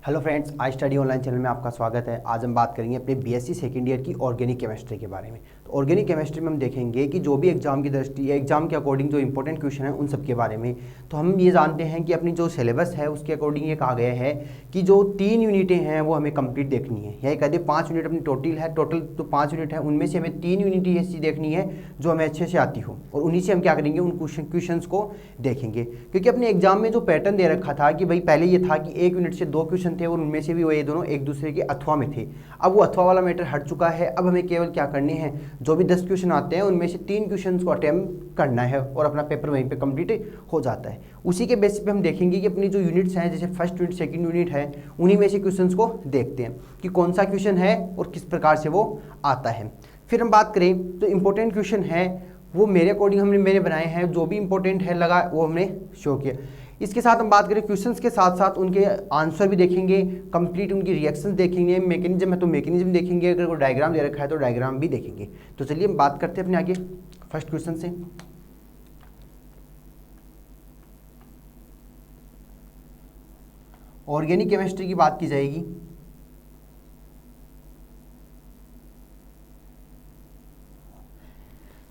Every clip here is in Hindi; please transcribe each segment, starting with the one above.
Hello friends, I study online channel में आपका स्वागत है। आज हम बात करेंगे अपने बीएससी सेकेंड ईयर की ऑर्गेनिक केमिस्ट्री के बारे में। तो ऑर्गेनिक केमिस्ट्री में हम देखेंगे कि जो भी एग्जाम की दृष्टि या एग्जाम के अकॉर्डिंग जो इंपॉर्टेंट क्वेश्चन है उन सब के बारे में। तो हम ये जानते हैं कि अपनी जो सिलेबस है उसके अकॉर्डिंग ये कहा गया है कि जो 3 यूनिटें हैं वो हमें कंप्लीट देखनी है, या कहते हैं 5 यूनिट अपनी टोटल तो 5 यूनिट है, उनमें से हमें 3 यूनिट ऐसी देखनी है जो हमें अच्छे से आती हो, और उन्हीं से हम क्या करेंगे, उन क्वेश्चंस को देखेंगे। क्योंकि अपने एग्जाम में जो पैटर्न दे रखा था कि भाई पहले ये था कि 1 यूनिट से 2 क्वेश्चन थे और उनमें से भी ये दोनों एक दूसरे के अथवा में थे। अब वो अथवा वाला मैटर हट चुका है। अब हमें केवल क्या करने हैं, जो भी 10 क्वेश्चन आते हैं उनमें से 3 क्वेश्चन को अटेम्प्ट करना है और अपना पेपर वहीं पे कंप्लीट हो जाता है। उसी के बेसिस पे हम देखेंगे कि अपनी जो यूनिट्स हैं, जैसे फर्स्ट यूनिट सेकंड यूनिट है, उन्हीं में से क्वेश्चंस को देखते हैं कि कौन सा क्वेश्चन है और किस प्रकार से वो आता है। फिर हम बात करें तो इंपॉर्टेंट क्वेश्चन है वो मेरे अकॉर्डिंग मैंने बनाए हैं, जो भी इंपॉर्टेंट है लगा वो हमने शो किया। इसके साथ हम बात करें क्वेश्चंस के साथ साथ उनके आंसर भी देखेंगे, कंप्लीट उनकी रिएक्शंस देखेंगे, मैकेनिज्म है तो मैकेनिज्म देखेंगे, अगर कोई डायग्राम दे रखा है तो डायग्राम भी देखेंगे। तो चलिए हम बात करते हैं अपने आगे फर्स्ट क्वेश्चन से। ऑर्गेनिक केमिस्ट्री की बात की जाएगी।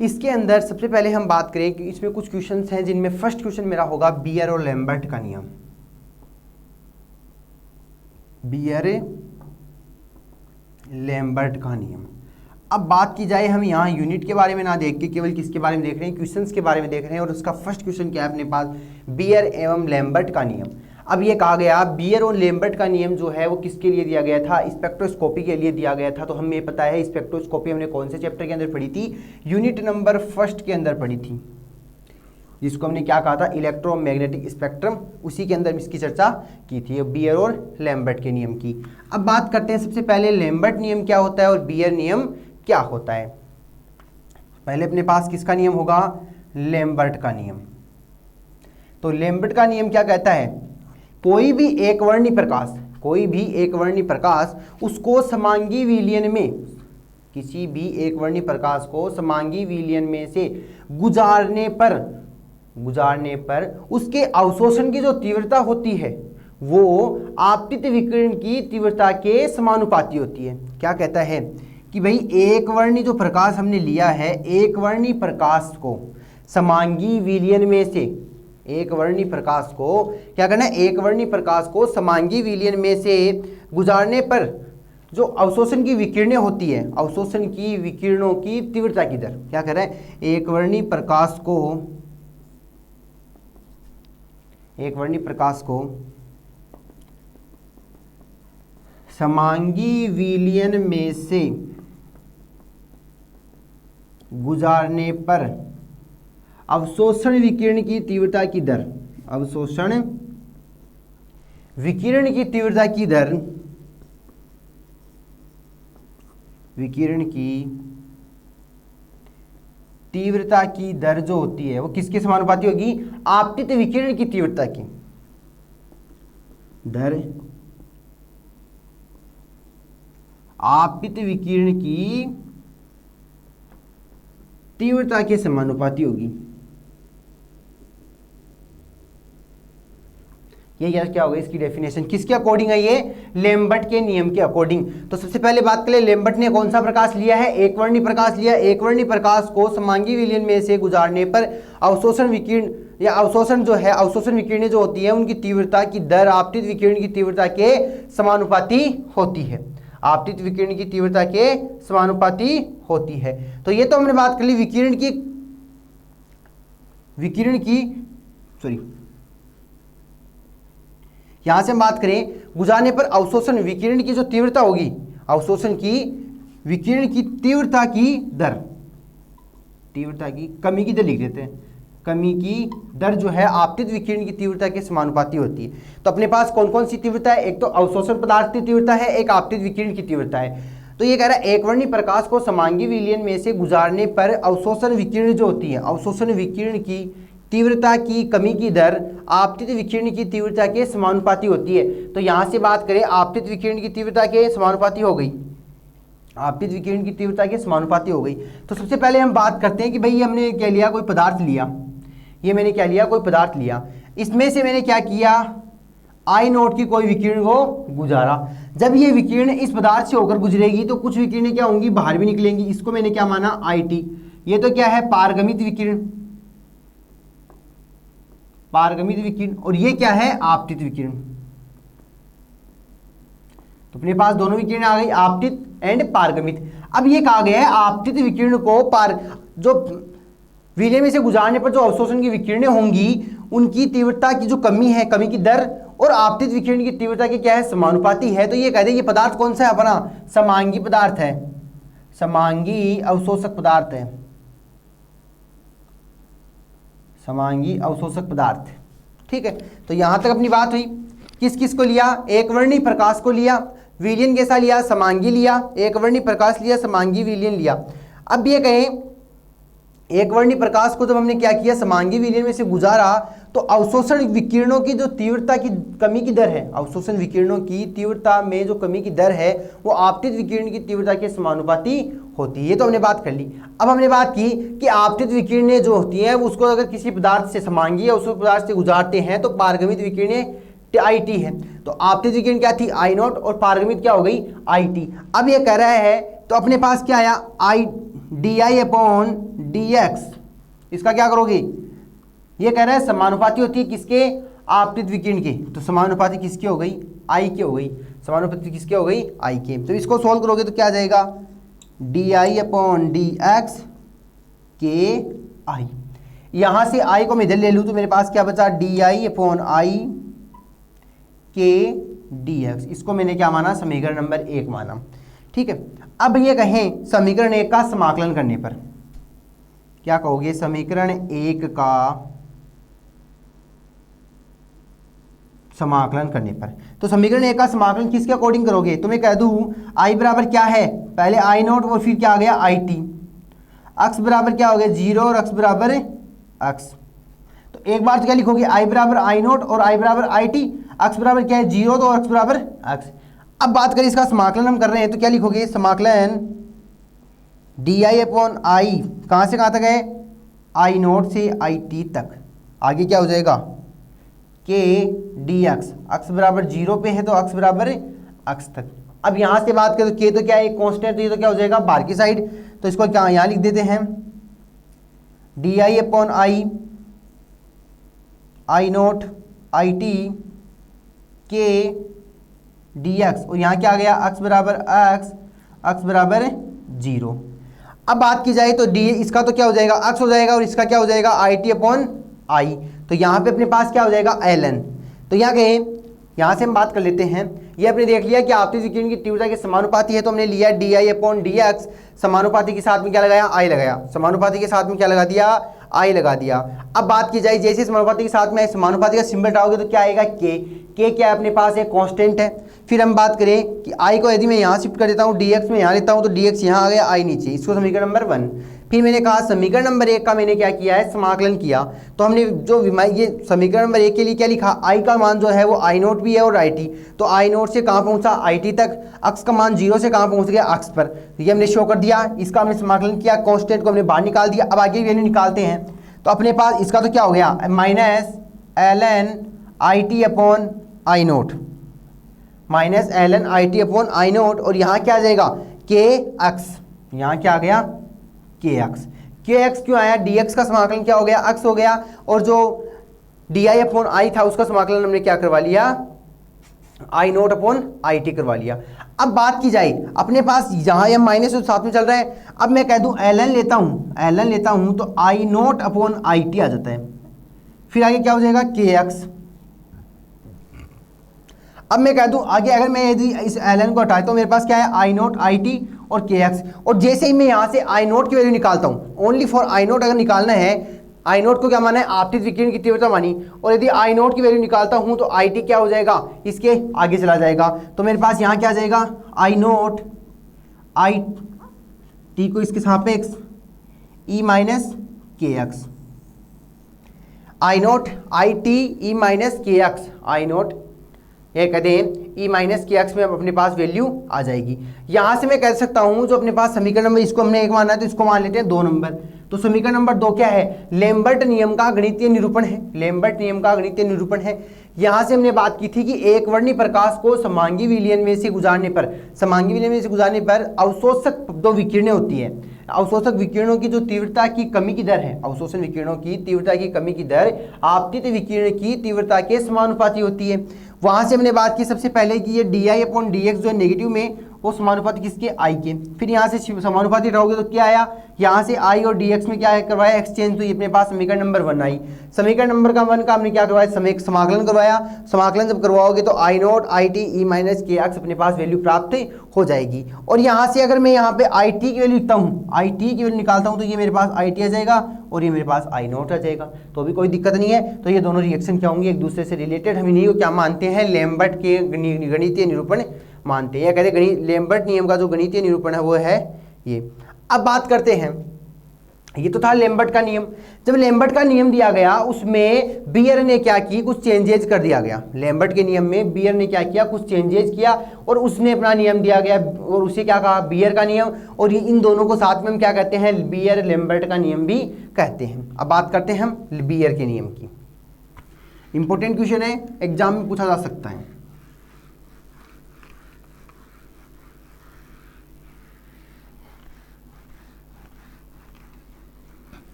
इसके अंदर सबसे पहले हम बात करें कि इसमें कुछ क्वेश्चंस हैं जिनमें फर्स्ट क्वेश्चन मेरा होगा बियर और लैम्बर्ट का नियम। बियर लैम्बर्ट का नियम। अब बात की जाए, हम यहाँ यूनिट के बारे में ना देख के केवल किसके बारे में देख रहे हैं, क्वेश्चंस के बारे में देख रहे हैं, और उसका फर्स्ट क्वेश्चन क्या है अपने पास, बियर एवं लैम्बर्ट का नियम। अब ये कहा गया बियर और लैम्बर्ट का नियम जो है वो किसके लिए दिया गया था, स्पेक्ट्रोस्कोपी के लिए दिया गया था। तो हमें पता है स्पेक्ट्रोस्कोपी हमने कौन से चैप्टर के अंदर पढ़ी थी, यूनिट नंबर फर्स्ट के अंदर पढ़ी थी, जिसको हमने क्या कहा था, इलेक्ट्रोमैग्नेटिक स्पेक्ट्रम। उसी के अंदर इसकी चर्चा की थी, बियर और लैम्बर्ट के नियम की। अब बात करते हैं सबसे पहले लैम्बर्ट नियम क्या होता है और बियर नियम क्या होता है। पहले अपने पास किसका नियम होगा, लैम्बर्ट का नियम। तो लैम्बर्ट का नियम क्या कहता है, कोई भी एक वर्णी प्रकाश उसको समांगी विलयन में, किसी भी एक वर्णी प्रकाश को समांगी विलयन में से गुजारने पर उसके अवशोषण की जो तीव्रता होती है वो आपतित विकिरण की तीव्रता के समानुपाती होती है। क्या कहता है कि भाई एक वर्णी जो प्रकाश हमने लिया है, एक वर्णी प्रकाश को समांगी विलयन में से, एक वर्णी प्रकाश को क्या करना है, एक वर्णी प्रकाश को समांगी विलयन में से गुजारने पर जो अवशोषण की विकिरणें होती है, अवशोषण की विकिरणों की तीव्रता की दर, क्या कर रहा है, एक वर्णी प्रकाश को समांगी विलयन में से गुजारने पर अवशोषण विकिरण की तीव्रता की दर, अवशोषण विकिरण की तीव्रता की दर, विकिरण की तीव्रता की दर जो होती है वो किसके समानुपाती होगी, आपतित विकिरण की तीव्रता की दर, आपतित विकिरण की तीव्रता के समानुपाती होगी। ये क्या होगा, इसकी डेफिनेशन किसके अकॉर्डिंग है, ये लैम्बर्ट के नियम के अकॉर्डिंग। तो सबसे पहले बात करें, लैम्बर्ट ने कौन सा प्रकाश लिया है, एक वर्णी प्रकाश लिया। एक वर्णी प्रकाश को समांगी विलयन में से गुजारने पर अवशोषण विकिरण या अवशोषण जो है, अवशोषण विकिरणें जो होती है उनकी तीव्रता की दर आपतित विकिरण की तीव्रता के समानुपाती होती है, आपतित विकिरण की तीव्रता के समानुपाती होती है। तो ये तो हमने बात कर ली यहां से हम बात करें गुजारने पर अवशोषण विकिरण की जो तीव्रता होगी, अवशोषण की विकिरण की तीव्रता की दर, तीव्रता की कमी की दर लिख देते हैं, कमी की दर जो है आपतित विकिरण की तीव्रता के समानुपाती होती है। तो अपने पास कौन कौन सी तीव्रता है, एक तो अवशोषण पदार्थ की तीव्रता है, एक आपतित विकिरण की तीव्रता है। तो ये कह रहा है एक वर्णी प्रकाश को समांगी विलयन में से गुजारने पर अवशोषण विकिरण जो होती है, अवशोषण विकिरण की तीव्रता की कमी की दर आपतित विकिरण की तीव्रता के समानुपाती होती है। तो यहां से बात करें आपतित विकिरण की तीव्रता के समानुपाती हो गई, आपतित विकिरण की तीव्रता के समानुपाती हो गई। तो सबसे पहले हम बात करते हैं कि भाई हमने क्या लिया, कोई पदार्थ लिया, ये मैंने क्या लिया, कोई पदार्थ लिया, इसमें से मैंने क्या किया, आई नोट की कोई विकिरण को गुजारा। जब ये विकिरण इस पदार्थ से होकर गुजरेगी तो कुछ विकिरणें क्या होंगी, बाहर भी निकलेंगी। इसको मैंने क्या माना, आई टी। ये तो क्या है, पारगमित विकिरण, पारगमित विकिरण। और ये क्या है, आपतित विकिरण। तो अपने पास दोनों विकिरण आ गई, आपतित एंड पारगमित। अब ये कहा गया है आपतित विकिरण को जो विलय में से गुजारने पर जो अवशोषण की विकिरणें होंगी उनकी तीव्रता की जो कमी है, कमी की दर और आपतित विकिरण की तीव्रता की क्या है, समानुपाती है। तो ये कहते हैं ये पदार्थ कौन सा है अपना, समांगी पदार्थ है, समांगी अवशोषक पदार्थ है, समांगी अवशोषक पदार्थ। ठीक है, तो यहां तक अपनी बात हुई। किस किस को लिया, एक वर्णी प्रकाश को लिया, विलयन कैसा लिया, समांगी लिया, एक वर्णी प्रकाश लिया, समांगी विलयन लिया। अब ये कहें एक वर्णी प्रकाश को जब हमने क्या किया, समांगी विलयन में से गुजारा तो अवशोषण विकिरणों की जो तीव्रता की कमी की दर है, अवशोषण विकिरणों की तीव्रता में जो कमी की दर है वो आपतित विकिरण की तीव्रता के समानुपाती होती है। ये तो हमने बात कर ली। अब हमने बात की कि आपतित विकिरणें जो होती हैं उसको अगर किसी पदार्थ से समांगी या उस पदार्थ से गुजारते हैं तो पारगमित विकिरणें आई टी है। तो आपतित विकिरण क्या थी, आई नॉट, और पारगमित क्या हो गई, आई टी। अब ये कह रहा है तो अपने पास क्या आया, I D I upon D x, इसका क्या करोगे, ये कह रहा है समानुपाती होती है किसके, आपतित विकिरण के। तो समानुपाती किसकी हो गई, आई की हो गई, समानुपाती किसकी हो गई, आई के। तो इसको सोल्व करोगे तो क्या आ जाएगा, D I upon D x के आई। यहां से आई को मैं इधर ले लूँ तो मेरे पास क्या बचा, डी आई अपॉन आई के डी एक्स। इसको मैंने क्या माना, समीकरण नंबर 1 माना। ठीक है, अब ये कहें समीकरण 1 का समाकलन करने पर क्या कहोगे, समीकरण 1 का समाकलन करने पर। तो समीकरण 1 का समाकलन किसके अकॉर्डिंग करोगे, तो मैं कह दूं आई बराबर क्या है, पहले आई नोट और फिर क्या आ गया आई टी, एक्स बराबर क्या हो गया 0 और एक्स बराबर एक्स। तो एक बार तो क्या लिखोगे, आई बराबर आई नोट और आई बराबर आई टी, एक्स बराबर क्या है 0 तो एक्स बराबर एक्स। अब बात करें इसका समाकलन हम कर रहे हैं तो क्या लिखोगे, समाकलन डी आई अपॉन आई कहाँ से कहाँ तक है, आई नोट से आई टी तक, आगे क्या हो जाएगा के डी एक्स, एक्स बराबर 0 पे है तो एक्स बराबर एक्स तक। अब यहाँ से बात करें तो के तो क्या है, कॉन्स्टेंट, तो ये तो क्या हो जाएगा बाहर की साइड, तो इसको क्या यहाँ लिख देते हैं D I upon I, I note I T के डी एक्स, और यहाँ क्या आ गया एक्स बराबर एक्स, एक्स बराबर 0। अब बात की जाए तो डी इसका तो क्या हो जाएगा एक्स हो जाएगा और इसका क्या हो जाएगा आई टी अपॉन आई। तो यहाँ पे अपने पास क्या हो जाएगा एल एन। तो यहाँ कहें, यहाँ से हम बात कर लेते हैं, ये आपने देख लिया कि आपतित विकिरण की तीव्रता के समानुपाती है तो हमने लिया D I upon D x, समानुपाती के साथ में क्या लगाया, आई लगाया, समानुपाती के साथ में क्या लगा दिया, आई लगा दिया। अब बात की जाए जैसे समानुपाती के साथ में समानुपाती का सिंबल हटाओगे तो क्या आएगा के क्या है अपने पास एक कांस्टेंट है। फिर हम बात करें कि आई को यदि मैं यहाँ शिफ्ट कर देता हूँ डी एक्स में यहाँ लेता हूँ तो डी एक्स यहाँ आ गया, आई नीचे, इसको समीकरण नंबर 1। फिर मैंने कहा समीकरण नंबर 1 का मैंने क्या किया है, समाकलन किया। तो हमने जो ये समीकरण नंबर 1 के लिए क्या लिखा, आई का मान जो है वो आई नोट भी है और आई टी। तो आई नोट से कहाँ पहुँचा, आई टी तक, एक्स का मान 0 से कहाँ पहुँच गया, एक्स पर। ये हमने शो कर दिया, इसका हमने समाकलन किया, कॉन्स्टेंट को हमने बाहर निकाल दिया। अब आगे वैल्यू निकालते हैं तो अपने पास इसका तो क्या हो गया, minus L N I T upon I naught, minus L N I T upon I naught, और यहाँ क्या आ जाएगा के एक्स, यहाँ क्या आ गया के एक्स। के एक्स क्यों आया, डी एक्स का समाकलन क्या हो गया, एक्स हो गया, और जो डी आई अपॉन आई था उसका समाकलन हमने क्या करवा लिया, आई नोट अपॉन आई टी करवा लिया। अब बात की जाए अपने पास यहाँ ये माइनस तो साथ में चल रहा है, अब मैं कह दूँ एल एन लेता हूँ, एल एन लेता हूँ तो आई नोट अपॉन आई टी आ जाता है। फिर आगे क्या हो जाएगा के एक्स। अब मैं कह दूं आगे अगर मैं यदि इस एल एन को हटाए तो मेरे पास क्या है आई नोट आई टी और के एक्स, और जैसे ही मैं यहाँ से आई नोट की वैल्यू निकालता हूँ, ओनली फॉर आई नोट अगर निकालना है, आई नोट को क्या माना है, आपतित विकिरण की तीव्रता मानी, और यदि आई नोट की वैल्यू निकालता हूँ तो आई टी क्या हो जाएगा, इसके आगे चला जाएगा। तो मेरे पास यहाँ क्या आ जाएगा, आई नोट आई टी को इसके सापेक्ष ई माइनस के एक्स, आई नोट आई T E minus K x, आई नोट ये कहते हैं ई माइनस के एक्स में अब अपने पास वैल्यू आ जाएगी। यहाँ से मैं कह सकता हूँ जो अपने पास समीकरण नंबर, इसको हमने एक माना है तो इसको मान लेते हैं 2 नंबर। तो समीकरण नंबर 2 क्या है, लैम्बर्ट नियम का गणितीय निरूपण है, लैम्बर्ट नियम का गणितीय निरूपण है। यहाँ से हमने बात की थी कि एक वर्णी प्रकाश को समांगी विलयन में से गुजारने पर, समांगी विलयन में से गुजारने पर अवशोषक दो विकिरणें होती है। अवशोषक विकिरणों की जो तीव्रता की कमी की दर है, अवशोषण विकिरणों की तीव्रता की कमी की दर आपतित विकिरण की तीव्रता के समानुपाती होती है। वहां से हमने बात की सबसे पहले कि ये di/dx जो है नेगेटिव में, वो समानुपाती किसके, आई के। फिर यहाँ से समानुपाती रहोगे तो क्या आया, यहाँ से आई और dx में क्या करवाया, एक्सचेंज, तो ये अपने पास समीकरण नंबर 1 आई। समीकरण नंबर 1 का हमने क्या करवाया, समाकलन करवाया। समाकलन जब करवाओगे तो I naught I T E minus K X अपने पास वैल्यू प्राप्त हो जाएगी। और यहाँ से अगर मैं यहाँ पे आई टी की वैल्यू लिखता हूँ, आई टी की वैल्यू निकालता हूँ, तो ये मेरे पास आई टी आ जाएगा और ये मेरे पास आई नॉट आ जाएगा, तो भी कोई दिक्कत नहीं है। तो ये दोनों रिएक्शन क्या होंगे, एक दूसरे से रिलेटेड। हम इन्हीं को क्या मानते हैं, लैम्बर्ट के गणितीय निरूपण मानते हैं, या कहते हैं लैम्बर्ट नियम का जो गणितीय निरूपण है वो है ये। अब बात करते हैं, ये तो था लैम्बर्ट का नियम। जब लैम्बर्ट का नियम दिया गया उसमें बियर ने क्या की, कुछ चेंजेज कर दिया गया। लैम्बर्ट के नियम में बियर ने क्या किया, कुछ चेंजेज किया और उसने अपना नियम दिया गया और उसे क्या कहा, बियर का नियम। और ये इन दोनों को साथ में हम क्या कहते हैं, बियर लैम्बर्ट का नियम भी कहते हैं। अब बात करते हैं हम बियर के नियम की। इंपॉर्टेंट क्वेश्चन है, एग्जाम में पूछा जा सकता है।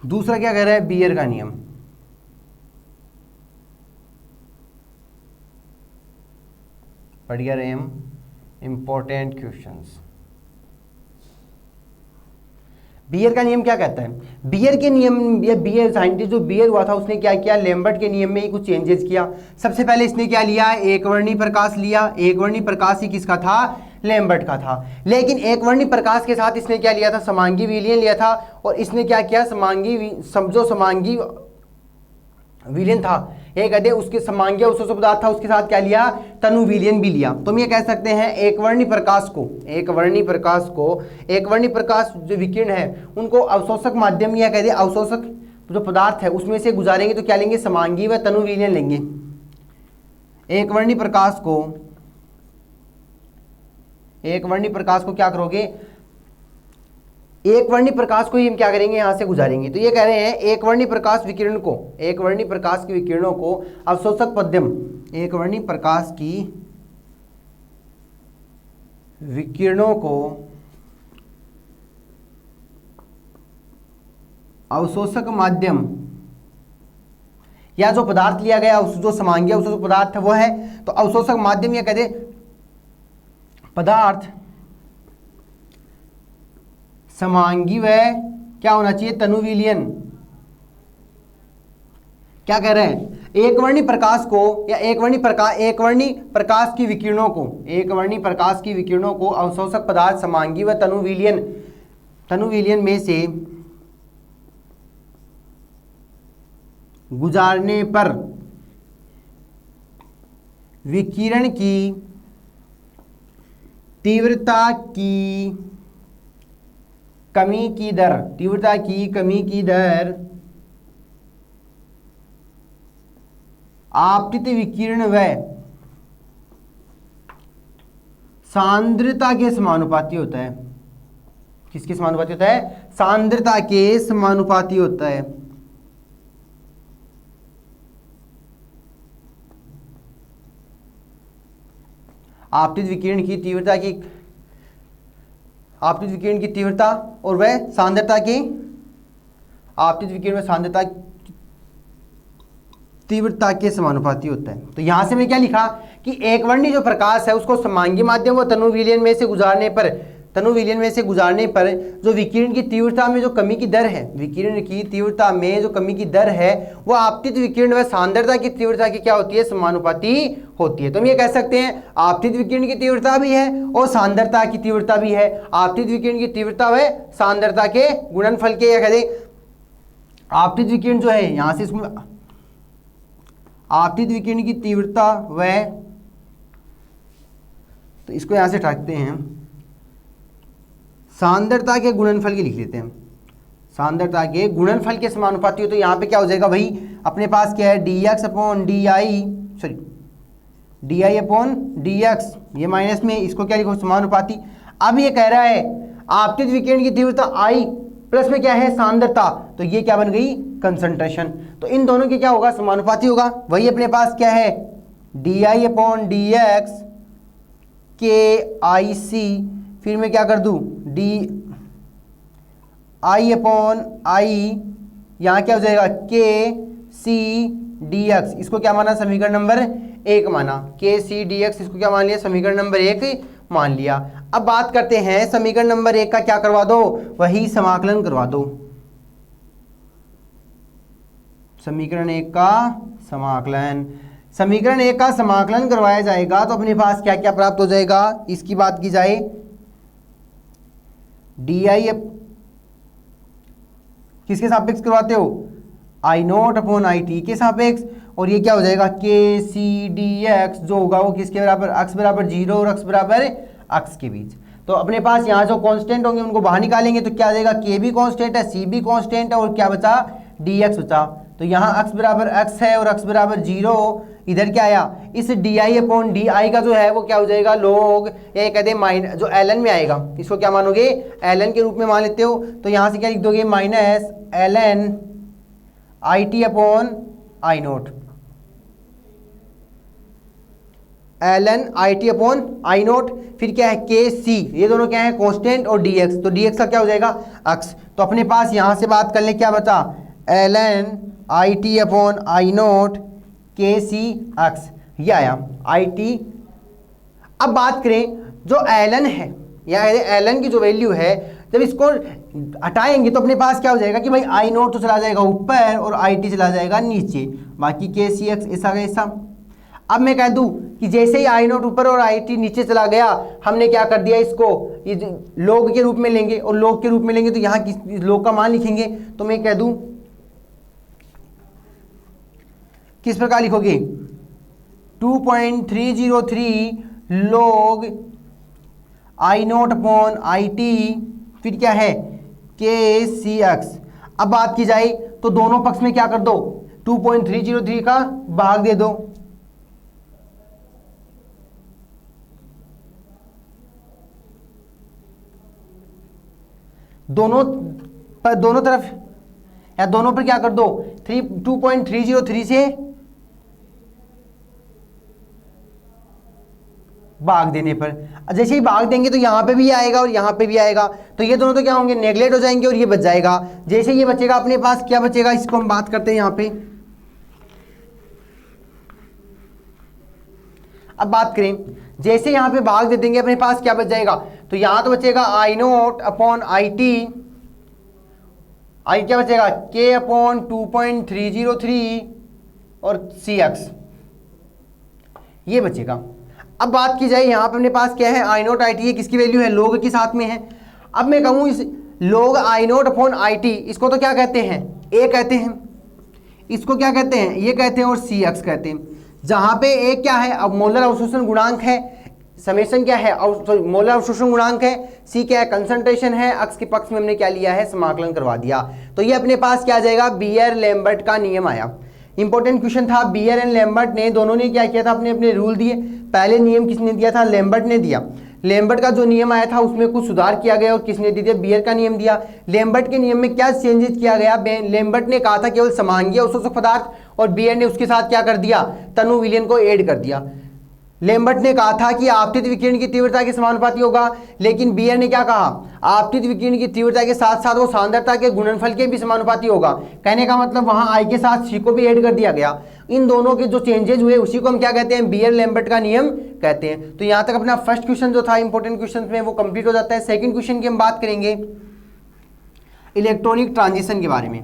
दूसरा क्या कह रहा है, बियर का नियम। बढ़िया रहे हम, इंपॉर्टेंट क्वेश्चंस। बियर का नियम क्या कहता है, बियर के नियम, या बियर साइंटिस्ट जो बियर हुआ था उसने क्या किया, लैम्बर्ट के नियम में ही कुछ चेंजेस किया। सबसे पहले इसने क्या लिया, एक वर्णी प्रकाश लिया। एक वर्णी प्रकाश ही किसका था, लैम्बर्ट का था। लेकिन एक वर्णी प्रकाश के साथ इसने क्या लिया था, समांगी विलयन लिया था। और इसने क्या किया, जो समांगी विलयन था, ये कहते हैं उसके समांगी अवशोषक पदार्थ था, उसके साथ क्या लिया, तनु विलयन भी लिया। तो हम ये कह सकते हैं एक वर्णी प्रकाश को, एक वर्णी प्रकाश जो विकिरण है उनको अवशोषक माध्यम, या कहते हैं अवशोषक जो पदार्थ है उसमें से गुजारेंगे तो क्या लेंगे, समांगी व तनु विलयन लेंगे। एक वर्णी प्रकाश को क्या करोगे, एक वर्णी प्रकाश को ही हम क्या करेंगे, यहां से गुजारेंगे। तो ये कह रहे हैं एक वर्णी प्रकाश विकिरण को, एक वर्णी प्रकाश के विकिरणों को अवशोषक माध्यम, एक वर्णी प्रकाश की विकिरणों को अवशोषक माध्यम, या जो पदार्थ लिया गया जो समांगी अवशोषक पदार्थ है वो है, तो अवशोषक माध्यम या कहते पदार्थ समांगी व क्या होना चाहिए, तनु विलयन। क्या कह रहे हैं, एक वर्णी प्रकाश को, या एक वर्णी प्रकाश की विकिरणों को, एक वर्णी प्रकाश की विकिरणों को अवशोषक पदार्थ समांगी व तनु विलयन में से गुजारने पर विकिरण की तीव्रता की कमी की दर, तीव्रता की कमी की दर आपतित विकिरण व सांद्रता के समानुपाती होता है। किसके समानुपाती होता है, सांद्रता के समानुपाती होता है। आपतित विकिरण की तीव्रता और वह सांद्रता की, आपतित विकिरण में सांद्रता तीव्रता के समानुपाती होता है। तो यहां से मैं क्या लिखा कि एक वर्णी जो प्रकाश है उसको समांगी माध्यम व तनु विलयन में से गुजारने पर जो विकिरण की तीव्रता में जो कमी की दर है, विकिरण की तीव्रता में जो कमी की दर है वो आपतित विकिरण व सांद्रता की तीव्रता की क्या होती है, समानुपाती होती है। तो हम ये कह सकते हैं आपतित विकिरण की तीव्रता भी है और सांद्रता की तीव्रता भी है। आपतित विकिरण की तीव्रता व सांद्रता के गुणनफल के, या कहते आपतित विकिरण जो है, यहां से इसमें आपतित विकिरण की तीव्रता व, तो इसको यहां से हटाते हैं, सांद्रता के गुणनफल के लिख लेते हैं, सांद्रता के गुणनफल के समानुपाती हो। तो यहाँ पे क्या हो जाएगा भाई, अपने पास क्या है dx upon D I upon D x, ये माइनस में, इसको क्या लिखो समानुपाती। अब ये कह रहा है आपतित विकिरण की तीव्रता I प्लस में क्या है सांद्रता, तो ये क्या बन गई कंसंट्रेशन। तो इन दोनों के क्या होगा समानुपाती होगा। वही अपने पास क्या है D I upon D x के आई सी, फिर मैं क्या कर दूँ डी आई अपॉन आई, यहाँ क्या हो जाएगा के सी डी एक्स, इसको क्या माना समीकरण नंबर 1 माना, के सी डी एक्स इसको क्या मान लिया समीकरण नंबर 1 मान लिया। अब बात करते हैं समीकरण नंबर 1 का क्या करवा दो, वही समाकलन करवा दो। समीकरण 1 का समाकलन, समीकरण 1 का समाकलन करवाया जाएगा तो अपने पास क्या क्या प्राप्त हो जाएगा, इसकी बात की जाए डी आई किसके सापेक्ष करवाते हो, आई नोट अपॉन आई टी के सापेक्ष, और ये क्या हो जाएगा के सी डी एक्स जो होगा वो किसके बराबर, अक्स बराबर 0 और अक्स बराबर अक्स के बीच। तो अपने पास यहाँ जो कांस्टेंट होंगे उनको बाहर निकालेंगे तो क्या आ जाएगा, के भी कांस्टेंट है, सी भी कांस्टेंट है, और क्या बचा डी एक्स बचा। तो यहाँ अक्स बराबर एक्स है और अक्स बराबर 0, इधर क्या आया इस D I upon D I का जो है वो क्या हो जाएगा लोग, ये कहते हैं माइनस, जो एल एन में आएगा इसको क्या मानोगे एल एन के रूप में मान लेते हो। तो यहाँ से क्या लिख दोगे minus L N I T upon I naught, L N I T upon I naught, फिर क्या है के सी, ये दोनों क्या है कांस्टेंट, और डी एक्स, तो डी एक्स का क्या हो जाएगा अक्स। तो अपने पास यहाँ से बात कर ले क्या बचा, L N I T upon I naught के सी अक्स, ये आया आई टी। अब बात करें जो एल एन है या एल एन की जो वैल्यू है, जब इसको हटाएंगे तो अपने पास क्या हो जाएगा कि भाई आई नोट तो चला जाएगा ऊपर और आई टी चला जाएगा नीचे, बाकी के सी एक्स ऐसा का ऐसा। अब मैं कह दूं कि जैसे ही आई नोट ऊपर और आई टी नीचे चला गया, हमने क्या कर दिया इसको ये लोग के रूप में लेंगे, और लोग के रूप में लेंगे तो यहाँ किस लोग का मान लिखेंगे। तो मैं कह दूं किस प्रकार लिखोगे 2.303 लोग आई नोट अपॉन आई टी, फिर क्या है के सी एक्स। अब बात की जाए तो दोनों पक्ष में क्या कर दो 2.303 का भाग दे दो, दोनों तरफ या दोनों पर क्या कर दो 2.303 से भाग देने पर, जैसे ही भाग देंगे तो यहाँ पे भी आएगा और यहाँ पे भी आएगा, तो ये दोनों तो क्या होंगे नेगलेक्ट हो जाएंगे और ये बच जाएगा। जैसे ये बचेगा अपने पास क्या बचेगा, इसको हम बात करते हैं यहाँ पे। अब बात करें जैसे यहाँ पे भाग दे देंगे अपने पास क्या बच जाएगा, तो यहाँ तो बचेगा आई नोट अपॉन आई टी, आई क्या बचेगा के अपॉन 2.303 और सी एक्स, ये बचेगा। अब बात की जाए यहाँ पे अपने पास क्या है आई नोट आई टी, किसकी वैल्यू है लोग के साथ में है। अब मैं कहूँ इस लोग आई नोट अपॉन आई टी, इसको तो क्या कहते हैं ए कहते हैं, इसको क्या कहते हैं ये कहते हैं, और सी एक्स कहते हैं। जहाँ पे ए क्या है अब मोलर अवशोषण गुणांक है, समेशन क्या है मोलर अवशोषण गुणांक है, सी क्या है कंसंट्रेशन है, अक्स के पक्ष में हमने क्या लिया है समाकलन करवा दिया। तो ये अपने पास क्या आ जाएगा बियर लैम्बर्ट का नियम आया। इंपॉर्टेंट क्वेश्चन था, बियर एंड लैम्बर्ट ने दोनों ने क्या किया था अपने अपने रूल दिए। पहले नियम किसने दिया था लैम्बर्ट ने दिया, लैम्बर्ट का जो नियम आया था उसमें कुछ सुधार किया गया, और किसने दिया बियर का नियम दिया। लैम्बर्ट के नियम में क्या चेंजेस किया गया, लैम्बर्ट ने कहा था केवल समांगीय अवशोषक पदार्थ, और बियर ने उसके साथ क्या कर दिया तनु विलयन को ऐड कर दिया। लैम्बर्ट ने कहा था कि आपतित विकिरण की तीव्रता के समानुपाती होगा, लेकिन बियर ने क्या कहा आपतित विकिरण की तीव्रता के साथ साथ वो सांद्रता के गुणनफल के भी समानुपाती होगा। कहने का मतलब वहां आई के साथ सी को भी ऐड कर दिया गया। इन दोनों के जो चेंजेस हुए उसी को हम क्या कहते हैं बियर लैम्बर्ट का नियम कहते हैं। तो यहां तक अपना फर्स्ट क्वेश्चन जो था इंपॉर्टेंट क्वेश्चन में वो कंप्लीट हो जाता है। सेकंड क्वेश्चन की हम बात करेंगे इलेक्ट्रॉनिक ट्रांजिशन के बारे में।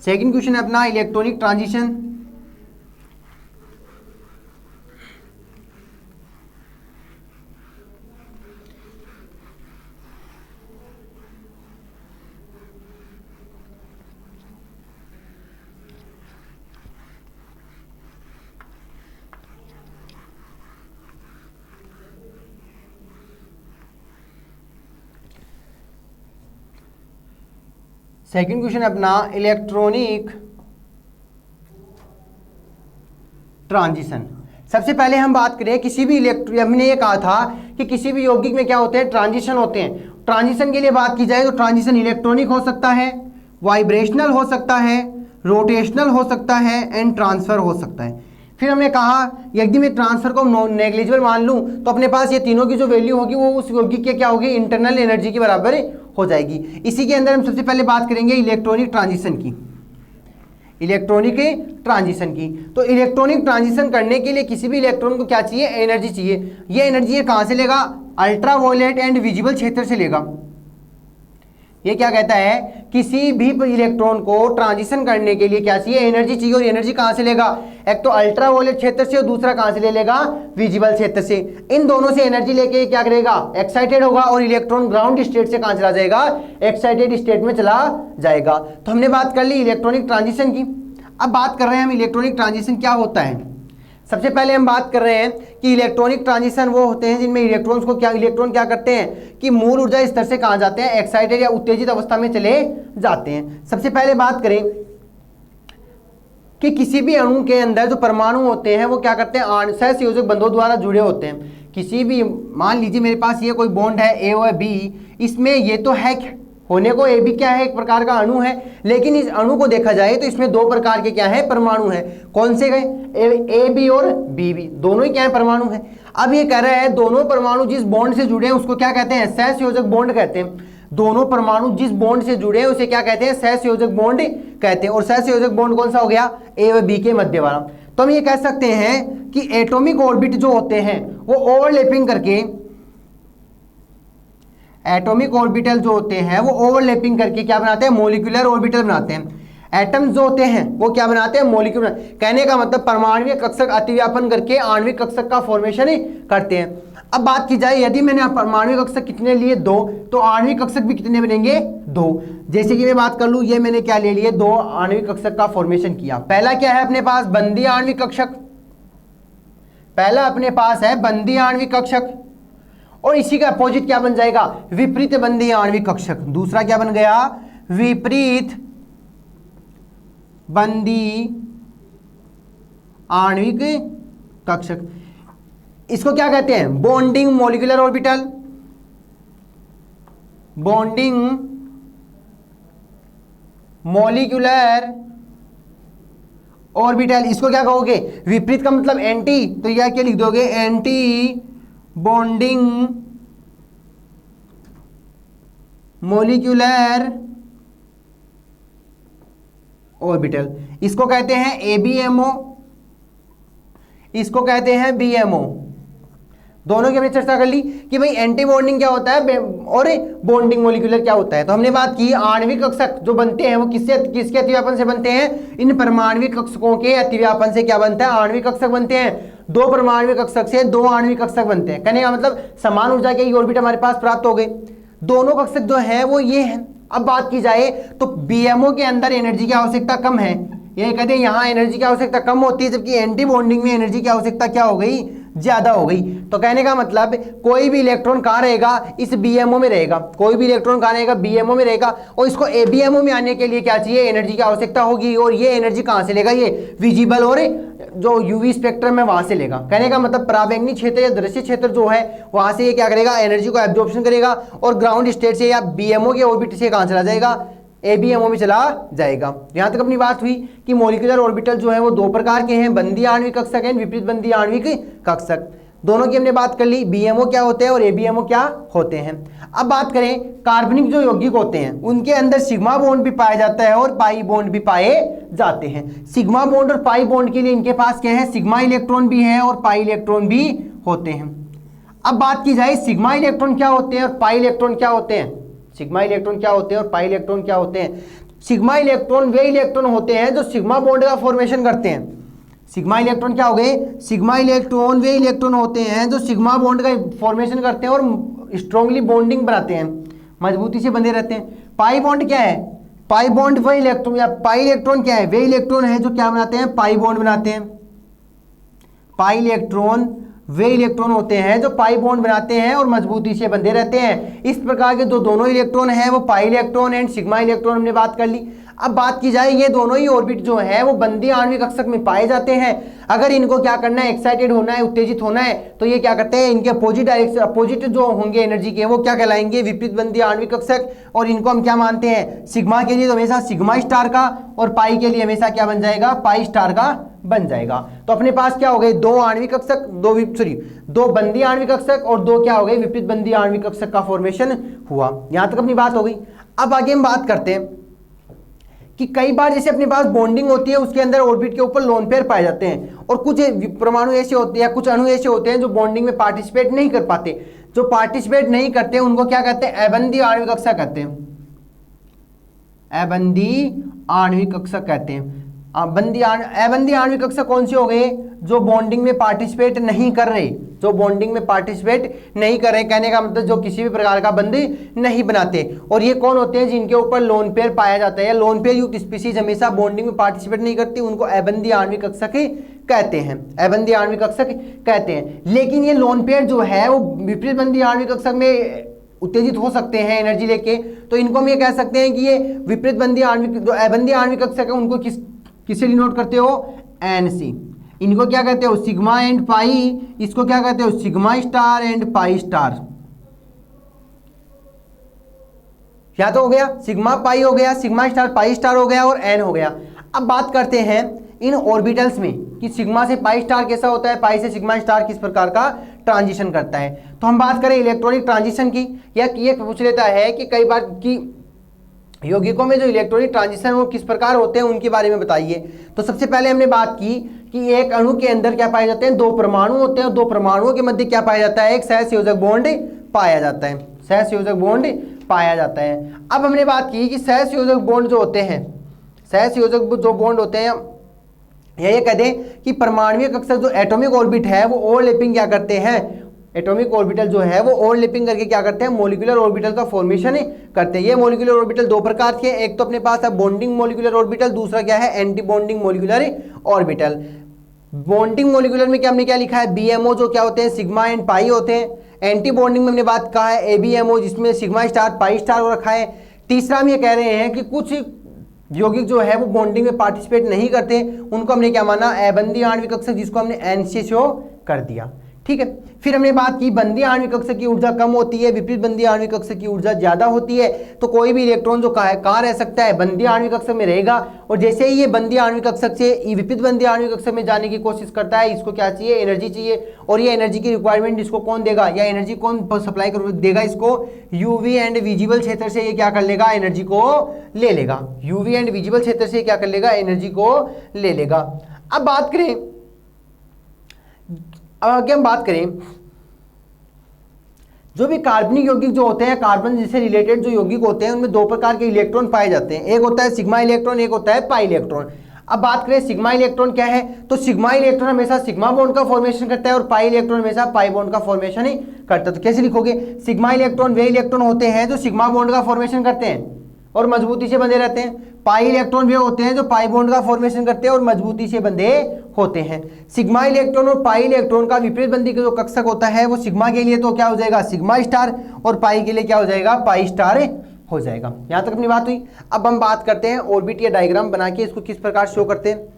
सेकंड क्वेश्चन है अपना इलेक्ट्रॉनिक ट्रांजिशन। सेकंड क्वेश्चन अपना इलेक्ट्रॉनिक ट्रांजिशन। सबसे पहले हम बात करें किसी भी हमने ये कहा था कि किसी भी यौगिक में क्या होते हैं, ट्रांजिशन होते हैं। ट्रांजिशन के लिए बात की जाए तो ट्रांजिशन इलेक्ट्रॉनिक हो सकता है, वाइब्रेशनल हो सकता है, रोटेशनल हो सकता है एंड ट्रांसफर हो सकता है। फिर हमने कहा यदि मैं ट्रांसफर को नेग्लिजिबल मान लूं तो अपने पास ये तीनों की जो वैल्यू होगी वो उस यौगिक के क्या होगी, इंटरनल एनर्जी के बराबर हो जाएगी। इसी के अंदर हम सबसे पहले बात करेंगे इलेक्ट्रॉनिक ट्रांजिशन की, इलेक्ट्रॉनिक ट्रांजिशन की। तो इलेक्ट्रॉनिक ट्रांजिशन करने के लिए किसी भी इलेक्ट्रॉन को क्या चाहिए, एनर्जी चाहिए। ये एनर्जी कहाँ से लेगा, अल्ट्रावायलेट एंड विजिबल क्षेत्र से लेगा। ये क्या कहता है, किसी भी इलेक्ट्रॉन को ट्रांजिशन करने के लिए क्या चाहिए, एनर्जी चाहिए। और एनर्जी कहाँ से लेगा, एक तो अल्ट्रावायलेट क्षेत्र से और दूसरा कहाँ से ले लेगा, विजिबल क्षेत्र से। इन दोनों से एनर्जी लेके क्या करेगा, एक्साइटेड होगा और इलेक्ट्रॉन ग्राउंड स्टेट से कहाँ चला जाएगा, एक्साइटेड स्टेट में चला जाएगा। तो हमने बात कर ली इलेक्ट्रॉनिक ट्रांजिशन की। अब बात कर रहे हैं हम इलेक्ट्रॉनिक ट्रांजिशन क्या होता है। सबसे पहले हम बात कर रहे हैं कि इलेक्ट्रॉनिक ट्रांजिशन वो होते हैं जिनमें इलेक्ट्रॉन क्या करते हैं कि मूल ऊर्जा स्तर से कहाँ जाते हैं, एक्साइटेड या उत्तेजित अवस्था में चले जाते हैं। सबसे पहले बात करें कि किसी भी अणु के अंदर जो परमाणु होते हैं वो क्या करते हैं, सहसंयोजक बंधों द्वारा जुड़े होते हैं। किसी भी, मान लीजिए मेरे पास ये कोई बॉन्ड है ए और बी, इसमें ये तो है होने को ए भी क्या है, एक प्रकार का अणु है, लेकिन इस अणु को देखा जाए तो इसमें दो प्रकार के क्या है, परमाणु है। कौन से गए, ए बी और बी बी, दोनों ही क्या है, परमाणु है। अब ये कह रहा है दोनों परमाणु जिस बॉन्ड से जुड़े हैं उसको क्या कहते हैं, सहसंयोजक बॉन्ड कहते हैं। दोनों परमाणु जिस बॉन्ड से जुड़े हैं उसे क्या कहते हैं, सहसंयोजक बॉन्ड कहते हैं। और सहसंयोजक बॉन्ड कौन सा हो गया, ए और बी के मध्य वाला। तो हम ये कह सकते हैं कि एटॉमिक ऑर्बिट जो होते हैं वो ओवरलैपिंग करके, एटॉमिक ऑर्बिटल जो होते हैं वो ओवरलैपिंग करके क्या बनाते हैं, मॉलिक्यूलर ऑर्बिटल बनाते हैं। एटम्स जो होते हैं वो क्या बनाते हैं, मॉलिक्यूलर। कहने का मतलब परमाणुीय कक्षक अतिव्यापन करके आणविक कक्षक का फॉर्मेशन करते हैं। अब बात की जाए यदि मैंने परमाणु कक्षक कितने लिए, दो, तो आणविक कक्षक भी कितने बनेंगे, दो। जैसे कि मैं बात कर लूं, ये मैंने क्या ले लिए, दो आणविक कक्षक का फॉर्मेशन किया। पहला क्या है अपने पास, बंदी आणविक कक्षक। पहला अपने पास है बंदी आणविक कक्षक और इसी का अपोजिट क्या बन जाएगा, विपरीत बंदी आणविक कक्षक। दूसरा क्या बन गया, विपरीत बंदी आणविक कक्षक। इसको क्या कहते हैं, bonding molecular orbital, bonding molecular orbital. इसको क्या कहोगे, विपरीत का मतलब एंटी, तो यह क्या लिख दोगे, एंटी बॉन्डिंग मॉलिक्यूलर ऑर्बिटल। इसको कहते हैं एबीएमओ, इसको कहते हैं बीएमओ। दोनों की हमने चर्चा कर ली कि भाई एंटी बॉन्डिंग क्या होता है और बॉन्डिंग मॉलिक्यूलर क्या होता है। तो हमने बात की आणविक कक्षक जो बनते हैं वो किसके अतिव्यापन से बनते हैं, इन परमाणविक कक्षकों के अतिव्यापन से क्या बनता है, आणविक कक्षक बनते हैं। दो परमाणविक कक्षक से दो आणविक कक्षक बनते हैं, कहने का मतलब समान ऊर्जा के ऑर्बिट हमारे पास प्राप्त हो गए। दोनों कक्षक जो है वो ये है। अब बात की जाए तो बीएमओ के अंदर एनर्जी की आवश्यकता कम है, ये कहते हैं यहाँ एनर्जी की आवश्यकता कम होती है, जबकि एंटी बॉन्डिंग में एनर्जी की आवश्यकता क्या हो गई, ज्यादा हो गई। तो कहने का मतलब कोई भी इलेक्ट्रॉन कहाँ रहेगा, इस बीएमओ में रहेगा। कोई भी इलेक्ट्रॉन कहाँ रहेगा, बीएमओ में रहेगा। और इसको एबीएमओ में आने के लिए क्या चाहिए, एनर्जी की आवश्यकता होगी। और ये एनर्जी कहाँ से लेगा, ये विजिबल और जो यूवी स्पेक्ट्रम है वहां से लेगा। कहने का मतलब पराबैंगनी क्षेत्र या दृश्य क्षेत्र जो है वहां से ये क्या करेगा, एनर्जी को एब्जॉर्प्शन करेगा और ग्राउंड स्टेट से या बीएमओ के ऑर्बिट से कहाँ चला जाएगा, एबीएमओ में चला जाएगा। यहां तक अपनी बात हुई कि मॉलिक्यूलर ऑर्बिटल जो है वो दो प्रकार के हैं, बंदी आणविक कक्षक एंड विपरीत बंदी आणविक कक्षक। दोनों की हमने बात कर ली, बीएमओ क्या होते हैं और एबीएमओ क्या होते हैं। अब बात करें कार्बनिक जो यौगिक होते हैं उनके अंदर सिग्मा बॉन्ड भी पाया जाता है और पाई बॉन्ड भी पाए जाते हैं। सिग्मा बॉन्ड और पाई बॉन्ड के लिए इनके पास क्या है, सिग्मा इलेक्ट्रॉन भी है और पाई इलेक्ट्रॉन भी होते हैं। अब बात की जाए सिग्मा इलेक्ट्रॉन क्या होते हैं और पाई इलेक्ट्रॉन क्या होते हैं, सिग्मा इलेक्ट्रॉन क्या होते हैं और पाई इलेक्ट्रॉन क्या होते हैं। सिग्मा इलेक्ट्रॉन वे इलेक्ट्रॉन होते हैं जो सिग्मा बॉन्ड का फॉर्मेशन करते हैं। सिग्मा इलेक्ट्रॉन क्या हो गए, सिग्मा इलेक्ट्रॉन वे इलेक्ट्रॉन होते हैं जो सिग्मा बॉन्ड का फॉर्मेशन करते हैं और स्ट्रांगली बॉन्डिंग बनाते हैं, मजबूती से बंधे रहते हैं। पाई बॉन्ड क्या है, पाई बॉन्ड वे इलेक्ट्रॉन या पाई इलेक्ट्रॉन क्या है, वे इलेक्ट्रॉन है जो क्या बनाते हैं, पाई बॉन्ड बनाते हैं। पाई इलेक्ट्रॉन वे इलेक्ट्रॉन होते हैं जो पाई बॉन्ड बनाते हैं और मजबूती से बंधे रहते हैं। इस प्रकार के जो दोनों इलेक्ट्रॉन हैं वो pi electron and sigma electron हमने बात कर ली। अब बात की जाए ये दोनों ही ऑर्बिट जो है वो बंदी आणविक कक्षक में पाए जाते हैं। अगर इनको क्या करना है, एक्साइटेड होना है, उत्तेजित होना है, तो ये क्या करते हैं, इनके अपोजिट डायरेक्शन, अपोजिट जो होंगे एनर्जी के, वो क्या कहलाएंगे, विपरीत बंदी आणविक कक्षक। और इनको हम क्या मानते हैं, सिग्मा के लिए तो हमेशा सिग्मा स्टार का और पाई के लिए हमेशा क्या बन जाएगा, पाई स्टार का बन जाएगा। तो अपने पास क्या हो गए, दो आणविक कक्षक, दो बंदी आणविक कक्षक और दो क्या हो गए, विपरीत बंदी आणविक कक्षक का फॉर्मेशन हुआ। यहां तक अपनी बात हो गई। अब आगे हम बात करते हैं कि कई बार जैसे अपने पास बॉन्डिंग होती है, उसके अंदर ऑर्बिट के ऊपर लोन पेयर पाए जाते हैं, और कुछ परमाणु ऐसे होते हैं, कुछ अणु ऐसे होते हैं जो बॉन्डिंग में पार्टिसिपेट नहीं कर पाते। जो पार्टिसिपेट नहीं करते उनको क्या कहते हैं, अबंदी आणविक कक्षक कहते हैं। अबंदी आणविक कक्षक कहते हैं। अबंदी आणविक कक्षक कौन से हो गए, जो बॉन्डिंग में पार्टिसिपेट नहीं कर रहे, जो बॉन्डिंग में पार्टिसिपेट नहीं कर रहे, कहने का मतलब जो किसी भी प्रकार का बंध नहीं बनाते। और ये कौन होते हैं, जिनके ऊपर लोन पेयर पाया जाता है, या लोन पेयर युक्त स्पीसीज हमेशा बॉन्डिंग में पार्टिसिपेट नहीं करती, उनको अबंदी आणविक कक्षक कहते हैं। अबंदी आणविक कक्षक कहते हैं। लेकिन ये लोन पेयर जो है वो विपरीत बंदी आणविक कक्षक में उत्तेजित हो सकते हैं एनर्जी लेके, तो इनको हम ये कह सकते हैं कि ये विपरीत बंदी आणविक, जो अबंदी आणविक कक्षक है, उनको किससे डिनोट करते हो, NC। इनको क्या कहते हो, सिग्मा एंड पाई। इसको क्या कहते हो, sigma star and pi star. क्या तो हो गया, सिग्मा पाई हो गया, सिग्मा स्टार पाई स्टार हो गया, और N हो गया। अब बात करते हैं इन ऑर्बिटल्स में कि सिग्मा से पाई स्टार कैसा होता है, पाई से सिग्मा स्टार किस प्रकार का ट्रांजिशन करता है। तो हम बात करें इलेक्ट्रॉनिक ट्रांजिशन की, या ये पूछ लेता है कि कई बार की यौगिकों में जो इलेक्ट्रॉनिक ट्रांजिशन वो किस प्रकार होते हैं, उनके बारे में बताइए। तो सबसे पहले हमने बात की कि एक अणु के अंदर क्या पाए जाते हैं, दो परमाणु होते हैं, और दो परमाणुओं के मध्य क्या पाया जाता है, एक सहसंयोजक बॉन्ड पाया जाता है, सहसंयोजक बॉन्ड पाया जाता है। अब हमने बात की कि सहसंयोजक बॉन्ड जो होते हैं, सहसंयोजक जो बॉन्ड होते हैं, ये कह दें कि परमाणुीय कक्षक जो एटॉमिक ऑर्बिट है वो ओवरलैपिंग क्या करते हैं, एटॉमिक ऑर्बिटल जो है वो ओवरलैपिंग करके क्या करते हैं, मॉलिक्यूलर ऑर्बिटल का फॉर्मेशन करते हैं। ये मॉलिक्यूलर ऑर्बिटल दो प्रकार के, एक तो अपने पास है बॉन्डिंग मॉलिक्यूलर ऑर्बिटल, दूसरा क्या है, anti bonding molecular orbital. Bonding molecular में क्या हमने क्या लिखा है, BMO, जो क्या होते हैं, सिग्मा एंड पाई होते हैं। एंटी बॉन्डिंग में हमने बात कहा है ABMO, जिसमें सिग्मा स्टार पाई स्टार रखा है। तीसरा हम ये कह रहे हैं कि कुछ यौगिक जो है वो बॉन्डिंग में पार्टिसिपेट नहीं करते, उनको हमने क्या माना, अबंदी आणविक कक्षक, जिसको हमने N से शो कर दिया। ठीक है। फिर हमने बात की बंदी आणविक कक्षक की ऊर्जा कम होती है, विपरीत बंदी आणविक कक्षक की ऊर्जा ज्यादा होती है। तो कोई भी इलेक्ट्रॉन जो कहाँ रह सकता है, बंदी आणविक कक्षक में रहेगा, और जैसे ही ये बंदी आणविक कक्षक से विपरीत बंदी आणविक कक्षक में जाने की कोशिश करता है, इसको क्या चाहिए, एनर्जी चाहिए। और ये एनर्जी की रिक्वायरमेंट इसको कौन देगा, या एनर्जी कौन सप्लाई देगा इसको, UV एंड विजिबल क्षेत्र से ये क्या कर लेगा, एनर्जी को ले लेगा। UV एंड विजिबल क्षेत्र से क्या कर लेगा, एनर्जी को ले लेगा। अब बात करें, आगे हम बात करें जो भी कार्बनिक यौगिक जो होते हैं, कार्बन से रिलेटेड जो यौगिक होते हैं, उनमें दो प्रकार के इलेक्ट्रॉन पाए जाते हैं, एक होता है सिग्मा इलेक्ट्रॉन, एक होता है पाई इलेक्ट्रॉन। अब बात करें सिग्मा इलेक्ट्रॉन क्या है, तो सिग्मा इलेक्ट्रॉन हमेशा सिग्मा बॉन्ड का फॉर्मेशन करता है, और पाई इलेक्ट्रॉन हमेशा पाई बॉन्ड का फॉर्मेशन ही करता है। तो कैसे लिखोगे, सिग्मा इलेक्ट्रॉन वे इलेक्ट्रॉन होते हैं जो सिग्मा बॉन्ड का फॉर्मेशन करते हैं और मजबूती से बंधे रहते हैं। पाई इलेक्ट्रॉन वे होते हैं जो पाई बॉन्ड का फॉर्मेशन करते हैं और मजबूती से बंधे होते हैं। सिग्मा इलेक्ट्रॉन और पाई इलेक्ट्रॉन का विपरीत बंदी का जो कक्षक होता है वो सिग्मा के लिए तो क्या हो जाएगा, सिग्मा स्टार, और पाई के लिए क्या हो जाएगा, पाई स्टार हो जाएगा। यहां तक अपनी बात हुई। अब हम बात करते हैं ऑर्बिट या डायग्राम बना के इसको किस प्रकार शो करते हैं।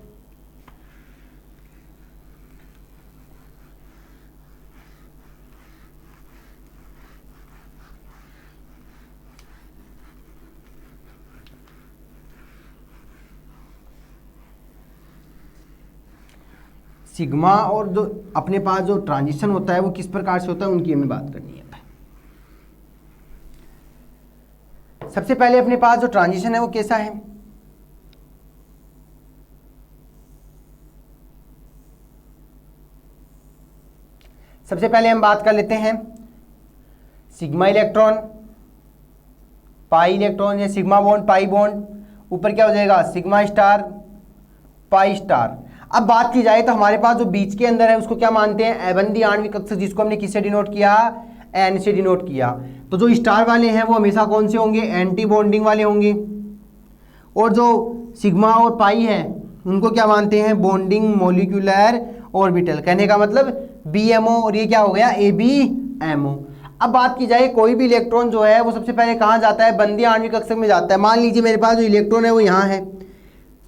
सिग्मा और जो अपने पास जो ट्रांजिशन होता है वो किस प्रकार से होता है, उनकी हमें बात करनी है। सबसे पहले अपने पास जो ट्रांजिशन है वो कैसा है, सबसे पहले हम बात कर लेते हैं सिग्मा इलेक्ट्रॉन, पाई इलेक्ट्रॉन, या सिग्मा बॉन्ड पाई बॉन्ड, ऊपर क्या हो जाएगा, सिग्मा स्टार पाई स्टार। अब बात की जाए तो हमारे पास जो बीच के अंदर है उसको क्या मानते हैं, अबंदी आणविक कक्षक, जिसको हमने किससे डिनोट किया, N से डिनोट किया। तो जो स्टार वाले हैं वो हमेशा कौन से होंगे, एंटी बॉन्डिंग वाले होंगे, और जो सिग्मा और पाई है उनको क्या मानते हैं, बॉन्डिंग मॉलिक्यूलर ऑर्बिटल। कहने का मतलब BMO और ये क्या हो गया ABMO। अब बात की जाए कोई भी इलेक्ट्रॉन जो है वो सबसे पहले कहाँ जाता है, बंदी आणविक कक्षक में जाता है। मान लीजिए मेरे पास जो इलेक्ट्रॉन है वो यहाँ है,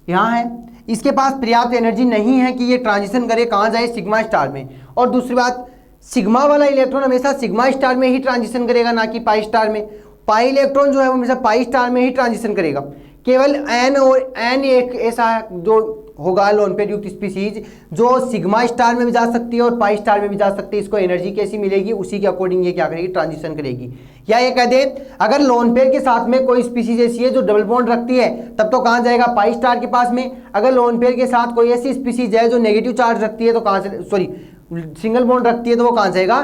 यहाँ है, इसके पास पर्याप्त एनर्जी नहीं है कि ये ट्रांजिशन करे, कहाँ जाए, सिग्मा स्टार में। और दूसरी बात, सिग्मा वाला इलेक्ट्रॉन हमेशा सिग्मा स्टार में ही ट्रांजिशन करेगा, ना कि पाई स्टार में। पाई इलेक्ट्रॉन जो है वो हमेशा पाई स्टार में ही ट्रांजिशन करेगा। केवल एन और एन एक ऐसा जो होगा लोन पेयर युक्त स्पीसीज जो सिग्मा स्टार में भी जा सकती है और पाई स्टार में भी जा सकती है। इसको एनर्जी कैसी मिलेगी, उसी के अकॉर्डिंग ये क्या करेगी, ट्रांजिशन करेगी। या ये कह दे अगर लोन पेयर के साथ में कोई स्पीसीज ऐसी है जो डबल बॉन्ड रखती है, तब तो कहाँ जाएगा, पाई स्टार के पास में। अगर लोन पेयर के साथ कोई ऐसी स्पीसीज है जो नेगेटिव चार्ज रखती है तो कहाँ से, सॉरी सिंगल बॉन्ड रखती है तो वो कहाँ जाएगा,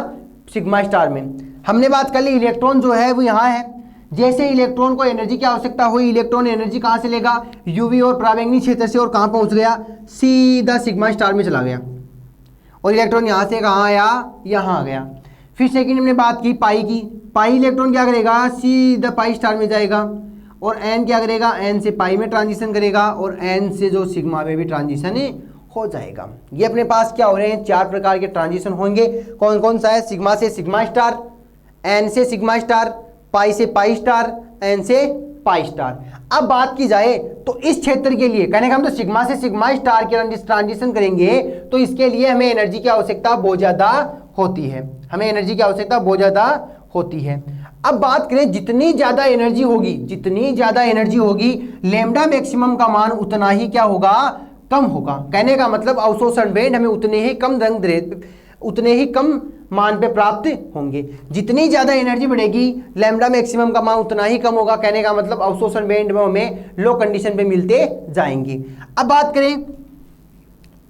सिग्मा स्टार में। हमने बात कर ली इलेक्ट्रॉन जो है वो यहाँ है। जैसे इलेक्ट्रॉन को एनर्जी की आवश्यकता हुई, इलेक्ट्रॉन एनर्जी कहाँ से लेगा, यूवी और पराबैंगनी क्षेत्र से, और कहाँ पहुँच गया, सीधा सिग्मा स्टार में चला गया। और इलेक्ट्रॉन यहाँ से कहाँ आया, यहाँ आ गया। फिर सेकंड हमने बात की पाई की। पाई इलेक्ट्रॉन क्या करेगा, सीधा पाई स्टार में जाएगा। और एन क्या करेगा, एन से पाई में ट्रांजिशन करेगा और एन से जो सिग्मा में भी ट्रांजिशन हो जाएगा। ये अपने पास क्या हो रहे हैं, 4 प्रकार के ट्रांजिशन होंगे। कौन कौन सा है, सिग्मा से सिग्मा स्टार, एन से सिग्मा स्टार, पाई से पाई स्टार, एन से पाई स्टार। अब बात की जाए तो इस क्षेत्र के लिए कहने का हम तो सिग्मा से सिग्मा स्टार के ट्रांजिशन करेंगे तो इसके लिए हमें एनर्जी की आवश्यकता बहुत ज़्यादा होती है, हमें एनर्जी की आवश्यकता बहुत ज़्यादा होती है। अब बात करें जितनी ज़्यादा एनर्जी होगी, जितनी ज़्यादा एनर्जी होगी, लैम्डा मैक्सिमम का मान उतना ही क्या होगा, कम होगा। कहने का मतलब अवशोषण बैंड हमें उतने ही कम उतने ही कम मान पे प्राप्त होंगे। जितनी ज़्यादा एनर्जी बढ़ेगी लैम्डा मैक्सिमम का मान उतना ही कम होगा। कहने का मतलब अवशोषण बैंड में हमें लो कंडीशन पे मिलते जाएंगे। अब बात करें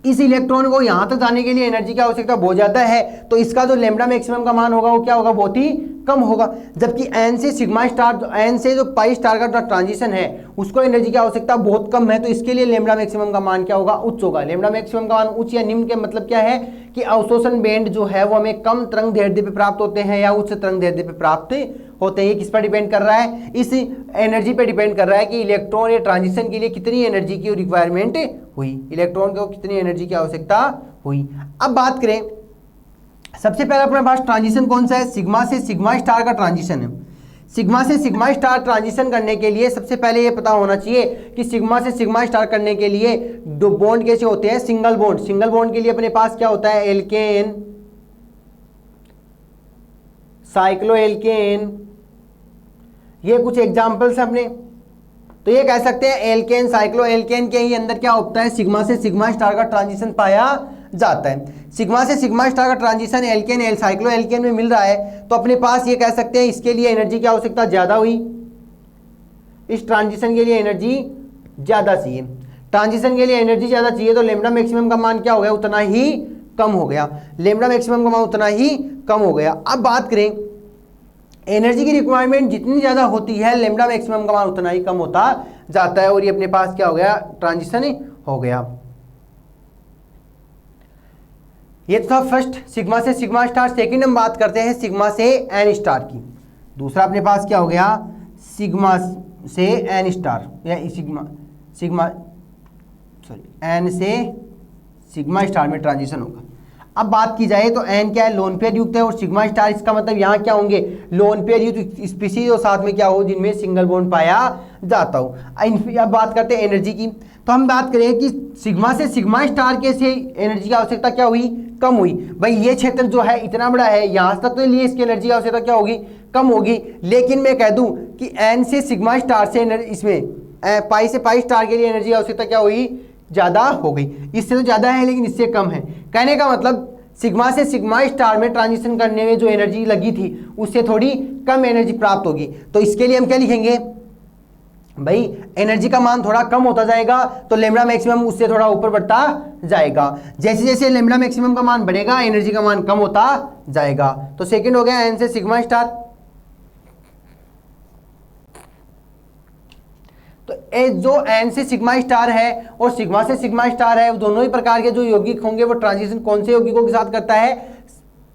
इस इलेक्ट्रॉन को यहाँ तक जाने के लिए एनर्जी की आवश्यकता बहुत ज़्यादा है, तो इसका जो लैम्डा मैक्सिमम का मान होगा वो क्या होगा, बहुत ही कम होगा। जबकि एन से सिग्मा स्टार, एन से जो पाई स्टार का जो ट्रांजिशन है उसको एनर्जी की आवश्यकता बहुत कम है, तो इसके लिए लैम्डा मैक्सिमम का मान क्या होगा, उच्च होगा। लैम्डा मैक्सिमम का मान उच्च या निम्न के मतलब क्या है कि अवशोषण बैंड जो है वो हमें कम तरंग दैर्ध्य पे प्राप्त होते हैं या उच्च तरंग दैर्ध्य पे प्राप्त होते हैं। किस पर डिपेंड कर रहा है, इस एनर्जी पे डिपेंड कर रहा है कि इलेक्ट्रॉन या ट्रांजिशन के लिए कितनी एनर्जी की रिक्वायरमेंट हुई, इलेक्ट्रॉन को कितनी एनर्जी की आवश्यकता हुई। अब बात करें सबसे पहले अपने पास ट्रांजिशन कौन सा है, सिग्मा से सिग्मा स्टार का ट्रांजिशन है। सिग्मा से सिग्मा स्टार ट्रांजिशन करने के लिए सबसे पहले ये पता होना चाहिए कि सिग्मा से सिग्मा स्टार करने के लिए दो बॉन्ड कैसे होते हैं, सिंगल बॉन्ड। सिंगल बॉन्ड के लिए अपने पास क्या होता है, एल्केन, साइक्लो एल्केन, ये कुछ एग्जांपल्स अपने। तो ये कह सकते हैं एल्केन साइक्लो एल्केन के ही अंदर क्या होता है, सिग्मा से सिग्मा स्टार का ट्रांजिशन पाया जाता है। सिग्मा से सिग्मा स्टार का ट्रांजिशन एल्केन साइक्लो एल्केन में मिल रहा है, तो अपने पास ये कह सकते हैं इसके लिए एनर्जी की आवश्यकता ज़्यादा हुई, इस ट्रांजिशन के लिए एनर्जी ज़्यादा चाहिए। ट्रांजिशन के लिए एनर्जी ज़्यादा चाहिए तो लैम्डा मैक्सिमम का मान क्या हो गया, उतना ही कम हो गया। लैम्डा मैक्सिमम का मान उतना ही कम हो गया। अब बात करें एनर्जी की रिक्वायरमेंट जितनी ज़्यादा होती है लैम्डा मैक्सिमम का मान उतना ही कम होता जाता है, और ये अपने पास क्या हो गया, ट्रांजिशन हो गया। ये तो था फर्स्ट सिग्मा से सिग्मा स्टार। सेकंड हम बात करते हैं सिग्मा से एन स्टार की। दूसरा अपने पास क्या हो गया, सिग्मा से एन स्टार या एन से सिग्मा स्टार में ट्रांजिशन होगा। अब बात की जाए तो एन क्या है, लोन पेयर युक्त है, और सिग्मा स्टार इसका मतलब यहाँ क्या होंगे, लोन पेयर युक्त स्पीसीज और साथ में क्या हो, जिनमें सिंगल बॉन्ड पाया जाता हो। अब बात करते हैं एनर्जी की। तो हम बात करें कि सिग्मा से सिग्मा स्टार के से एनर्जी की आवश्यकता क्या हुई, कम हुई। भाई ये क्षेत्र जो है इतना बड़ा है, यहाँ तक तो लिए इसकी एनर्जी की आवश्यकता क्या होगी, कम होगी। लेकिन मैं कह दूं कि एन से सिग्मा स्टार से इसमें पाई से पाई स्टार के लिए एनर्जी की आवश्यकता क्या हुई, ज़्यादा हो गई। इससे तो ज़्यादा है लेकिन इससे कम है। कहने का मतलब सिग्मा से सिग्मा स्टार में ट्रांजिशन करने में जो एनर्जी लगी थी उससे थोड़ी कम एनर्जी प्राप्त होगी। तो इसके लिए हम क्या लिखेंगे, भाई एनर्जी का मान थोड़ा कम होता जाएगा तो लैम्डा मैक्सिमम उससे थोड़ा ऊपर बढ़ता जाएगा। जैसे जैसे लैम्डा मैक्सिमम का मान बढ़ेगा एनर्जी का मान कम होता जाएगा। तो सेकंड हो गया एन से सिग्मा स्टार। तो जो एन से सिग्मा स्टार है और सिग्मा से सिग्मा स्टार है, दोनों ही प्रकार के जो यौगिक होंगे वो ट्रांजिशन कौन से यौगिकों के साथ करता है,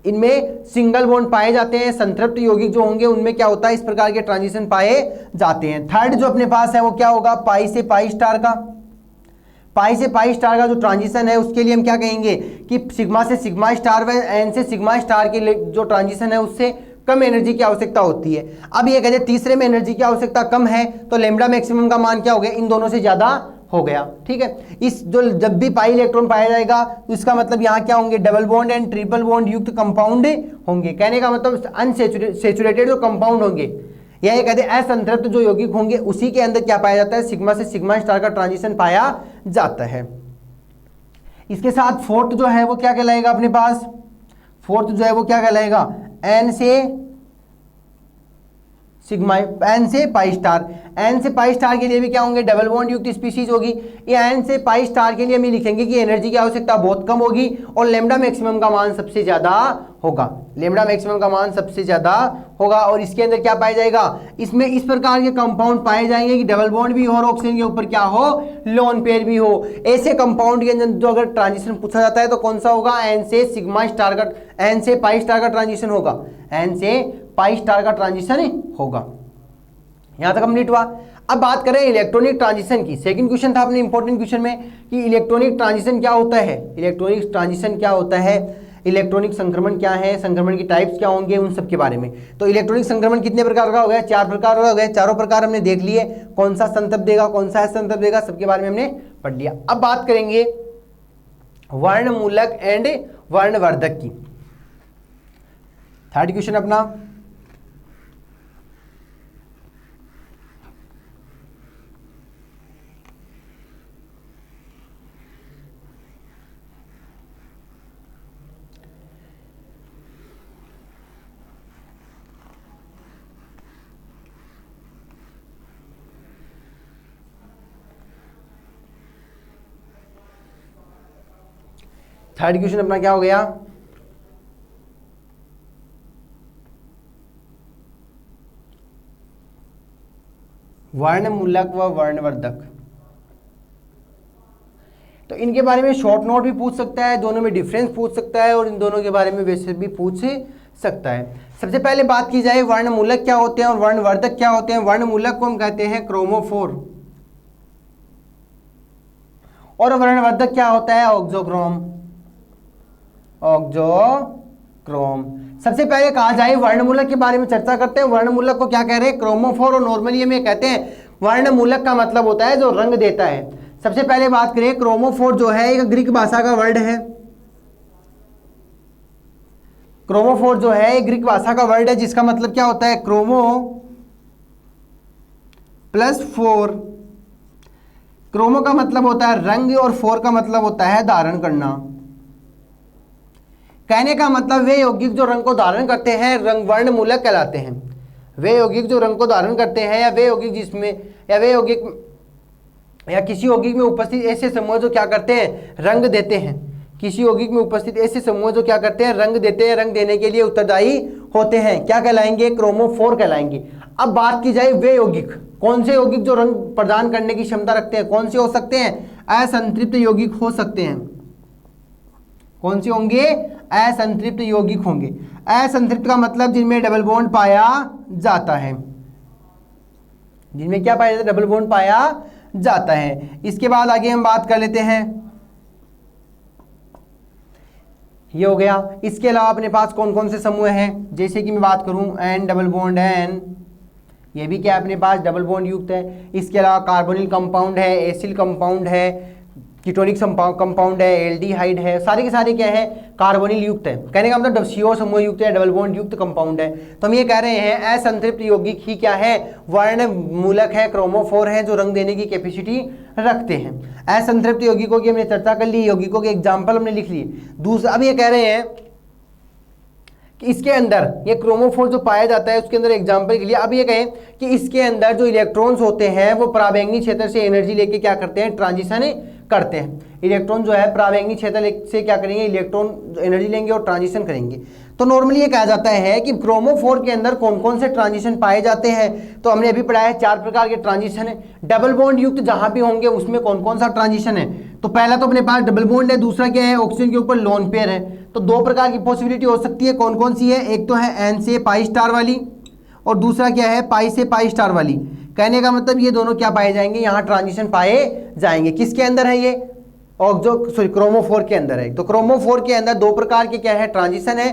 इनमें सिंगल बॉन्ड पाए जाते हैं। संतृप्त यौगिक जो होंगे उनमें क्या होता है, इस प्रकार के ट्रांजिशन पाए जाते हैं। थर्ड जो अपने पास है वो क्या होगा, पाई से पाई स्टार का। पाई से पाई स्टार का जो ट्रांजिशन है उसके लिए हम क्या कहेंगे कि सिग्मा से सिग्मा स्टार व एन से सिग्मा स्टार के लिए जो ट्रांजिशन है उससे कम एनर्जी की आवश्यकता होती है। अब ये कहते हैं तीसरे में एनर्जी की आवश्यकता कम है तो लैम्बडा मैक्सिमम का मान क्या हो गया, इन दोनों से ज़्यादा हो गया। ठीक है, इस जो जब भी पाई इलेक्ट्रॉन पाया जाएगा तो इसका मतलब यहाँ क्या होंगे, double bond and triple bond युक्त कंपाउंड होंगे। कहने का मतलब अनसेचुरेटेड जो कंपाउंड होंगे या ये कहते हैं असंतृप्त जो यौगिक होंगे उसी के अंदर क्या पाया जाता है, सिग्मा से सिग्मा स्टार का ट्रांजिशन पाया जाता है। इसके साथ फोर्थ जो है वो क्या कहलाएगा अपने पास, फोर्थ जो है वो क्या कहलाएगा, एन से सिग्मा, एन से पाई स्टार। एन से पाई स्टार के लिए भी क्या होंगे, डबल बॉन्ड युक्त स्पीशीज होगी। ये एन से पाई स्टार के लिए हम लिखेंगे कि एनर्जी की आवश्यकता बहुत कम होगी और लैम्बडा मैक्सिमम का मान सबसे ज्यादा होगा, लैम्बडा मैक्सिमम का मान सबसे ज्यादा होगा। और इसके अंदर क्या पाया जाएगा, इसमें इस प्रकार के कंपाउंड पाए जाएंगे कि डबल बॉन्ड भी हो और ऑक्सीजन के ऊपर क्या हो, लोन पेयर भी हो। ऐसे कंपाउंड के अंदर जो अगर ट्रांजिशन पूछा जाता है तो कौन सा होगा, एन से सिग्मा स्टार का, एन से पाई स्टार का ट्रांजिशन होगा, एन से पाई स्टार का ट्रांजिशन होगा। यहां तक कंप्लीट हुआ। अब बात करें इलेक्ट्रॉनिक ट्रांजिशन की। सेकंड क्वेश्चन था अपने इंपॉर्टेंट क्वेश्चन में कि इलेक्ट्रॉनिक ट्रांजिशन क्या होता है, इलेक्ट्रॉनिक ट्रांजिशन क्या होता है, इलेक्ट्रॉनिक संक्रमण क्या है, संक्रमण की टाइप्स क्या होंगे, उन सब के बारे में। तो इलेक्ट्रॉनिक संक्रमण कितने प्रकार का हो गया, 4 प्रकार का हो गया। चारों प्रकार हमने देख लिए, कौन सा संतप देगा, कौन सा असंतप देगा, सबके बारे में हमने पढ़ लिया। अब बात करेंगे वर्णमूलक एंड वर्णवर्धक की। थर्ड क्वेश्चन अपना, थर्ड क्वेश्चन अपना क्या हो गया, वर्णमूलक व वर्णवर्धक। तो इनके बारे में शॉर्ट नोट भी पूछ सकता है, दोनों में डिफरेंस पूछ सकता है और इन दोनों के बारे में वैसे भी पूछ सकता है। सबसे पहले बात की जाए वर्णमूलक क्या होते हैं और वर्णवर्धक क्या होते हैं। वर्णमूलक को हम कहते हैं क्रोमोफोर और वर्णवर्धक क्या होता है, ऑक्सोक्रोम, ऑक्सोक्रोम। सबसे पहले कहा जाए वर्णमूलक के बारे में चर्चा करते हैं। वर्णमूलक को क्या कह रहे हैं, क्रोमोफोर। और नॉर्मली हम ये कहते हैं वर्णमूलक का मतलब होता है जो रंग देता है। सबसे पहले बात करें, क्रोमोफोर जो है एक ग्रीक भाषा का वर्ड है। क्रोमोफोर जो है एक ग्रीक भाषा का वर्ड है जिसका मतलब क्या होता है, क्रोमो प्लस फोर। क्रोमो का मतलब होता है रंग और फोर का मतलब होता है धारण करना। कहने का मतलब वे यौगिक जो रंग को धारण करते हैं रंग वर्णमूलक कहलाते हैं। वे यौगिक जो रंग को धारण करते हैं या वे यौगिक जिसमें या वे यौगिक या किसी यौगिक में उपस्थित ऐसे समूह जो क्या करते हैं, रंग देते हैं। किसी यौगिक में उपस्थित ऐसे समूह जो क्या करते हैं, रंग देते हैं, रंग देने के लिए उत्तरदायी होते हैं, क्या कहलाएंगे, क्रोमोफोर कहलाएंगे। अब बात की जाए वे यौगिक, कौन से यौगिक जो रंग प्रदान करने की क्षमता रखते हैं, कौन से हो सकते हैं, असंतृप्त यौगिक हो सकते हैं। कौन से होंगे, असंतृप्त यौगिक होंगे। असंतृप्त का मतलब जिनमें डबल बॉन्ड पाया जाता है, जिनमें क्या पाया जाता है, डबल बॉन्ड पाया जाता है। इसके बाद आगे हम बात कर लेते हैं, ये हो गया। इसके अलावा अपने पास कौन कौन से समूह हैं, जैसे कि मैं बात करूं एन डबल बॉन्ड है, एन ये भी क्या अपने पास डबल बॉन्ड युक्त है। इसके अलावा कार्बोनिल कंपाउंड है, एसिल कंपाउंड है, कीटोनिक कंपाउंड है, एल्डिहाइड है, सारे के सारे क्या है, कार्बोनिल युक्त है। कहने का मतलब CO समूह युक्त है, डबल बॉन्ड युक्त कंपाउंड है। तो हम ये कह रहे हैं असंतृप्त यौगिक ही क्या है, वर्णमूलक है, क्रोमोफोर है, जो रंग देने की कैपेसिटी रखते हैं। असंतृप्त यौगिकों की हमने चर्चा कर ली, यौगिकों के एग्जाम्पल हमने लिख लिए। दूसरा अब ये कह रहे हैं कि इसके अंदर ये क्रोमोफोर जो पाया जाता है उसके अंदर एग्जाम्पल के लिए अब ये कहें कि इसके अंदर जो इलेक्ट्रॉन्स होते हैं वो पराबैंगनी क्षेत्र से एनर्जी लेके क्या करते हैं, ट्रांजिशन करते हैं। इलेक्ट्रॉन जो है पराबैंगनी क्षेत्र से क्या करेंगे, इलेक्ट्रॉन एनर्जी लेंगे और ट्रांजिशन करेंगे। तो नॉर्मली ये कहा जाता है कि क्रोमोफोर के अंदर कौन कौन से ट्रांजिशन पाए जाते हैं। तो हमने अभी पढ़ा है 4 प्रकार के ट्रांजिशन है। डबल बॉन्ड युक्त जहां भी होंगे उसमें कौन कौन सा ट्रांजिशन है, तो पहला तो अपने पास डबल बॉन्ड है, दूसरा क्या है, ऑक्सीजन के ऊपर लोन पेयर है। तो 2 प्रकार की पॉसिबिलिटी हो सकती है, कौन कौन सी है, एक तो है एन से पाई स्टार वाली और दूसरा क्या है, पाई से पाई स्टार वाली। कहने का मतलब ये दोनों क्या पाए जाएंगे, यहाँ ट्रांजिशन पाए जाएंगे। किसके अंदर है ये, क्रोमोफोर के अंदर है। तो क्रोमोफोर के अंदर दो प्रकार के क्या है, ट्रांजिशन है,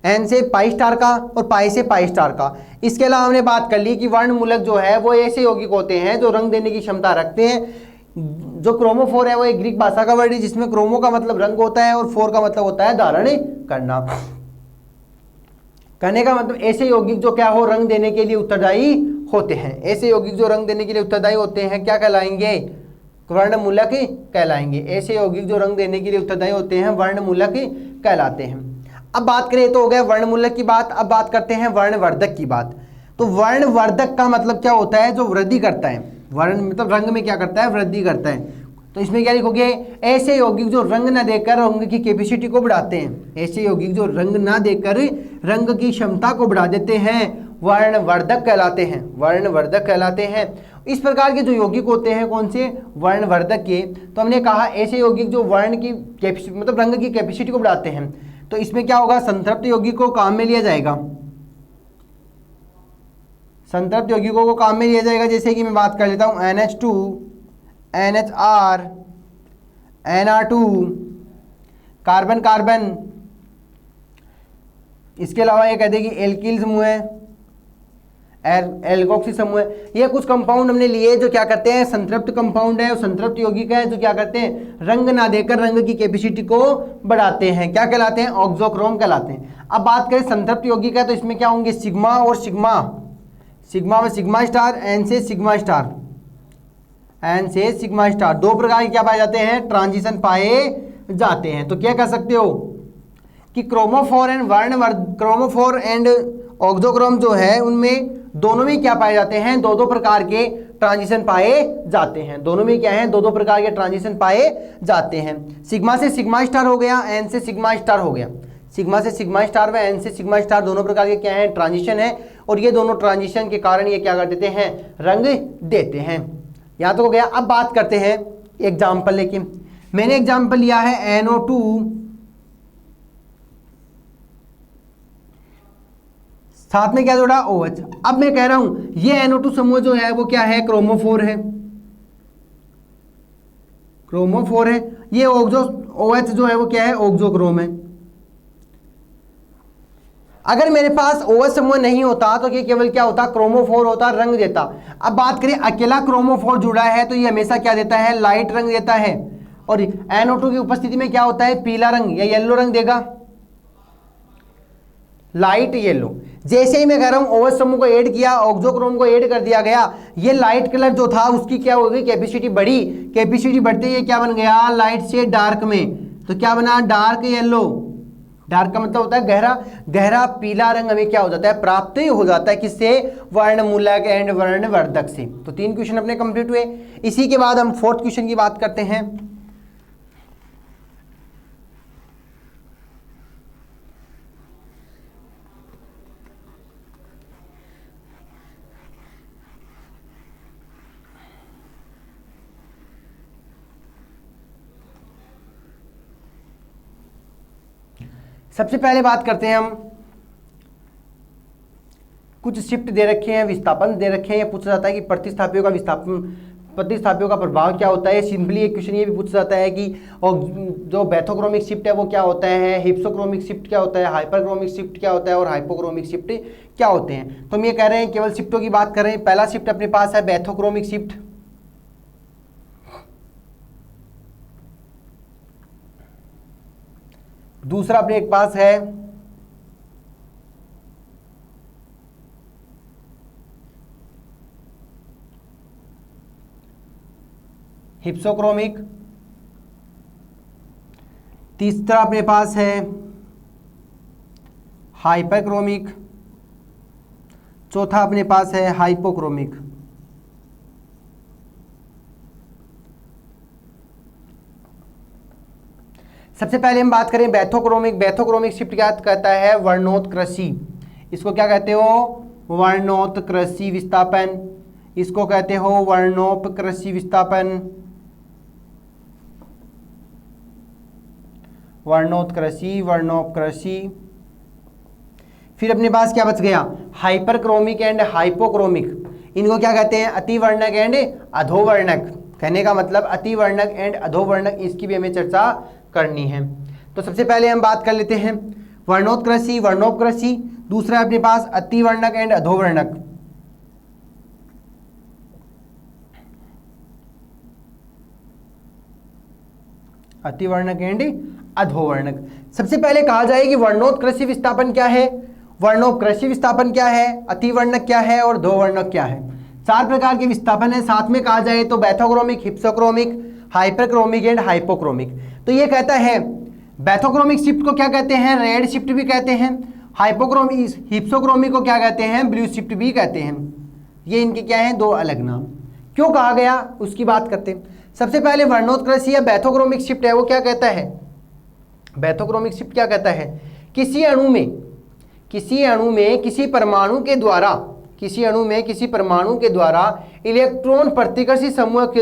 एन से पाई स्टार का और पाई से पाई स्टार का। इसके अलावा हमने बात कर ली कि वर्णमूलक जो है वो ऐसे यौगिक होते हैं जो रंग देने की क्षमता रखते हैं। जो क्रोमोफोर है वो एक ग्रीक भाषा का वर्ड है जिसमें क्रोमो का मतलब रंग होता है और फोर का मतलब होता है धारण करना। कहने का मतलब ऐसे यौगिक जो क्या हो, रंग देने के लिए उत्तरदायी होते हैं। ऐसे यौगिक जो रंग देने के लिए उत्तरदायी होते हैं क्या कहलाएंगे, वर्णमूलक कहलाएंगे। ऐसे यौगिक जो रंग देने के लिए उत्तरदायी होते हैं वर्णमूलक कहलाते हैं। अब बात करें, तो हो गया वर्णमूलक की बात। अब बात करते हैं वर्णवर्धक की बात। तो वर्णवर्धक का मतलब क्या होता है, जो वृद्धि करता है। वर्ण मतलब रंग में क्या करता है, वृद्धि करता है। तो इसमें क्या लिखोगे, ऐसे यौगिक जो रंग न देकर रंग की कैपेसिटी को बढ़ाते हैं। ऐसे यौगिक जो रंग ना देकर रंग की क्षमता को बढ़ा देते हैं वर्णवर्धक कहलाते हैं, वर्णवर्धक कहलाते हैं। इस प्रकार के जो यौगिक होते हैं कौन से, वर्णवर्धक के। तो हमने कहा ऐसे यौगिक जो वर्ण की मतलब रंग की कैपेसिटी को बढ़ाते हैं। तो इसमें क्या होगा, संतृप्त यौगिक को काम में लिया जाएगा, संतृप्त यौगिकों को काम में लिया जाएगा। जैसे कि मैं बात कर लेता हूं NH2, NHR, NR2, carbon carbon. इसके अलावा ये कहते हैं कि एल्किल समूह है, एल्कोक्सी समूह है। ये कुछ कंपाउंड हमने लिए जो क्या करते हैं, संतृप्त कंपाउंड है और संतृप्त यौगिक है जो क्या करते हैं, रंग ना देकर रंग की कैपेसिटी को बढ़ाते हैं। क्या कहलाते हैं, ऑक्सोक्रोम कहलाते हैं। अब बात करें संतृप्त यौगिक है तो इसमें क्या होंगे, सिग्मा और सिग्मा, सिग्मा में सिग्मा स्टार, एन से सिग्मा स्टार, एन से सिग्मा स्टार। दो प्रकार के क्या पाए जाते हैं, ट्रांजिशन पाए जाते हैं। तो क्या कह सकते हो कि क्रोमोफोर एंड ऑक्सोक्रोम जो है उनमें दोनों में क्या पाए जाते हैं, दो दो प्रकार के ट्रांजिशन पाए जाते हैं। दोनों में क्या है, दो दो प्रकार के ट्रांजिशन पाए जाते हैं। सिग्मा से सिग्मा स्टार हो गया, एन से सिग्मा स्टार हो गया। सिग्मा से सिग्मा स्टार व एन से सिग्मा स्टार दोनों प्रकार के क्या है, ट्रांजिशन है। और ये दोनों ट्रांजिशन के कारण ये क्या कर देते हैं, रंग देते हैं। यहाँ तो हो गया। अब बात करते हैं एग्जाम्पल लेके। मैंने एग्जाम्पल लिया है NO2, साथ में क्या जोड़ा, OH। अब मैं कह रहा हूं ये NO2 समूह जो है वो क्या है, क्रोमोफोर है, क्रोमोफोर है। ये OH जो है वो क्या है, ऑक्सोक्रोम है। अगर मेरे पास OH समूह नहीं होता तो ये केवल क्या होता, क्रोमोफोर होता, रंग देता। अब बात करें अकेला क्रोमोफोर जुड़ा है तो ये हमेशा क्या देता है, लाइट रंग देता है। और NO2 की उपस्थिति में क्या होता है, पीला रंग या येलो रंग देगा, लाइट येलो। जैसे ही मैं कह रहा हूं OH समूह को ऐड किया, ऑक्सोक्रोम को ऐड कर दिया गया, ये लाइट कलर जो था उसकी क्या हो गई, कैपेसिटी बढ़ी। कैपेसिटी बढ़ते ही क्या बन गया, लाइट से डार्क में। तो क्या बना, डार्क येलो। डार्क का मतलब होता है गहरा, गहरा पीला रंग हमें क्या हो जाता है, प्राप्त हो जाता है। किससे, वर्णमूलक एंड वर्णवर्धक से। तो 3 क्वेश्चन अपने कंप्लीट हुए। इसी के बाद हम 4th क्वेश्चन की बात करते हैं। सबसे पहले बात करते हैं हम, कुछ शिफ्ट दे रखे हैं, विस्थापन दे रखे हैं। ये पूछा जाता है कि प्रतिस्थापियों का विस्थापन, प्रतिस्थापियों का प्रभाव क्या होता है। सिंपली एक क्वेश्चन ये भी पूछा जाता है कि जो बैथोक्रोमिक शिफ्ट है वो क्या होता है, हिप्सोक्रोमिक शिफ्ट क्या होता है, हाइपरक्रोमिक शिफ्ट क्या होता है और हाइपोक्रोमिक शिफ्ट क्या होते हैं। तो हम ये कह रहे हैं केवल शिफ्टों की बात कर रहे हैं। पहला शिफ्ट अपने पास है बैथोक्रोमिक शिफ्ट, दूसरा अपने एक पास है हिप्सोक्रोमिक, तीसरा अपने पास है हाइपरक्रोमिक, चौथा अपने पास है हाइपोक्रोमिक। सबसे पहले हम बात करें बैथोक्रोमिक। बैथोक्रोमिक शिफ्ट क्या कहता है, वर्णोत्कृष्टि। इसको क्या कहते हो, वर्णोत्कृष्टि विस्थापन। इसको कहते हो वर्णोपकृष्टि विस्थापन, वर्णोत्कृष्टि, वर्णोपकृष्टि। फिर अपने पास क्या बच गया, हाइपरक्रोमिक एंड हाइपोक्रोमिक। इनको क्या कहते हैं, अतिवर्णक एंड अधोवर्णक। कहने का मतलब अतिवर्णक एंड अधोवर्णक, इसकी भी हमें चर्चा करनी है। तो सबसे पहले हम बात कर लेते हैं वर्णोत्कृष्टी, वर्णोपकृष्टी, दूसरा अपने पास अतिवर्णक एंड अधोवर्णक। अतिवर्णक एंड अधोवर्णक। सबसे पहले कहा जाए कि वर्णोत्कृष्टी विस्थापन क्या है, वर्णोपकृष्टी विस्थापन क्या है, अतिवर्णक क्या है और अधोवर्णक क्या है। 4 प्रकार के विस्थापन है। साथ में कहा जाए तो bathochromic, hypsochromic, hyperchromic and hypochromic. तो ये कहता है बैथोक्रोमिक शिफ्ट को क्या कहते हैं, रेड शिफ्ट भी कहते हैं। हाइपोक्रोमिक, हिप्सोक्रोमिक को क्या कहते हैं, ब्लू शिफ्ट भी कहते हैं। ये इनके क्या हैं, 2 अलग नाम। क्यों कहा गया उसकी बात करते हैं। सबसे पहले वर्णोत्कृष्टी या बैथोक्रोमिक शिफ्ट है, वो क्या कहता है, बैथोक्रोमिक शिफ्ट क्या कहता है, किसी अणु में किसी परमाणु के द्वारा, किसी अणु में किसी परमाणु के द्वारा इलेक्ट्रॉन प्रतिकर्षी समूह के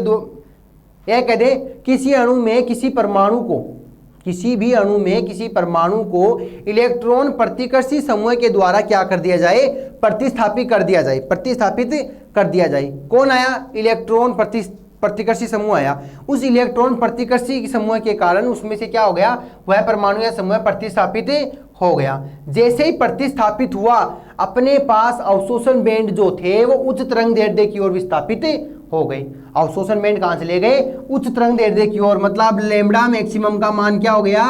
यह कह दे किसी अणु में किसी परमाणु को, किसी भी अणु में किसी परमाणु को इलेक्ट्रॉन प्रतिकर्षी समूह के द्वारा क्या कर दिया जाए, प्रतिस्थापित कर दिया जाए, प्रतिस्थापित कर दिया जाए। कौन आया, इलेक्ट्रॉन प्रतिकर्षी समूह आया। उस इलेक्ट्रॉन प्रतिकर्षी समूह के कारण उसमें से क्या हो गया, वह परमाणु या समूह प्रतिस्थापित हो गया। जैसे ही प्रतिस्थापित हुआ, अपने पास अवशोषण बैंड जो थे वो उच्च तरंग दैर्ध्य की ओर विस्थापित हो गए। अवशोषण बैंड कहां चले गए, उच्च तरंग दैर्ध्य की ओर, मतलब लैम्ब्डा मैक्सिमम का मान क्या हो गया,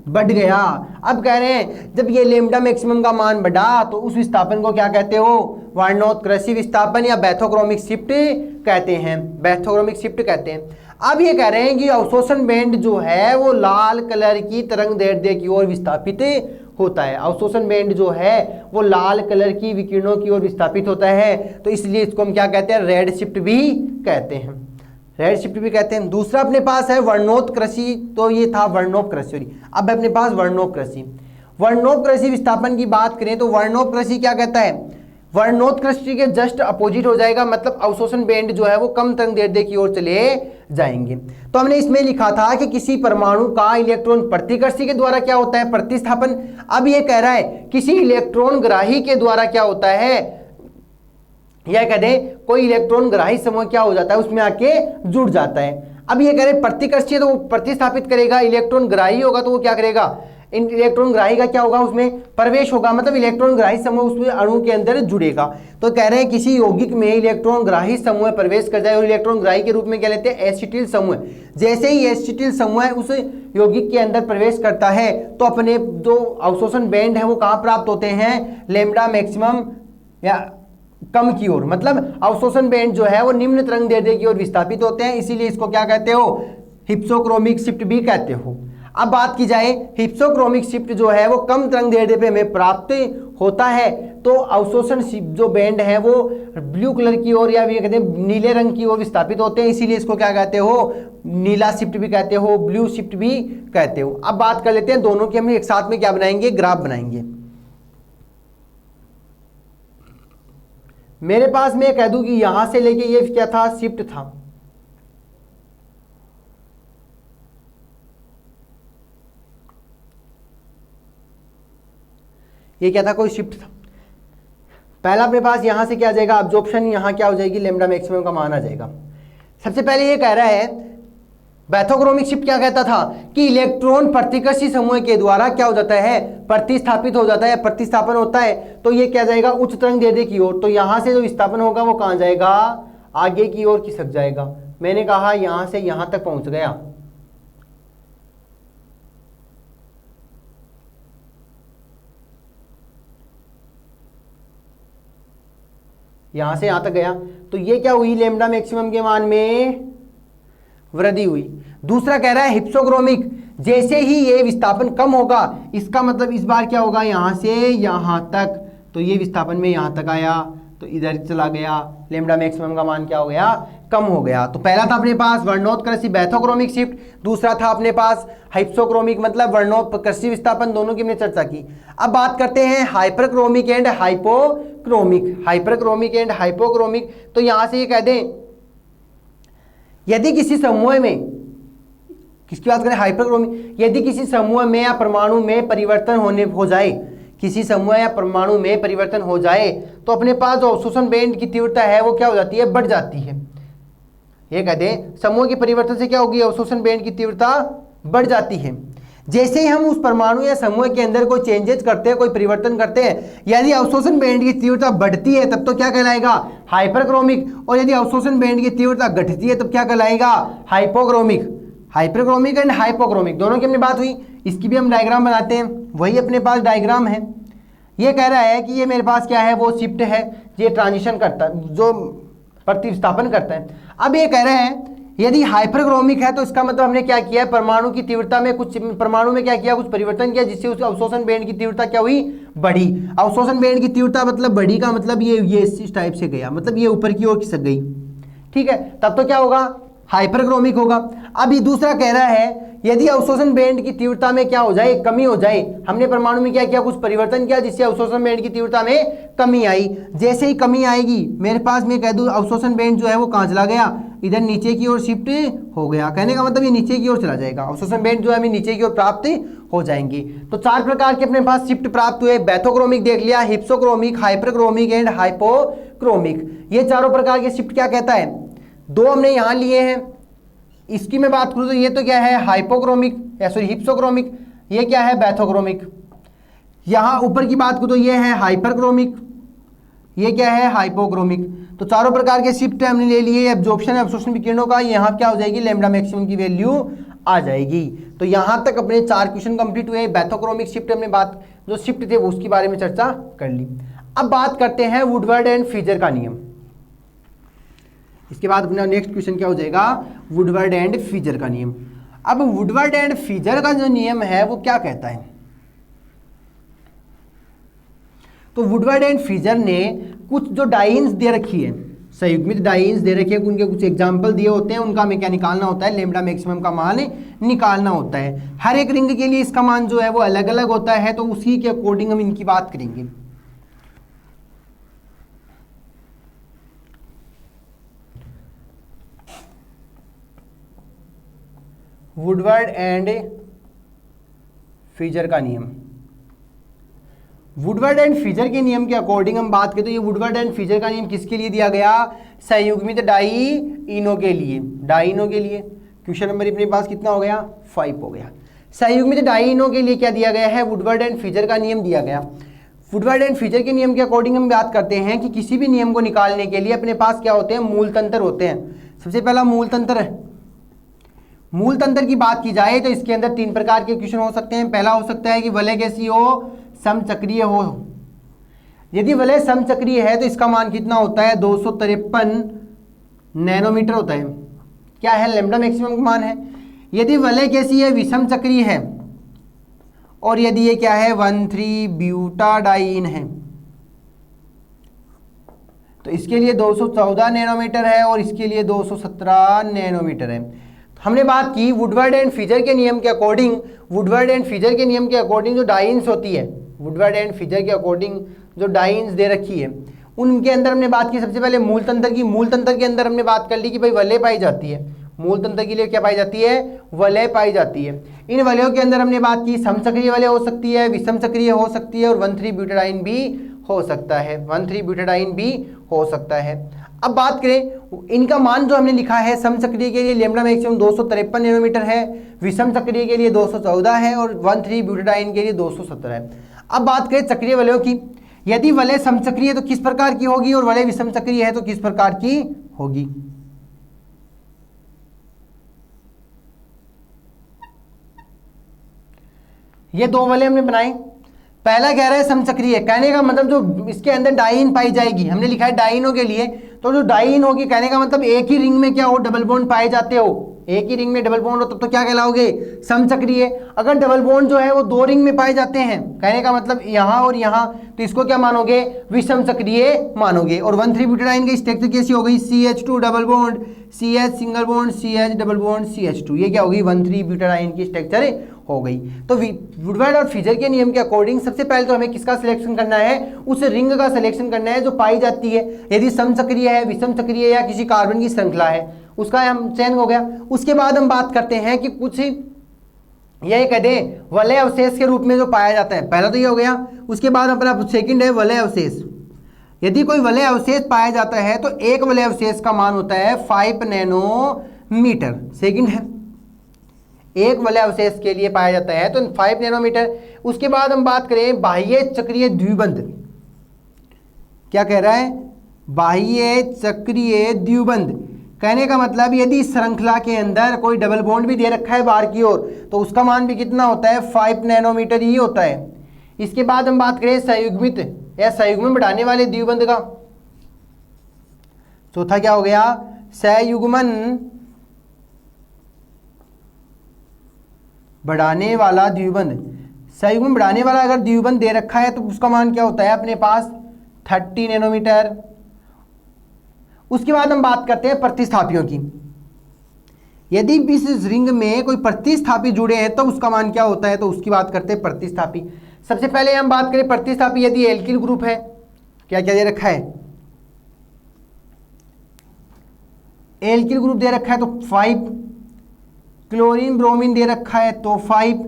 बढ़ गया। अब कह रहे हैं जब ये लैम्ब्डा मैक्सिमम का मान बढ़ा तो उस विस्थापन को क्या कहते हो, वर्णोत्कृष्टी विस्थापन या बैथोक्रोमिक शिफ्ट कहते हैं, बैथोक्रोमिक शिफ्ट कहते हैं। अब ये कह रहे हैं कि अवशोषण बैंड जो है वो लाल कलर की तरंग दैर्ध्य की ओर विस्थापित होता है। अवशोषण बैंड जो है वो लाल कलर की विकिरणों की ओर विस्थापित होता है, तो इसलिए इसको हम क्या कहते हैं, रेड शिफ्ट भी कहते हैं, रेड शिफ्ट भी कहते हैं। दूसरा अपने पास है वर्णोत्कृष्टी, तो ये था वर्णोपकृष्टी। अब अपने पास वर्णोपकृष्टी, वर्णोपकृष्टी विस्थापन की बात करें तो वर्णोपकृष्टी क्या कहता है, वर्णोत्कृष्टी के जस्ट अपोजिट हो जाएगा, मतलब अवशोषण बैंड जो है वो कम तरंग दैर्ध्य की ओर चले जाएंगे। तो हमने इसमें लिखा था कि किसी परमाणु का इलेक्ट्रॉन प्रतिकर्षी के द्वारा क्या होता है, प्रतिस्थापन। अब ये कह रहा है किसी इलेक्ट्रॉन ग्राही के द्वारा क्या होता है, यह कह दे कोई इलेक्ट्रॉन ग्राही समूह क्या हो जाता है, उसमें आके जुड़ जाता है। अब ये कह रहे प्रतिकर्षी तो वो प्रतिस्थापित करेगा, इलेक्ट्रॉन ग्राही होगा तो वो क्या करेगा, इलेक्ट्रॉन ग्राही का क्या होगा, उसमें प्रवेश होगा, मतलब इलेक्ट्रॉन ग्राही समूह उसमें अणु के अंदर जुड़ेगा। तो कह रहे हैं किसी यौगिक में इलेक्ट्रॉन ग्राही समूह प्रवेश कर जाए और इलेक्ट्रॉन ग्राही के रूप में क्या लेते हैं, एसिटिल समूह। जैसे ही एसिटिल समूह उस यौगिक के अंदर प्रवेश करता है तो अपने जो अवशोषण बैंड है वो कहाँ प्राप्त होते हैं, लैम्ब्डा मैक्सिमम या कम की ओर, मतलब अवशोषण बैंड जो है वो निम्न तरंग दैर्ध्य की ओर विस्थापित होते हैं, इसीलिए इसको क्या कहते हो, हिप्सोक्रोमिक शिफ्ट भी कहते हो। अब बात की जाए हिप्सोक्रोमिक शिफ्ट जो है वो कम तरंग दैर्ध्य पे हमें प्राप्त होता है, तो अवशोषण जो बैंड है वो ब्लू कलर की ओर या कहते हैं नीले रंग की ओर विस्थापित होते हैं, इसीलिए इसको क्या कहते हो, नीला शिफ्ट भी कहते हो, ब्लू शिफ्ट भी कहते हो। अब बात कर लेते हैं दोनों की, हम एक साथ में क्या बनाएंगे, ग्राफ बनाएंगे। मेरे पास मैं कह दूं कि यहां से लेके ये क्या था, शिफ्ट था, ये क्या था, कोई शिफ्ट था। पहला अपने पास यहां से क्या आ जाएगा, अब्जॉर्प्शन, यहां क्या हो जाएगी, लैम्ब्डा मैक्सिमम का मान आ जाएगा। सबसे पहले ये कह रहा है बैथोक्रोमिक शिफ्ट क्या कहता था कि इलेक्ट्रॉन प्रतिकर्षी समूह के द्वारा क्या हो जाता है, प्रतिस्थापित हो जाता है, प्रतिस्थापन होता है, तो ये क्या जाएगा, उच्च तरंग दैर्ध्य की ओर। तो यहां से जो विस्थापन होगा वो कहां जाएगा, आगे की ओर खिसक जाएगा। मैंने कहा यहां से यहां तक पहुंच गया, यहां से यहां तक गया, तो ये क्या हुई, लैम्ब्डा मैक्सिमम के मान में वृद्धि हुई। दूसरा कह रहा है हिप्सोक्रोमिक, जैसे ही ये विस्थापन कम होगा, इसका मतलब इस बार क्या होगा, यहां से यहां तक, तो ये विस्थापन में यहां तक आया तो इधर चला गया, लैम्ब्डा मैक्सिमम का मान क्या हो गया, कम हो गया। तो पहला था अपने पास वर्णोत्कृष्टी बैथोक्रोमिक शिफ्ट, दूसरा था अपने पास हाइप्सोक्रोमिक मतलब वर्णोत्कृष्टी विस्थापन, दोनों की हमने चर्चा की। अब बात करते हैं hyperchromic and hypochromic, hyperchromic and hypochromic. तो यहां से ये कह दें यदि किसी समूह में, किसकी बात करें, हाइपरक्रोमिक, यदि किसी समूह में या परमाणु में परिवर्तन हो जाए, किसी समूह या परमाणु में परिवर्तन हो जाए तो अपने पास जो अवशोषण बैंड की तीव्रता है वो क्या हो जाती है, बढ़ जाती है। ये कहते हैं समूह के परिवर्तन से क्या होगी, अवशोषण बैंड की तीव्रता बढ़ जाती है। जैसे ही हम उस परमाणु या समूह के अंदर कोई चेंजेस करते हैं, कोई परिवर्तन करते हैं, यदि अवशोषण बैंड की तीव्रता बढ़ती है तब तो क्या कहलाएगा, हाइपरक्रोमिक, और यदि अवशोषण बैंड की तीव्रता घटती है तब क्या कहलाएगा, हाइपोक्रोमिक। हाइपरक्रोमिक एंड हाइपोक्रोमिक दोनों की अपनी बात हुई। इसकी भी हम डायग्राम बनाते हैं, वही अपने पास डायग्राम है। ये कह रहा है कि ये मेरे पास क्या है, वो शिफ्ट है, ये ट्रांजिशन करता है, जो प्रतिस्थापन करता है। अब ये कह रहे हैं यदि हाइपरक्रोमिक है तो इसका मतलब हमने क्या किया है, परमाणु की तीव्रता में कुछ, परमाणु में क्या किया, कुछ परिवर्तन किया, जिससे उस अवशोषण बैंड की तीव्रता क्या हुई, बढ़ी। अवशोषण बैंड की तीव्रता मतलब बढ़ी का मतलब ये इस टाइप से गया, मतलब ये ऊपर की ओर खिसक गई, ठीक है, तब तो क्या होगा, हाइपरक्रोमिक होगा। अब ये दूसरा कह रहा है यदि अवशोषण बैंड की तीव्रता में क्या हो जाए, कमी हो जाए। हमने परमाणु में क्या किया, कुछ परिवर्तन किया जिससे अवशोषण बैंड की तीव्रता में कमी आई। जैसे ही कमी आएगी मेरे पास, मैं कह दूं अवशोषण बैंड जो है वो कहाँ चला गया, इधर नीचे की ओर शिफ्ट हो गया। कहने का मतलब ये नीचे की ओर चला जाएगा, अवशोषण बैंड जो है हमें नीचे की ओर प्राप्त हो जाएंगे। तो चार प्रकार के अपने पास शिफ्ट प्राप्त हुए, बैथोक्रोमिक देख लिया, हिप्सोक्रोमिक, हाइपरक्रोमिक एंड हाइपोक्रोमिक। ये चारों प्रकार के शिफ्ट क्या कहता है, दो हमने यहाँ लिए हैं। इसकी मैं बात करूं तो ये तो क्या है, हाइपोक्रोमिक, सॉरी हिप्सोक्रोमिक, ये क्या है, बैथोक्रोमिक। यहां ऊपर की बात करूं तो ये है हाइपरक्रोमिक, ये क्या है, हाइपोक्रोमिक। तो चारों प्रकार के शिफ्ट हमने ले लिए। एब्जॉर्प्शन अवशोषण विकिरणों का यहाँ क्या हो जाएगी, लैम्डा मैक्सिमम की वैल्यू आ जाएगी। तो यहां तक अपने 4 क्वेश्चन कंप्लीट हुए। बैथोक्रोमिक शिफ्ट हमने बात, जो शिफ्ट थे वो उसके बारे में चर्चा कर ली। अब बात करते हैं वुडवर्ड एंड फीजर का नियम। इसके बाद अपना नेक्स्ट क्वेश्चन क्या हो जाएगा, वुडवर्ड एंड फीजर का नियम। अब वुडवर्ड एंड फीजर का जो नियम है वो क्या कहता है, तो वुडवर्ड एंड फीजर ने कुछ जो डाइन्स दे रखी है, संयुग्मित डाइन्स दे रखी है, उनके कुछ एग्जाम्पल दिए होते हैं, उनका हमें क्या निकालना होता है, लैम्डा मैक्सिमम का मान निकालना होता है। हर एक रिंग के लिए इसका मान जो है वो अलग अलग होता है, तो उसी के अकॉर्डिंग हम इनकी बात करेंगे। वुडवर्ड एंड फीजर का नियम। वुडवर्ड एंड फीजर के नियम के अकॉर्डिंग हम बात करें तो ये वुडवर्ड एंड फीजर का नियम किसके लिए दिया गया, संयुग्मित डाइइनों के लिए, डाइइनों के लिए। क्वेश्चन नंबर अपने पास कितना हो गया, 5 हो गया। संयुग्मित डाइइनों के लिए क्या दिया गया है, वुडवर्ड एंड फीजर का नियम दिया गया। वुडवर्ड एंड फीजर के नियम के अकॉर्डिंग हम बात करते हैं कि किसी भी नियम को निकालने के लिए अपने पास क्या होते हैं, मूल तंत्र होते हैं। सबसे पहला मूल तंत्र है। मूल तंत्र की बात की जाए तो इसके अंदर 3 प्रकार के क्वेश्चन हो सकते हैं। पहला हो सकता है कि वलय कैसी हो, समचक्रीय हो। यदि वलय समचक्रीय है तो इसका मान कितना होता है, 253 नैनोमीटर होता है। क्या है, लैम्डा मैक्सिमम का मान है। यदि वलय कैसी है, विषम चक्रीय है, और यदि ये क्या है, 1,3 ब्यूटाडाइन है, तो इसके लिए 214 नैनोमीटर है और इसके लिए 217 नैनोमीटर है। हमने बात की वुडवर्ड एंड फीजर के नियम के अकॉर्डिंग, वुडवर्ड एंड फीजर के नियम के अकॉर्डिंग जो डाइन्स होती है, वुडवर्ड एंड फीजर के अकॉर्डिंग जो डाइन्स दे रखी है, उनके अंदर हमने बात की सबसे पहले मूल तंत्र की। मूल तंत्र के अंदर हमने बात कर ली कि भाई वलय पाई जाती है। मूल तंत्र के लिए क्या पाई जाती है, वलय पाई जाती है। इन वलयों के अंदर हमने बात की समचक्रीय वलय हो सकती है, विषम चक्रीय हो सकती है, और 1,3 ब्यूटाडाइन भी हो सकता है, 1,3 ब्यूटाडाइन भी हो सकता है। अब बात करें इनका मान जो हमने लिखा है, समचक्रीय के लिए लैम्डा मैक्सिमम 253 नैनोमीटर है, विषम चक्रीय के लिए 214 है, और 1,3 ब्यूटाडाइन के लिए 217 है। अब बात करें चक्रीय वलयों की। यदि वलय समचक्रीय है तो किस प्रकार की होगी, और वलय विषम चक्रीय है तो किस प्रकार की होगी। ये 2 वलय हमने बनाए। पहला कह रहा है समचक्रीय, कहने का मतलब जो इसके अंदर डाइइन पाई जाएगी, हमने लिखा है डाइइनों के लिए, तो जो डाइइन होगी, कहने का मतलब एक ही रिंग में क्या हो, डबल बॉन्ड पाए जाते हो। एक ही रिंग में डबल बॉन्ड हो तब तो क्या कहलाओगे, समचक्रीय। अगर डबल बॉन्ड जो है वो 2 रिंग में पाए जाते हैं, कहने का मतलब यहाँ और यहाँ, तो इसको क्या मानोगे, विषम चक्रीय मानोगे। और 1,3 ब्यूटाडाइन की स्ट्रक्चर कैसी हो गई, CH2 double bond, CH single bond, CH double bond, CH2, ये क्या होगी, 1,3 ब्यूटाडाइन की स्ट्रक्चर हो गई। तो वुडवर्ड और फीजर के नियम के अकॉर्डिंग सबसे पहले तो हमें किसका सिलेक्शन करना है, उस रिंग का सिलेक्शन करना है जो पाई जाती है। यदि समचक्रीय है, विषम चक्रीय या किसी कार्बन की श्रृंखला है, उसका हम चयन हो गया। उसके बाद हम बात करते हैं कि कुछ यही कह दे वलय अवशेष के रूप में जो पाया जाता है, पहला तो ये हो गया। उसके बाद अपना सेकंड है वलय अवशेष। यदि कोई वलय अवशेष पाया जाता है तो एक वलय अवशेष का मान होता है 5 नैनोमीटर। सेकंड है, एक वलय अवशेष के लिए पाया जाता है तो 5 नैनोमीटर। उसके बाद हम बात करें बाह्य चक्रीय द्विबंध, क्या कह रहा है, बाह्य चक्रीय द्विबंध। कहने का मतलब यदि इस श्रृंखला के अंदर कोई डबल बॉन्ड भी दे रखा है बाहर की ओर तो उसका मान भी कितना होता है, 5 नैनोमीटर ही होता है। इसके बाद हम बात करें संयुग्मित या संयुग्मन बढ़ाने वाले द्विबंध का। चौथा क्या हो गया, संयुग्मन बढ़ाने वाला द्विबंध। संयुग्मन बढ़ाने वाला अगर द्विबंध दे रखा है तो उसका मान क्या होता है अपने पास, 30 नैनोमीटर। उसके बाद हम बात करते हैं प्रतिस्थापियों की। यदि इस रिंग में कोई प्रतिस्थापी जुड़े हैं तो उसका मान क्या होता है, तो उसकी बात करते हैं प्रतिस्थापी। सबसे पहले हम बात करें प्रतिस्थापी, यदि एल्किल ग्रुप है, क्या क्या दे रखा है, एल्किल ग्रुप दे रखा है तो 5, क्लोरीन ब्रोमीन दे रखा है तो 5,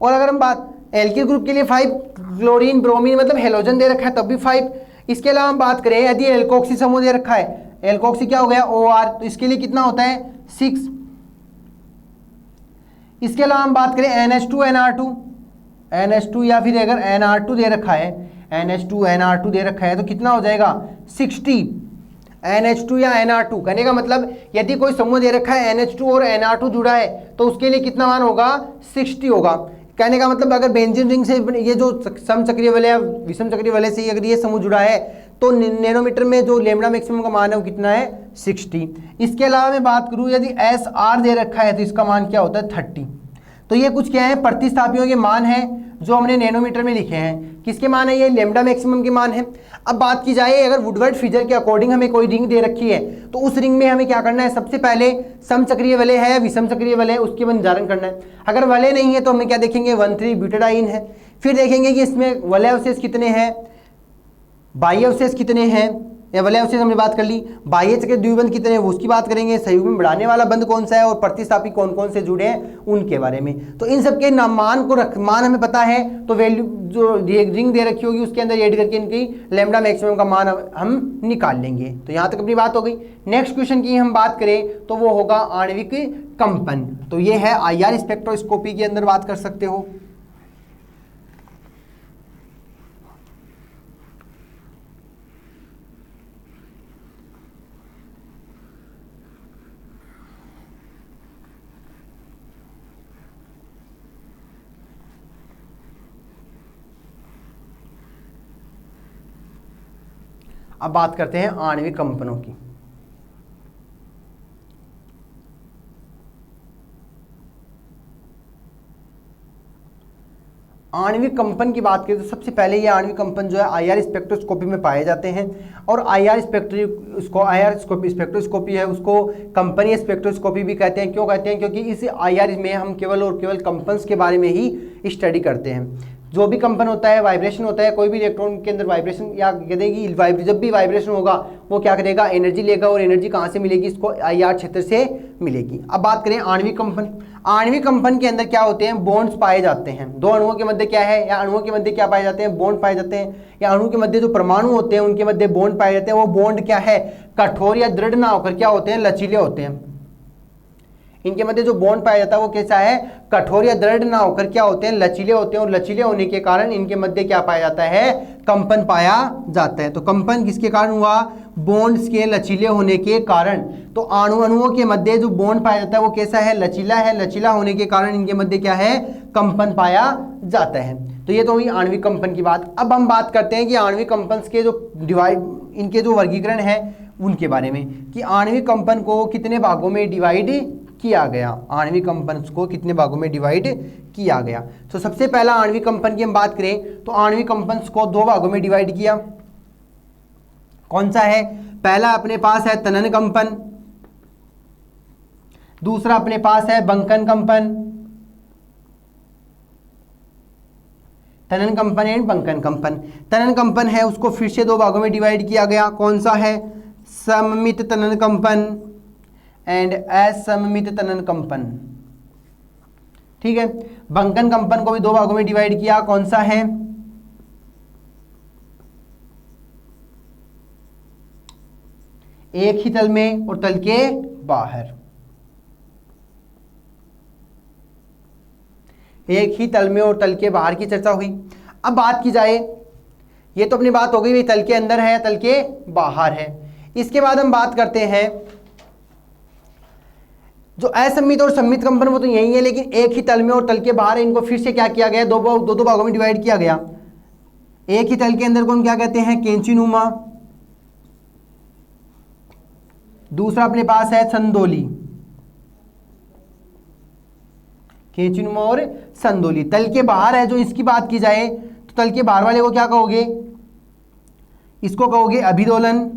और अगर हम बात एल्किल ग्रुप के लिए 5, क्लोरीन ब्रोमीन मतलब हेलोजन दे रखा है तब भी 5। इसके अलावा हम बात करें यदि एल्कोक्सी समूह दे रखा है, एल्कोक्सी क्या हो गया OR, तो इसके लिए कितना होता है 6। इसके अलावा हम बात करें NH2 NR2, NH2 या फिर अगर NR2 दे रखा है, NH2 NR2 दे रखा है तो कितना हो जाएगा 60। NH2 या NR2 कहने का मतलब यदि कोई समूह दे रखा है NH2 और NR2 जुड़ा है तो उसके लिए कितना मान होगा 60 होगा। कहने का मतलब अगर बेंजीन रिंग से ये जो समचक्रीय वलय या विषम चक्रीय वलय से अगर ये समूह जुड़ा है तो नैनोमीटर में जो लैम्बडा मैक्सिमम का मान है वो कितना है 60। इसके अलावा मैं बात करूं यदि SR दे रखा है तो इसका मान क्या होता है 30। तो ये कुछ क्या है प्रतिस्थापियों के मान है जो हमने नैनोमीटर में लिखे हैं। किसके मान है, ये लैम्बडा मैक्सिमम के मान है। अब बात की जाए अगर वुडवर्ड फिजर के अकॉर्डिंग हमें कोई रिंग दे रखी है तो उस रिंग में हमें क्या करना है, सबसे पहले समचक्रीय वलय है या विषम चक्रीय वलय है उसके निर्धारण करना है। अगर वलय नहीं है तो हमें क्या देखेंगे 1,3 ब्यूटाडाइन है। फिर देखेंगे कि इसमें वलय अवशेष कितने हैं, बाह्य अवशेष कितने हैं, या वलय अवशेष हमने बात कर ली, बाह्य चक्रीय द्विबंध कितने हैं वो उसकी बात करेंगे, संयुग्मन बढ़ाने वाला बंध कौन सा है और प्रतिस्थापी कौन कौन से जुड़े हैं उनके बारे में। तो इन सब के मान हमें पता है तो वैल्यू जो रिंग दे रखी होगी उसके अंदर ऐड करके इनकी लैम्बडा मैक्सिमम का मान हम निकाल लेंगे। तो यहाँ तक अपनी बात हो गई। नेक्स्ट क्वेश्चन की हम बात करें तो वो होगा आणविक कंपन। तो ये है IR स्पेक्ट्रोस्कोपी के अंदर बात कर सकते हो। अब बात करते हैं आणविक कंपनों की। आणविक कंपन की बात करें तो सबसे पहले ये आणविक कंपन जो है IR स्पेक्ट्रोस्कोपी में पाए जाते हैं। और IR स्पेक्ट्रोस्कोपी है उसको कंपनी स्पेक्ट्रोस्कोपी भी कहते हैं। क्यों कहते हैं, क्योंकि इस IR में हम केवल और केवल कंपन्स के बारे में ही स्टडी करते हैं। जो भी कंपन होता है, वाइब्रेशन होता है, कोई भी इलेक्ट्रॉन के अंदर वाइब्रेशन या कहेगी जब भी वाइब्रेशन होगा वो क्या करेगा, एनर्जी लेगा, और एनर्जी कहाँ से मिलेगी, इसको IR क्षेत्र से मिलेगी। अब बात करें आणविक कंपन। आणविक कंपन के अंदर क्या होते हैं, बॉन्ड्स पाए जाते हैं। दो अणुओं के मध्य क्या है, या अणुओं के मध्य क्या पाए जाते हैं, बॉन्ड पाए जाते हैं। या अणु के मध्य जो परमाणु होते हैं उनके मध्य बॉन्ड पाए जाते हैं। वो बॉन्ड क्या है, कठोर या दृढ़ ना होकर क्या होते हैं, लचीले होते हैं। इनके मध्य जो बॉन्ड पाया जाता है वो कैसा है, कठोर या दृढ़ ना होकर क्या होते हैं, लचीले होते हैं। और लचीले होने के कारण इनके मध्य क्या पाया जाता है, कंपन पाया जाता है। तो कंपन किसके कारण हुआ, बॉन्ड्स के लचीले होने के कारण। तो अणुओं के मध्य जो बॉन्ड पाया जाता है वो कैसा है, लचीला है। लचीला होने के कारण इनके मध्य क्या है, कंपन पाया जाता है। तो ये तो हुई आणविक कंपन की बात। अब हम बात करते हैं कि आणविक कंपन के जो इनके जो वर्गीकरण है उनके बारे में, कि आणविक कंपन को कितने भागों में डिवाइड किया गया। आणविक कंपन को कितने भागों में डिवाइड किया गया। तो सबसे पहला आणविक कंपन की हम बात करें तो आणविक कंपन को दो भागों में डिवाइड किया। कौन सा है, पहला अपने पास है तनन कंपन, दूसरा अपने पास है बंकन कंपन। तनन कंपन एंड बंकन कंपन। तनन कंपन है उसको फिर से दो भागों में डिवाइड किया गया। कौन सा है, सममित तनन कंपन एंड असममित तनन कंपन। ठीक है। बंकन कंपन को भी दो भागों में डिवाइड किया, कौन सा है, एक ही तल में और तल के बाहर, एक ही तल में और तल के बाहर की चर्चा हुई। अब बात की जाए, ये तो अपनी बात हो गई भाई तल के अंदर है तल के बाहर है। इसके बाद हम बात करते हैं जो असम्मित और सम्मित कंपन, वो तो यही है लेकिन एक ही तल में और तल के बाहर है, इनको फिर से क्या किया गया, दो भागों में डिवाइड किया गया। एक ही तल के अंदर को हम क्या कहते हैं, कैंचिनुमा, दूसरा अपने पास है संदोली, कैंचिनुमा और संदोली। तल के बाहर है जो, इसकी बात की जाए तो तल के बाहर वाले को क्या कहोगे, इसको कहोगे अभिदोलन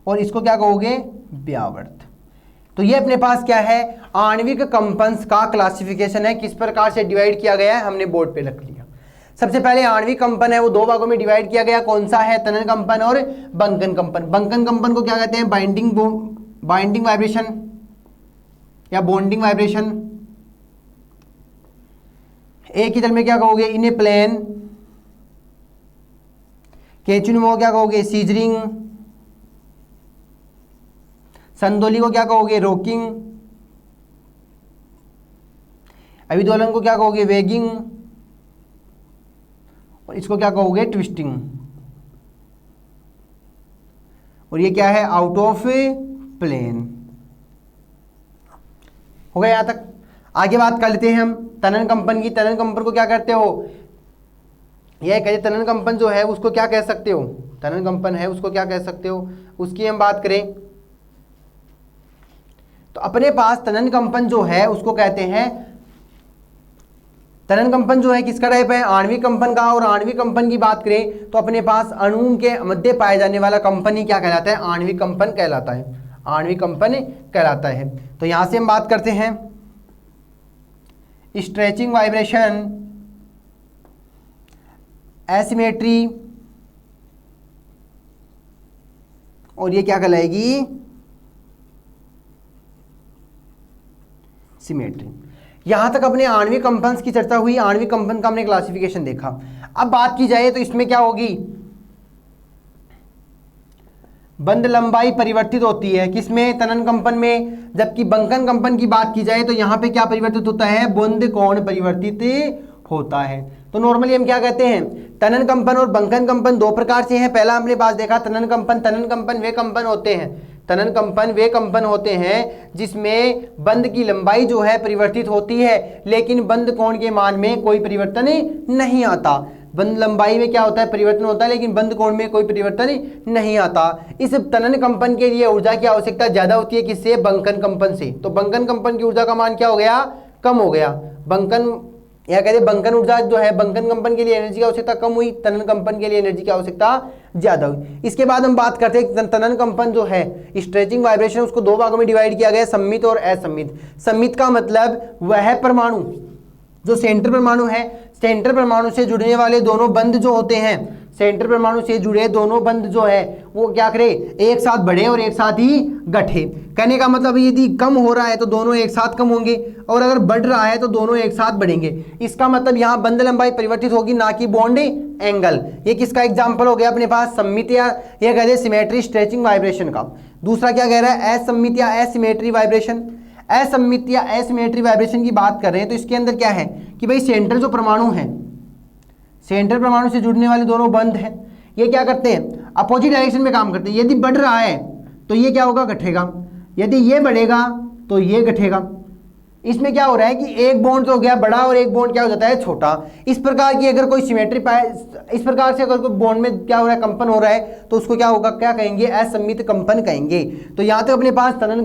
और इसको क्या कहोगे, व्यावर्त। तो ये अपने पास क्या है, आणविक कंपन्स का क्लासिफिकेशन है, किस प्रकार से डिवाइड किया गया है हमने बोर्ड पे रख लिया। सबसे पहले आणविक कंपन है वो दो भागों में डिवाइड किया गया, कौन सा है, तनन कंपन और बंकन कंपन। बंकन कंपन को क्या कहते हैं, बाइंडिंग वाइब्रेशन या बॉन्डिंग वाइब्रेशन। एक ही तल में क्या कहोगे, इन ए प्लेन। कैंचिनुमा को क्या कहोगे, सीजरिंग। संदोली को क्या कहोगे, रॉकिंग। अभिदोलन को क्या कहोगे, वेगिंग। और इसको क्या कहोगे, ट्विस्टिंग। और ये क्या है, आउट ऑफ प्लेन। हो गया यहां तक। आगे बात कर लेते हैं हम तनन कंपन की। तनन कंपन को क्या करते हो, यह कहते तनन कंपन जो है उसको क्या कह सकते हो, तनन कंपन है उसको क्या कह सकते हो, उसकी हम बात करें तो अपने पास तनन कंपन जो है उसको कहते हैं, तनन कंपन जो है किसका टाइप है, आणविक कंपन का। और आणविक कंपन की बात करें तो अपने पास अणु के मध्य पाए जाने वाला कंपन ही क्या कहलाता है, आणविक कंपन कहलाता है, आणविक कंपन कहलाता है। तो यहां से हम बात करते हैं स्ट्रेचिंग वाइब्रेशन, एसिमेट्री, और ये क्या कहलाएगी, सिमेट्री। यहां तक अपने आणविक कंपन्स की चर्चा हुई, आणविक कंपन का हमने क्लासिफिकेशन देखा। अब बात की जाए तो इसमें क्या होगी, बंद लंबाई परिवर्तित होती है, किसमें, तनन कंपन में। जबकि बंकन कंपन की बात की जाए तो यहां पे क्या परिवर्तित होता है, बंद कोण परिवर्तित होता है। तो नॉर्मली हम क्या कहते हैं, तनन कंपन और बंकन कंपन दो प्रकार से हैं। पहला हमने पास देखा तनन कंपन वे कंपन होते हैं, तनन कंपन वे कंपन होते हैं जिसमें बंद की लंबाई जो है परिवर्तित होती है लेकिन बंद कोण के मान में कोई परिवर्तन नहीं आता। बंद लंबाई में क्या होता है, परिवर्तन होता है लेकिन बंद कोण में कोई परिवर्तन नहीं आता। इस तनन कंपन के लिए ऊर्जा की आवश्यकता ज्यादा होती है, किससे, बंकन कंपन से। तो बंकन कंपन की ऊर्जा का मान क्या हो गया, कम हो गया। बंकन या कहते बंकन ऊर्जा जो है, बंकन कंपन के लिए एनर्जी की आवश्यकता कम हुई, तनन कंपन के लिए एनर्जी की आवश्यकता ज्यादा हुई। इसके बाद हम बात करते हैं तनन कंपन जो है, स्ट्रेचिंग वाइब्रेशन, उसको दो भागों में डिवाइड किया गया, सम्मित और असम्मित। सम्मित का मतलब वह परमाणु जो सेंटर परमाणु है, सेंटर परमाणु से जुड़ने वाले दोनों बंध जो होते हैं, सेंटर परमाणु से जुड़े दोनों बंध जो है वो क्या करे, एक साथ बढ़े और एक साथ ही घटे। कहने का मतलब यदि कम हो रहा है तो दोनों एक साथ कम होंगे और अगर बढ़ रहा है तो दोनों एक साथ बढ़ेंगे। इसका मतलब यहाँ बंध लंबाई परिवर्तित होगी, ना कि बॉन्ड एंगल। ये किसका एग्जाम्पल हो गया अपने पास, सम्मित या यह कहते हैं सिमेट्री स्ट्रेचिंग वाइब्रेशन का। दूसरा क्या कह रहा है, असम्मित या एसिमेट्री वाइब्रेशन। असम्मित या एसिमेट्री वाइब्रेशन की बात कर रहे हैं तो इसके अंदर क्या है कि भाई सेंटर जो परमाणु है, सेंटर परमाणु से जुड़ने वाले दोनों बंध हैं, ये क्या करते हैं, अपोजिट डायरेक्शन में काम करते हैं। यदि बढ़ रहा है तो ये क्या होगा, घटेगा। यदि ये बढ़ेगा तो ये घटेगा। इसमें क्या हो रहा है कि एक बॉन्ड तो हो गया बड़ा और एक बॉन्ड क्या हो जाता है, छोटा। इस प्रकार की अगर कोई सिमेट्री पाए, इस प्रकार से अगर कोई बॉन्ड में क्या हो रहा है, कंपन हो रहा है, तो उसको क्या होगा, क्या कहेंगे, असम्मित कंपन कहेंगे। तो यहाँ तक अपने पास तनन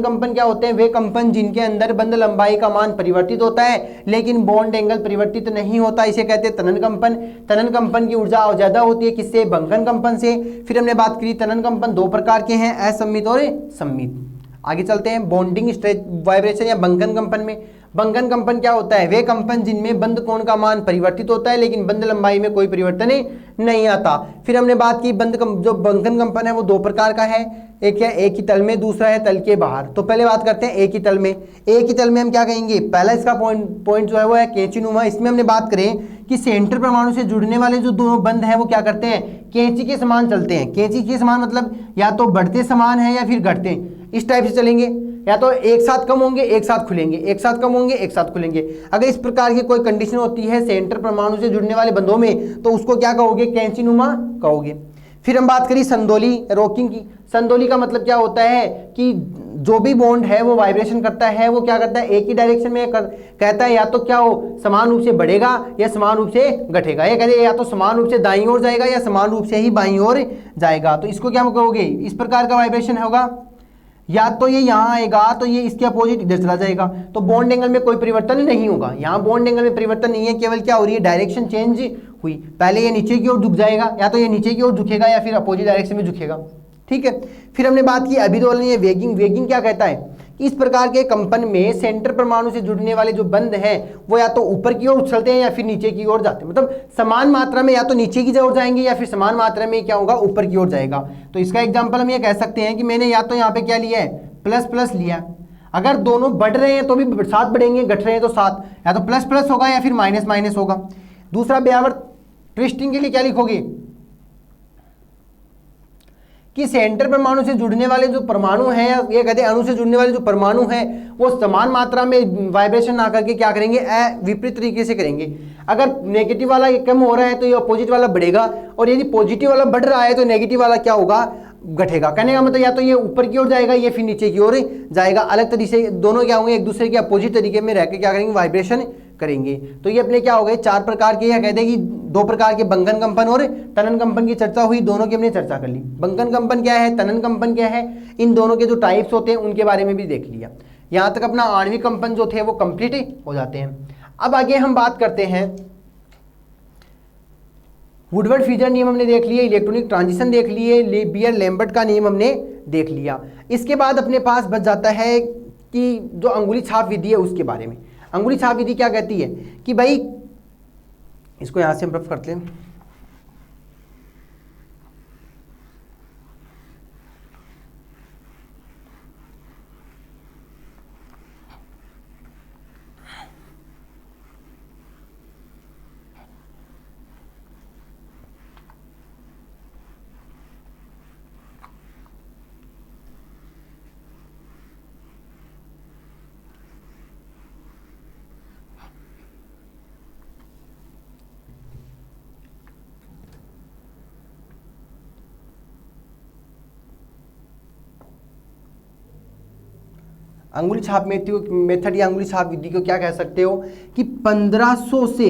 कंपन क्या होते हैं, वे कंपन जिनके अंदर बंध लंबाई का मान परिवर्तित होता है लेकिन बॉन्ड एंगल परिवर्तित नहीं होता, इसे कहते हैं तनन कंपन। तनन कंपन की ऊर्जा ज्यादा होती है, किससे, बंकन कंपन से। फिर हमने बात करी तनन कंपन दो प्रकार के हैं, असम्मित और सम्मित। आगे चलते हैं, बॉन्डिंग स्ट्रेच वाइब्रेशन या बंकन कंपन में। बंकन कंपन क्या होता है? वे कंपन जिनमें बंद कोण का मान परिवर्तित होता है लेकिन बंद लंबाई में कोई परिवर्तन नहीं आता। फिर हमने बात की जो बंकन कंपन है वो दो प्रकार का है, एक है एक ही तल में, दूसरा है तल के बाहर। तो पहले बात करते हैं एक ही तल में। एक ही तल में हम क्या कहेंगे? पहला इसका पॉइंट जो है वो है कैंचीनुमा। इसमें हमने बात करें कि सेंटर परमाणु से जुड़ने वाले जो दोनों बंध हैं वो क्या करते हैं? कैंची के समान चलते हैं। कैंची के समान मतलब या तो बढ़ते समान है या फिर घटते, इस टाइप से चलेंगे, या तो एक साथ कम होंगे एक साथ खुलेंगे, एक साथ कम होंगे एक साथ खुलेंगे। अगर इस प्रकार की कोई कंडीशन होती है सेंटर परमाणु से जुड़ने वाले बंधों में तो उसको क्या कहोगे? कैंचीनुमा कहोगे। फिर हम बात करें संदोली रॉकिंग की। संदोली का मतलब क्या होता है कि जो भी बॉन्ड है वो वाइब्रेशन करता है, वो क्या करता है? एक ही डायरेक्शन में कहता है, या तो क्या हो समान रूप से बढ़ेगा या समान रूप से घटेगा। ये कहते हैं या तो समान रूप से दाईं ओर जाएगा या समान रूप से ही बाईं ओर जाएगा। तो इसको क्या कहोगे? इस प्रकार का वाइब्रेशन होगा, या तो ये यहाँ आएगा तो ये इसके अपोजिट इधर चला जाएगा। तो बॉन्ड एंगल में कोई परिवर्तन नहीं होगा। यहाँ बॉन्ड एंगल में परिवर्तन नहीं है, केवल क्या हो रही है? डायरेक्शन चेंज हुई। पहले ये नीचे की ओर झुक जाएगा, या तो ये नीचे की ओर झुकेगा या फिर अपोजिट डायरेक्शन में झुकेगा। ठीक है। फिर हमने बात की अभिदोलन या वेगिंग। वेगिंग क्या कहता है? इस प्रकार के कंपन में सेंटर परमाणु से जुड़ने वाले जो बंध हैं वो या तो ऊपर की ओर उछलते हैं या फिर नीचे की ओर जाते हैं। मतलब समान मात्रा में या तो नीचे की ओर जाएंगे या फिर समान मात्रा में क्या होगा? ऊपर की ओर जाएगा। तो इसका एग्जांपल हम ये कह सकते हैं कि मैंने या तो यहाँ पे क्या लिया है? प्लस प्लस लिया। अगर दोनों बढ़ रहे हैं तो भी साथ बढ़ेंगे, घट रहे हैं तो साथ, या तो प्लस प्लस होगा या फिर माइनस माइनस होगा। दूसरा ब्यावर्त ट्विस्टिंग के लिए क्या लिखोगे? कि सेंटर परमाणु से जुड़ने वाले जो परमाणु हैं, ये कहते हैं अणु से जुड़ने वाले जो परमाणु हैं वो समान मात्रा में वाइब्रेशन ना करके क्या करेंगे? विपरीत तरीके से करेंगे। अगर नेगेटिव वाला कम हो रहा है तो ये अपोजिट वाला बढ़ेगा, और यदि पॉजिटिव वाला बढ़ रहा है तो नेगेटिव वाला क्या होगा? घटेगा। कहने का मतलब या तो ये ऊपर की ओर जाएगा या फिर नीचे की ओर जाएगा। अलग तरीके से दोनों क्या होंगे? एक दूसरे के अपोजिट तरीके में रहकर क्या करेंगे? वाइब्रेशन करेंगे। तो ये अपने क्या हो गए? चार प्रकार के, या कहते हैं कि दो प्रकार के बंकन कंपन और तनन कंपन की चर्चा हुई। दोनों की हमने चर्चा कर ली। बंकन कंपन क्या है, तनन कंपन क्या है, इन दोनों के जो टाइप्स होते हैं उनके बारे में भी देख लिया। यहाँ तक अपना आणविक कंपन जो थे वो कंप्लीट हो जाते हैं। अब आगे हम बात करते हैं, वुडवर्ड फ्यूजन नियम हमने देख लिए, इलेक्ट्रॉनिक ट्रांजिशन देख लिए, बियर लैम्बर्ट का नियम हमने देख लिया। इसके बाद अपने पास बच जाता है कि जो अंगुली छाप विधि है उसके बारे में। अंगुली छाप विधि क्या कहती है कि भाई, इसको यहां से हम रफ करते हैं। अंगुली छाप मेथड या अंगुली छाप विधि को क्या कह सकते हो कि 1500 से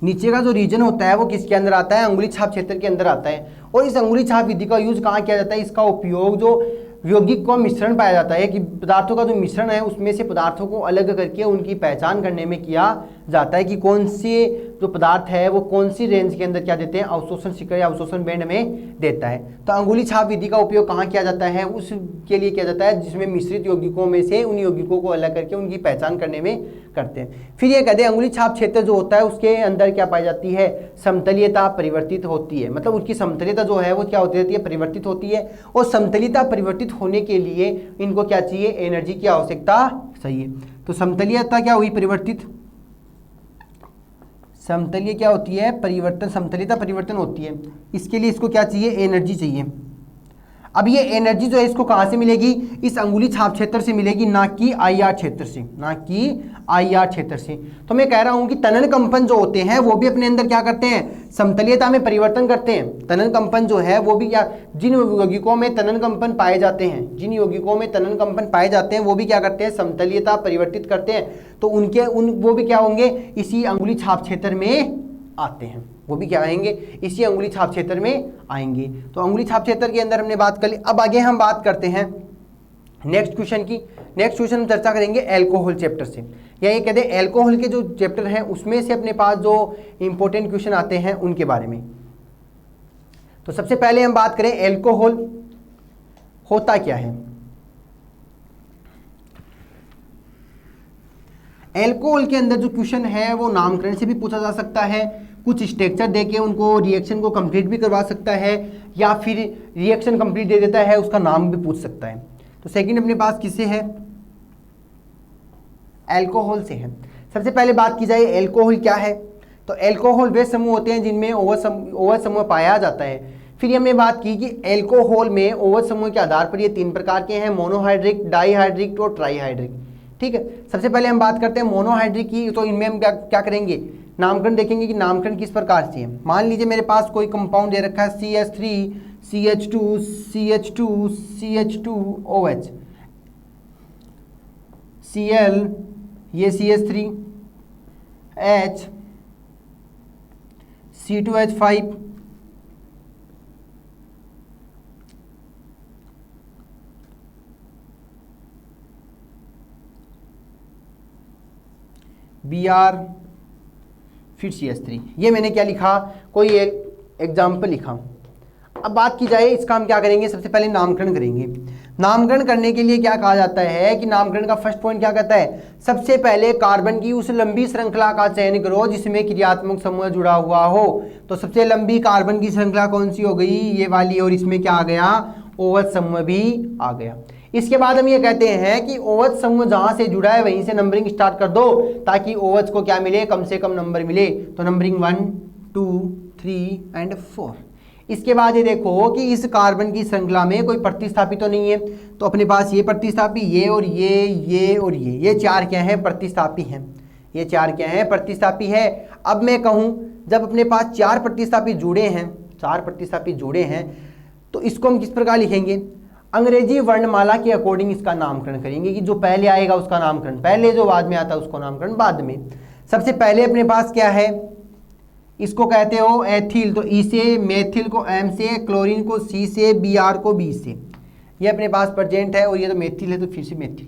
नीचे का जो रीजन होता है वो किसके अंदर आता है? अंगुली छाप क्षेत्र के अंदर आता है। और इस अंगुली छाप विधि का यूज कहाँ किया जाता है? इसका उपयोग जो यौगिक को मिश्रण पाया जाता है कि पदार्थों का जो मिश्रण है उसमें से पदार्थों को अलग करके उनकी पहचान करने में किया जाता है कि कौन से जो पदार्थ है वो कौन सी रेंज के अंदर क्या देते हैं? अवशोषण शिखर या अवशोषण बैंड में देता है। तो अंगुली छाप विधि का उपयोग कहाँ किया जाता है? उसके लिए किया जाता है जिसमें मिश्रित यौगिकों में से उन यौगिकों को अलग करके उनकी पहचान करने में करते हैं। फिर ये कहते हैं अंगुली छाप क्षेत्र जो होता है उसके अंदर क्या पाई जाती है? समतलीयता परिवर्तित होती है। मतलब उसकी समतलीयता जो है वो क्या होती रहती है? परिवर्तित होती है। और समतलीयता परिवर्तित होने के लिए इनको क्या चाहिए? एनर्जी की आवश्यकता चाहिए। तो समतलीयता क्या हुई? परिवर्तित। समतलीय क्या होती है? परिवर्तन। समतलीयता परिवर्तन होती है, इसके लिए इसको क्या चाहिए? एनर्जी चाहिए। अब ये एनर्जी जो है इसको कहाँ से मिलेगी? इस अंगुली छाप क्षेत्र से मिलेगी, ना कि आईआर क्षेत्र से, ना कि आईआर क्षेत्र से। तो मैं कह रहा हूँ कि तनन कंपन जो होते हैं वो भी अपने अंदर क्या करते हैं? समतलीयता में परिवर्तन करते हैं। तनन कंपन जो है वो भी क्या, जिन यौगिकों में तनन कंपन पाए जाते हैं, जिन यौगिकों में तनन कंपन पाए जाते हैं वो भी क्या करते हैं? समतलीयता परिवर्तित करते हैं। तो वो भी क्या होंगे? इसी अंगुली छाप क्षेत्र में आते हैं। वो भी क्या आएंगे? इसी अंगुली छाप क्षेत्र में आएंगे। तो अंगुली छाप क्षेत्र के अंदर हमने बात कर ली। अब आगे हम बात करते हैं नेक्स्ट क्वेश्चन की। नेक्स्ट क्वेश्चन हम चर्चा करेंगे एल्कोहल चैप्टर से, या ये कहते हैं एल्कोहल के जो चैप्टर हैं उसमें से अपने पास जो इंपॉर्टेंट क्वेश्चन आते हैं उनके बारे में। तो सबसे पहले हम बात करें एल्कोहल। होता क्या है। एल्कोहल के अंदर जो क्वेश्चन है वो नामकरण से भी पूछा जा सकता है, कुछ स्ट्रक्चर देके उनको रिएक्शन को कंप्लीट भी करवा सकता है, या फिर रिएक्शन कंप्लीट दे देता है उसका नाम भी पूछ सकता है। तो सेकंड अपने पास किससे है, एल्कोहल से है। सबसे पहले बात की जाए एल्कोहल क्या है, तो एल्कोहल वे समूह होते हैं जिनमें OH समूह पाया जाता है। फिर हमने बात की कि एल्कोहल में OH समूह के आधार पर ये 3 प्रकार के हैं, मोनोहाइड्रिक, डाईहाइड्रिक और ट्राईहाइड्रिक। ठीक है, सबसे पहले हम बात करते हैं मोनोहाइड्रिक की। तो इनमें हम क्या करेंगे, नामकरण देखेंगे कि नामकरण किस प्रकार से है। मान लीजिए मेरे पास कोई कंपाउंड दे रखा है CH3 CH2 CH2 CH2OH, Cl ये CH3 H C2H5 Br फिर CH3। ये मैंने क्या लिखा, कोई एक एग्जाम्पल लिखा। अब बात की जाए इसका हम क्या करेंगे, सबसे पहले नामकरण करेंगे। नामकरण करने के लिए क्या कहा जाता है कि नामकरण का फर्स्ट पॉइंट क्या कहता है, सबसे पहले कार्बन की उस लंबी श्रृंखला का चयन करो जिसमें क्रियात्मक समूह जुड़ा हुआ हो। तो सबसे लंबी कार्बन की श्रृंखला कौन सी हो गई, ये वाली, और इसमें क्या आ गया, OH समूह भी आ गया। इसके बाद हम ये कहते हैं कि OH समूह जहां से जुड़ा है वहीं से नंबरिंग स्टार्ट कर दो ताकि OH को क्या मिले, कम से कम नंबर मिले। तो नंबरिंग 1 2 3 एंड 4। इसके बाद ये देखो कि इस कार्बन की श्रृंखला में कोई प्रतिस्थापी तो नहीं है, तो अपने पास ये प्रतिस्थापी, ये और ये और ये 4 क्या है, प्रतिस्थापी हैं। ये 4 क्या है, प्रतिस्थापी है। अब मैं कहूँ जब अपने पास 4 प्रतिस्थापी जुड़े हैं, 4 प्रतिस्थापी जुड़े हैं, तो इसको हम किस प्रकार लिखेंगे, अंग्रेजी वर्णमाला के अकॉर्डिंग इसका नामकरण करेंगे कि जो पहले आएगा उसका नामकरण पहले, जो बाद में आता है उसको नामकरण बाद में। सबसे पहले अपने पास क्या है, इसको कहते हो एथिल, तो ई से, मेथिल को एम से, क्लोरीन को सी से, Br को बी से। ये अपने पास प्रेजेंट है और ये तो मेथिल है तो फिर से मेथिल।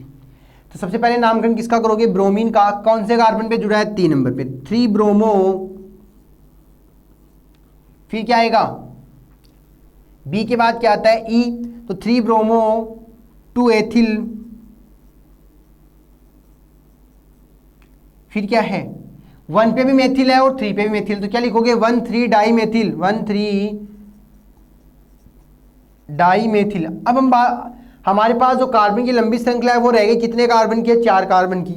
तो सबसे पहले नामकरण किसका करोगे, ब्रोमीन का। कौन से कार्बन पे जुड़ा है, 3 नंबर पे, 3 ब्रोमो, फिर क्या आएगा, बी के बाद क्या आता है, ई, तो 3 ब्रोमो 2 एथिल, फिर क्या है, 1 पे भी मेथिल है और 3 पे भी मेथिल, तो क्या लिखोगे, 1,3 डाई मेथिल, 1,3 डाई मेथिल। अब हम हमारे पास जो कार्बन की लंबी श्रृंखला है वो रह गई कितने कार्बन की है, 4 कार्बन की।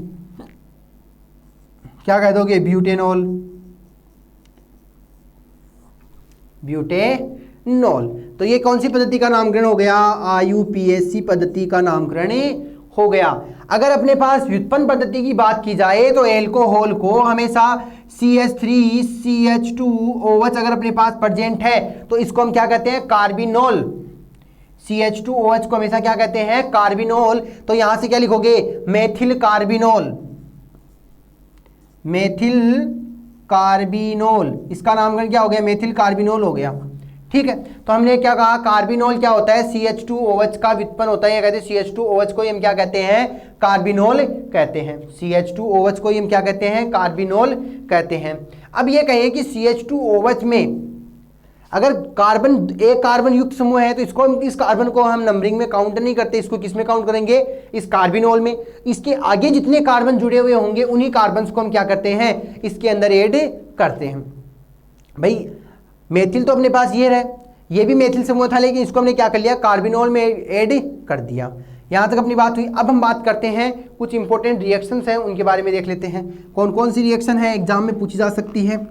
क्या कह दोगे, ब्यूटेनॉल, ब्यूटेनॉल। तो ये कौन सी पद्धति का नामकरण हो गया, IUPAC पद्धति का नामकरण हो गया। अगर अपने पास व्युत्पन्न पद्धति की बात की जाए तो एल्कोहल को हमेशा CH3 CH2OH अगर अपने पास प्रेजेंट है तो इसको हम क्या कहते हैं, कार्बिनोल। CH2OH को हमेशा क्या कहते हैं, कार्बिनोल। तो यहां से क्या लिखोगे, मेथिल कार्बिनोल, मेथिल कार्बिनोल। इसका नामकरण क्या हो गया, मेथिल कार्बिनोल हो गया। ठीक है, तो हमने क्या कहा, कार्बिनोल क्या होता है, CH2OH का व्युत्पन्न होता है। ये कहते हैं CH2OH को हम क्या कहते हैं, कार्बिनोल कहते हैं। CH2OH को हम क्या कहते हैं, कार्बिनोल कहते हैं। अब ये कहें कि CH2OH में अगर कार्बन एक कार्बन युक्त समूह है तो इसको, इस कार्बन को हम नंबरिंग में काउंट नहीं करते, इसको किस में काउंट करेंगे, इस कार्बिनोल में। इसके आगे जितने कार्बन जुड़े हुए होंगे उन्हीं कार्बन को हम क्या करते हैं, इसके अंदर ऐड करते हैं। भाई मेथिल तो अपने पास ये रहे, ये भी मेथिल समूह था लेकिन इसको हमने क्या कर लिया, कार्बिनोल में ऐड कर दिया। यहां तक अपनी बात हुई। अब हम बात करते हैं कुछ इंपॉर्टेंट रिएक्शंस हैं, उनके बारे में देख लेते हैं। कौन कौन सी रिएक्शन है एग्जाम में पूछी जा सकती है।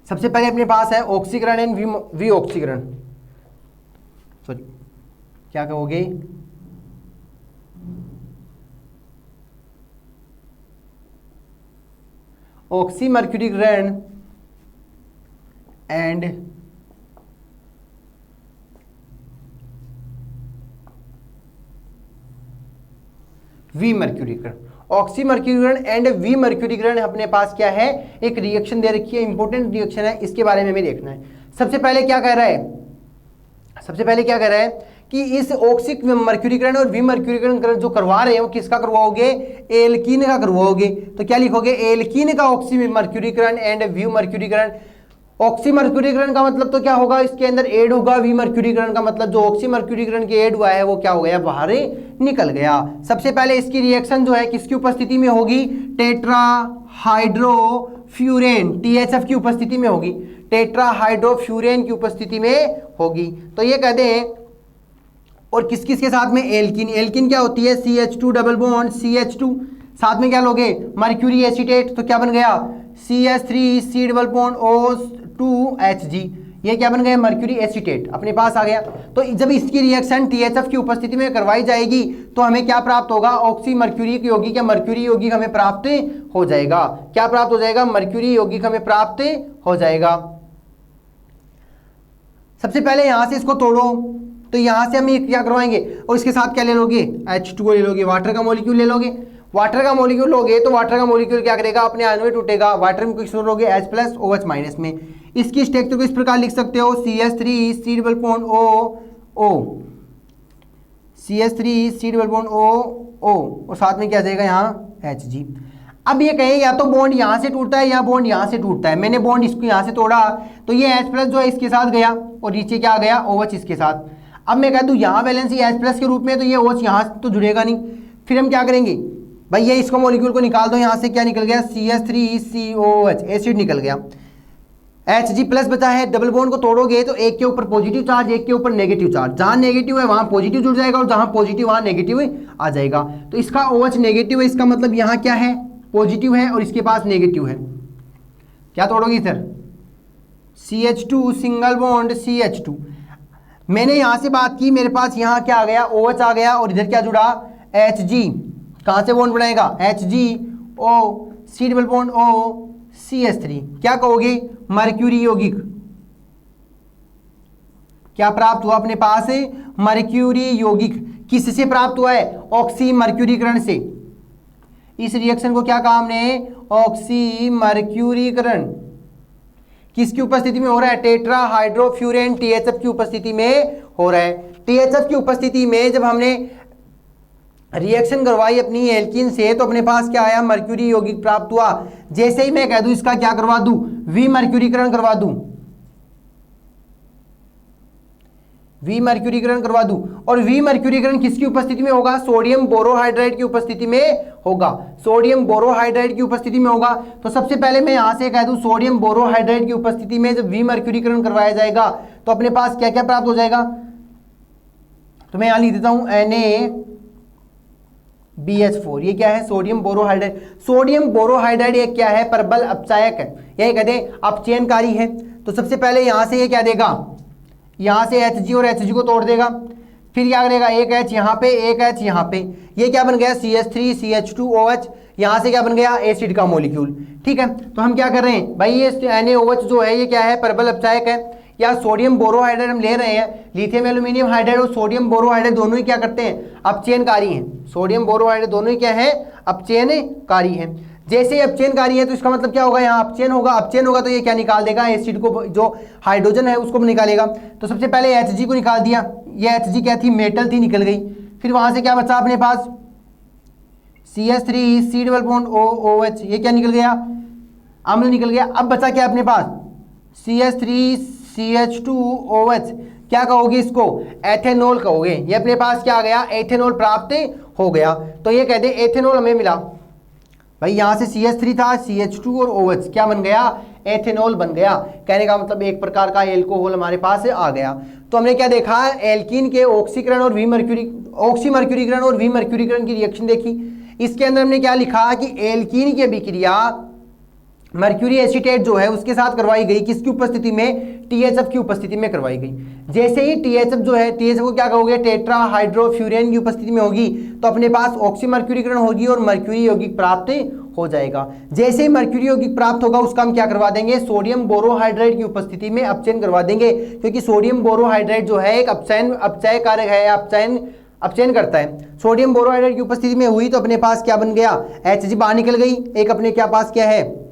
सबसे पहले अपने पास है ऑक्सीकरण एंड विऑक्सीकरण। सॉरी, क्या कहोगे, ऑक्सीमर्क्यूरीकरण एंड विमर्क्यूरीकरण। ऑक्सीमर्क्यूरीकरण एंड विमर्क्यूरीकरण अपने पास क्या है, एक रिएक्शन दे रखी है, इंपॉर्टेंट रिएक्शन है, इसके बारे में हमें देखना है। सबसे पहले क्या कह रहा है, सबसे पहले क्या कर रहा है कि इस ऑक्सिक मर्क्यूरीकरण और विमर्क्यूरीकरण जो करवा रहे हैं वो किसका करवाओगे, एल्कीन का करवाओगे। तो क्या लिखोगे, एल्कीन का ऑक्सी मर्क्यूरीकरण एंड विमर्क्यूरीकरण। ऑक्सी मर्क्यूरीकरण का मतलब तो क्या होगा, इसके अंदर एड होगा, विमर्क्यूरीकरण का मतलब जो ऑक्सी मर्क्यूरीकरण के एड हुआ है वो क्या हो गया, बाहर निकल गया। सबसे पहले इसकी रिएक्शन जो है किसकी उपस्थिति में होगी, टेट्रा हाइड्रोफ्यूरेन THF की उपस्थिति में होगी, टेट्रा हाइड्रोफ्यूरेन की उपस्थिति में होगी। तो ये कहते हैं, और किस किस के साथ में, एल्किन। एल्किन क्या होती है, CH2 डबल बॉन्ड CH2, साथ में क्या लोगे, मर्क्यूरी एसीटेट, तो क्या बन गया CH3 C double bond O2Hg, ये क्या बन गया, मर्क्यूरी एसीटेट अपने पास आ गया। तो जब इसकी रिएक्शन THF की उपस्थिति में करवाई जाएगी तो हमें क्या प्राप्त होगा, ऑक्सी मर्क्यूरी यौगिक या मर्क्यूरी यौगिक हमें प्राप्त हो जाएगा। क्या प्राप्त हो जाएगा, मर्क्यूरी यौगिक हमें प्राप्त हो जाएगा। सबसे पहले यहां से इसको तोड़ो, तो यहां से हम ये क्या करवाएंगे, और इसके साथ क्या ले लोगे, H2O ले लोगे, वाटर का मॉलिक्यूल ले लोगे। वाटर का मॉलिक्यूल लोगे तो वाटर का मॉलिक्यूल क्या करेगा, अपने आयन में टूटेगा, वाटर में किस लोगे H+ OH- में। इसकी स्ट्रक्चर को इस प्रकार लिख सकते हो, CH3 C double bond O, CH3 C double bond O, और साथ में क्या जाएगा यहाँ Hg। अब ये कहें या तो बॉन्ड यहाँ से टूटता है या बॉन्ड यहाँ से टूटता है। मैंने बॉन्ड इसको यहाँ से तोड़ा तो ये H+ जो है इसके साथ गया और नीचे क्या आ गया, OH इसके साथ। अब मैं कह दूँ यहाँ वैलेंसी H+ के रूप में, तो ये OH यहाँ तो जुड़ेगा नहीं। फिर हम क्या करेंगे भाई, ये इसको मॉलिक्यूल को निकाल दो, यहाँ से क्या निकल गया, CH3COOH एसिड निकल गया, Hg+ बचा है। डबल बॉन्ड को तोड़ोगे तो एक के ऊपर पॉजिटिव चार्ज, एक के ऊपर नेगेटिव चार्ज, जहां नेगेटिव है वहां पॉजिटिव जुड़ जाएगा और जहां पॉजिटिव वहां नेगेटिव आ जाएगा। तो इसका OH नेगेटिव है, इसका मतलब यहाँ क्या है, पॉजिटिव है, और इसके पास नेगेटिव है। क्या तोड़ोगे इधर, CH2 सिंगल बॉन्ड CH2। मैंने यहां से बात की, मेरे पास यहाँ क्या आ गया, OH आ गया, और इधर क्या जुड़ा, Hg। कहां से बॉन्ड बनाएगा, HgO C double bond O CH3। क्या कहोगे, मर्क्यूरी यौगिक। क्या प्राप्त हुआ अपने पास, मर्क्यूरी यौगिक। किससे प्राप्त हुआ है, ऑक्सी मर्क्यूरीकरण से। इस रिएक्शन को क्या कहा हमने, ऑक्सी मर्क्यूरीकरण। किसकी उपस्थिति में हो रहा है, टेट्रा हाइड्रोफ्यूरेन THF की उपस्थिति में हो रहा है। THF की उपस्थिति में जब हमने रिएक्शन करवाई अपनी एल्कीन से तो अपने पास क्या आया, मर्क्यूरी यौगिक प्राप्त हुआ। जैसे ही मैं कह दूं इसका क्या करवा दूं, विमर्क्यूरीकरण करवा दूं, विमर्क्यूरीकरण करवा दूं। और विमर्क्यूरीकरण किसकी उपस्थिति में होगा, सोडियम बोरोहाइड्राइड की उपस्थिति में होगा, सोडियम बोरोहाइड्राइड की उपस्थिति में होगा। तो सबसे पहले मैं यहां से कह दूं, सोडियम बोरोहाइड्राइड की उपस्थिति में जब विमर्क्यूरीकरण करवाया जाएगा तो अपने पास क्या क्या प्राप्त हो जाएगा। तो मैं यहां लिख देता हूं NaBH4, ये क्या है, सोडियम बोरोहाइड्राइड। सोडियम बोरोहाइड्राइड ये क्या है, प्रबल अपचायक है, यही कहते हैं अपचयनकारी है। तो सबसे पहले यहां से ये क्या देगा, यहां से Hg और Hg को तोड़ देगा, फिर क्या करेगा, एक H यहाँ पे, एक H यहाँ पे, ये क्या बन गया, CH3 CH2OH, यहाँ से क्या बन गया, एसिड का मॉलिक्यूल। ठीक है, तो हम क्या कर रहे हैं भाई, ये NaOH जो है ये क्या है, प्रबल अपचायक है। या सोडियम बोरोहाइड्राइड हम ले रहे हैं, लिथियम एल्यूमिनियम हाइड्राइड और सोडियम बोरोहाइड्राइड दोनों ही क्या करते हैं, अपचयनकारी हैं। सोडियम बोरोहाइड्राइड दोनों ही क्या है, अपचयनकारी हैं। जैसे ही अपचयनकारी है तो इसका मतलब क्या होगा, यहाँ अपचयन होगा, अपचयन होगा तो ये क्या निकाल देगा, एसिड को, जो हाइड्रोजन है उसको निकालेगा। तो सबसे पहले Hg को निकाल दिया, ये Hg क्या थी, मेटल थी, निकल गई। फिर वहां से क्या बचा अपने पास, CH3 C double bond OH, ये क्या निकल गया, अम्ल निकल गया। अब बचा क्या अपने पास, CH3 CH2OH, क्या कहोगे इसको, एथेनॉल कहोगे। ये अपने पास क्या आ गया, एथेनॉल प्राप्त हो गया। तो ये कहते हैं एथेनॉल हमें मिला भाई, यहां से CH3 था, CH2 और OH क्या बन गया, एथेनॉल बन गया। कहने का मतलब एक प्रकार का एल्कोहल हमारे पास आ गया। तो हमने क्या देखा, एल्कीन के ऑक्सीकरण और ऑक्सी मर्क्यूरीकरण और विमर्क्यूरीकरण की रिएक्शन देखी। इसके अंदर हमने क्या लिखा कि एल्कीन की अभिक्रिया मर्क्यूरी एसीटेट जो है उसके साथ करवाई गई, किसकी उपस्थिति में, THF की उपस्थिति में करवाई गई। जैसे ही THF जो है, THF को क्या कहोगे, टेट्रा हाइड्रोफ्यूरेन की उपस्थिति में होगी तो अपने पास ऑक्सी मर्क्यूरीकरण होगी और मर्क्यूरी यौगिक प्राप्त हो जाएगा। जैसे ही मर्क्यूरी यौगिक प्राप्त होगा उसका हम क्या करवा देंगे, सोडियम बोरोहाइड्राइड की उपस्थिति में अपचयन करवा देंगे, क्योंकि सोडियम बोरोहाइड्राइड जो है एक अपचय कारक है, अपचयन करता है। सोडियम बोरोहाइड्राइड की उपस्थिति में हुई तो अपने पास क्या बन गया, Hg बाहर निकल गई, एक अपने क्या पास क्या है,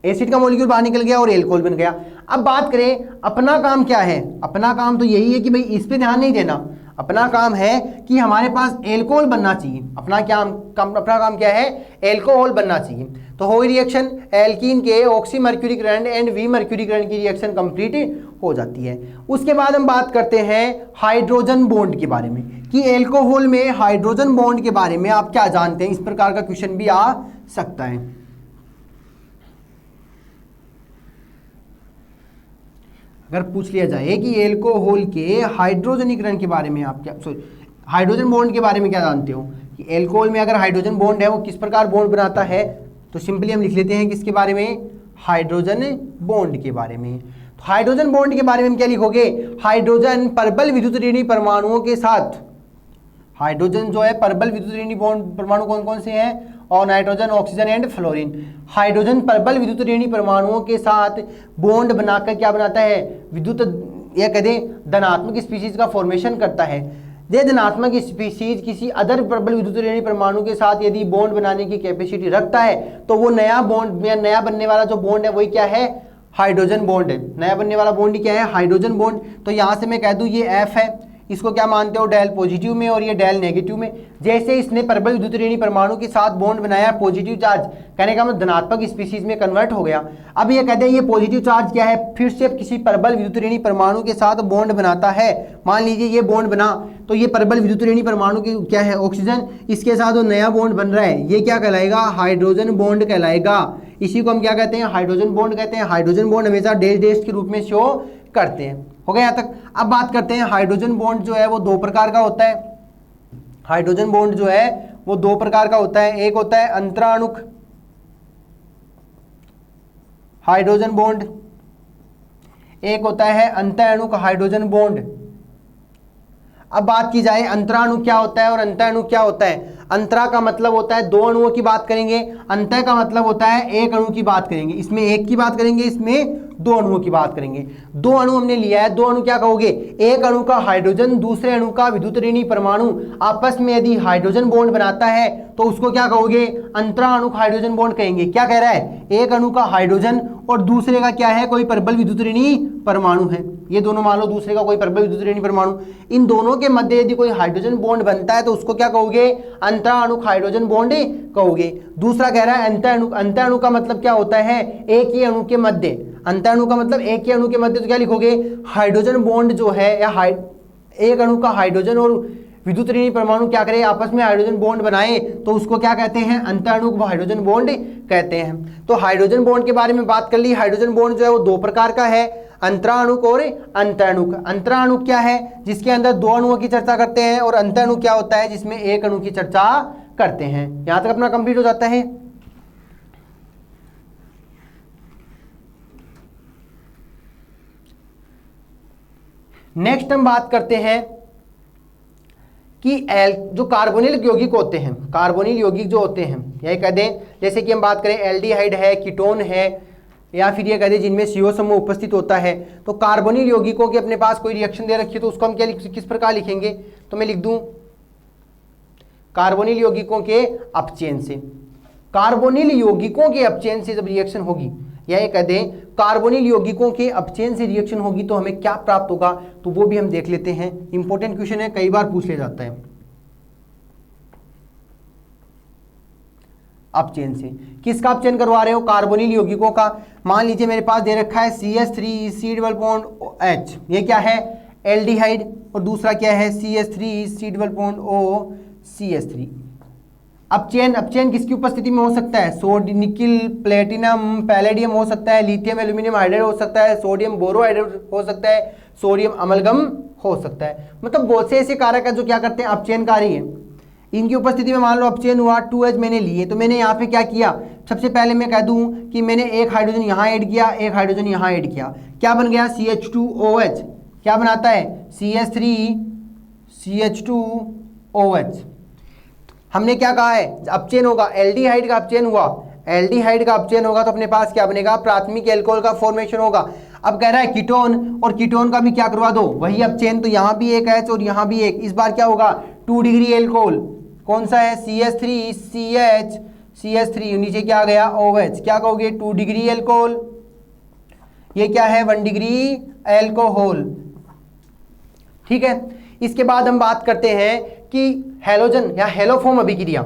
एसिड का मॉलिक्यूल बाहर निकल गया और एल्कोहल बन गया। अब बात करें अपना काम क्या है, अपना काम तो यही है कि भाई इस पे ध्यान नहीं देना, अपना काम है कि हमारे पास एल्कोहल बनना चाहिए। अपना काम क्या है, एल्कोहल बनना चाहिए। तो हो रिएक्शन, एल्कीन के ऑक्सी मर्क्यूरिक ग्रैंड एंड वी मर्क्यूरिक ग्रैंड की रिएक्शन कंप्लीट हो जाती है। उसके बाद हम बात करते हैं हाइड्रोजन बॉन्ड के बारे में कि एल्कोहल में हाइड्रोजन बॉन्ड के बारे में आप क्या जानते हैं। इस प्रकार का क्वेश्चन भी आ सकता है। अगर पूछ लिया जाए कि एल्कोहल के हाइड्रोजनीकरण के बारे में आप क्या, हाइड्रोजन बॉन्ड के बारे में क्या जानते हो कि एल्कोहल में अगर हाइड्रोजन बॉन्ड है वो किस प्रकार बॉन्ड बनाता है, तो सिंपली हम लिख लेते हैं किसके बारे में, हाइड्रोजन बॉन्ड के बारे में। तो हाइड्रोजन बॉन्ड के बारे में हम क्या लिखोगे, हाइड्रोजन प्रबल विद्युत ऋणी परमाणुओं के साथ, हाइड्रोजन जो है प्रबल विद्युत ऋणी बॉन्ड परमाणु कौन कौन से हैं, और nitrogen, oxygen and fluorine. Hydrogen प्रबल विद्युत ऋणी परमाणुओं के साथ बॉन्ड बनाकर क्या बनाता है, विद्युत या कह दें धनात्मक स्पीशीज का फॉर्मेशन करता है। ये धनात्मक स्पीशीज किसी अदर प्रबल विद्युत ऋणी परमाणु के साथ यदि बॉन्ड बनाने की कैपेसिटी रखता है तो वो नया बॉन्ड या नया बनने वाला जो बॉन्ड है वही क्या है, हाइड्रोजन बॉन्ड है। नया बनने वाला बॉन्ड ही क्या है, हाइड्रोजन बॉन्ड। तो यहाँ से मैं कह दूँ ये F है, इसको क्या मानते हो, डेल पॉजिटिव में और ये डेल नेगेटिव में। जैसे इसने प्रबल विद्युत ऋणी परमाणु के साथ बॉन्ड बनाया, पॉजिटिव चार्ज, कहने का मतलब धनात्मक स्पीशीज में कन्वर्ट हो गया। अब ये कहते हैं ये पॉजिटिव चार्ज क्या है, फिर से किसी प्रबल विद्युत ऋणी परमाणु के साथ बॉन्ड बनाता है। मान लीजिए ये बॉन्ड बना, तो ये प्रबल विद्युत ऋणी परमाणु की क्या है, ऑक्सीजन, इसके साथ वो नया बॉन्ड बन रहा है, ये क्या कहलाएगा, हाइड्रोजन बॉन्ड कहलाएगा। इसी को हम क्या कहते हैं, हाइड्रोजन बॉन्ड कहते हैं। हाइड्रोजन बॉन्ड हमेशा डैश डैश के रूप में शो करते हैं। हो गया यहाँ तक। अब बात करते हैं हाइड्रोजन बॉन्ड जो है वो दो प्रकार का होता है। हाइड्रोजन बॉन्ड जो है वो दो प्रकार का होता है। एक होता है अंतराणुक हाइड्रोजन बॉन्ड, एक होता है अंतःअणुक हाइड्रोजन बॉन्ड। अब बात की जाए अंतराणु क्या होता है और अंतःअणु क्या होता है। अंतरा का मतलब होता है दो अणुओं की बात करेंगे, अंतः का मतलब होता है एक अणु की बात करेंगे। इसमें एक की बात करेंगे, इसमें दो अणुओं की बात करेंगे। दो अणु हमने लिया है, दो अणु क्या कहोगे, एक अणु का हाइड्रोजन दूसरे अणु का विद्युत ऋणी परमाणु आपस में यदि हाइड्रोजन बॉन्ड बनाता है तो उसको क्या कहोगे, अंतराणुक हाइड्रोजन बॉन्ड कहेंगे। क्या कह रहा है, एक अणु का हाइड्रोजन और दूसरे का क्या है, कोई प्रबल विद्युत ऋणी परमाणु है। ये दोनों मान लो दूसरे का कोई प्रबल विद्युत ऋणी परमाणु, इन दोनों के मध्य यदि कोई हाइड्रोजन बॉन्ड बनता है तो उसको क्या कहोगे, अंतराणुक हाइड्रोजन बॉन्ड कहोगे। दूसरा कह रहा है अंतःअणु। अंतःअणु का मतलब क्या होता है, एक ही अणु के मध्य, अंतःअणु का मतलब एक ही अणु के मध्य, तो क्या लिखोगे, हाइड्रोजन बॉन्ड जो है या एक अणु का हाइड्रोजन और विद्युत ऋणी परमाणु क्या करे, आपस में हाइड्रोजन बॉन्ड बनाए तो उसको क्या कहते हैं, अंतःअणुक हाइड्रोजन बॉन्ड कहते हैं। तो हाइड्रोजन बॉन्ड के बारे में बात कर ली। हाइड्रोजन बॉन्ड जो है वो दो प्रकार का है, अंतराणुक और अंतःअणुक। अंतराणुक क्या है, जिसके अंदर दो अणुओं की चर्चा करते हैं, और अंतःअणुक क्या होता है, जिसमें एक अणु की चर्चा करते हैं। यहां तक अपना कंप्लीट हो जाता है। नेक्स्ट हम बात करते हैं कि जो कार्बोनिल यौगिक होते हैं, कार्बोनिल यौगिक जो होते हैं, यही कह दें जैसे कि हम बात करें एल्डिहाइड है, कीटोन है, या फिर ये कह दें जिनमें CO समूह उपस्थित होता है। तो कार्बोनिल यौगिकों के अपने पास कोई रिएक्शन दे रखी है तो उसको हम क्या किस प्रकार लिखेंगे, तो मैं लिख दूं कार्बोनिल यौगिकों के अपचयन से। कार्बोनिल यौगिकों के अपचयन से जब रिएक्शन होगी, या ये कह दें कार्बोनिल यौगिकों के अपचयन से रिएक्शन होगी तो हमें क्या प्राप्त होगा, तो वो भी हम देख लेते हैं। इंपॉर्टेंट क्वेश्चन है, कई बार पूछ लिया जाता है। अपचयन से किसका अपचयन करवा रहे हो, कार्बोनिल यौगिकों का। मान लीजिए मेरे पास दे रखा है CH3 डबल बॉन्ड H, ये क्या है, एल्डिहाइड, और दूसरा क्या है CH3 double bond O CH3। अपचयन किसकी उपस्थिति में हो सकता है, सोडियम, निकिल, प्लेटिनम, पैलेडियम हो सकता है, लिथियम एल्यूमिनियम हाइड्राइड हो सकता है, सोडियम बोरोहाइड्राइड हो सकता है, सोडियम अमलगम हो सकता है। मतलब बहुत से ऐसे कारक है जो क्या करते हैं, अपचयनकारी है। इनकी उपस्थिति में मान लो अपचयन हुआ, 2H मैंने लिए, तो मैंने यहाँ पे क्या किया, सबसे पहले मैं कह दूं कि मैंने एक हाइड्रोजन यहाँ ऐड किया, एक हाइड्रोजन यहाँ ऐड किया, क्या बन गया CH2OH। क्या बनाता है, CH3CH2OH। हमने क्या कहा है, अपचयन होगा, एल्डिहाइड का अपचयन हुआ, एल्डिहाइड का अपचयन होगा तो अपने पास क्या बनेगा, प्राथमिक एल्कोहल का फॉर्मेशन होगा। अब कह रहा है कीटोन, और कीटोन का भी क्या करवा दो, वही अपचयन, तो यहाँ भी एक H और यहाँ भी एक, इस बार क्या होगा 2 डिग्री एल्कोहल। कौन सा है, CH3 नीचे क्या आ गया OH, क्या कहोगे 2 डिग्री एल्कोहल। ये क्या है 1 डिग्री एल्कोहल। ठीक है, इसके बाद हम बात करते हैं कि हैलोजन या हेलोफॉर्म अभिक्रिया।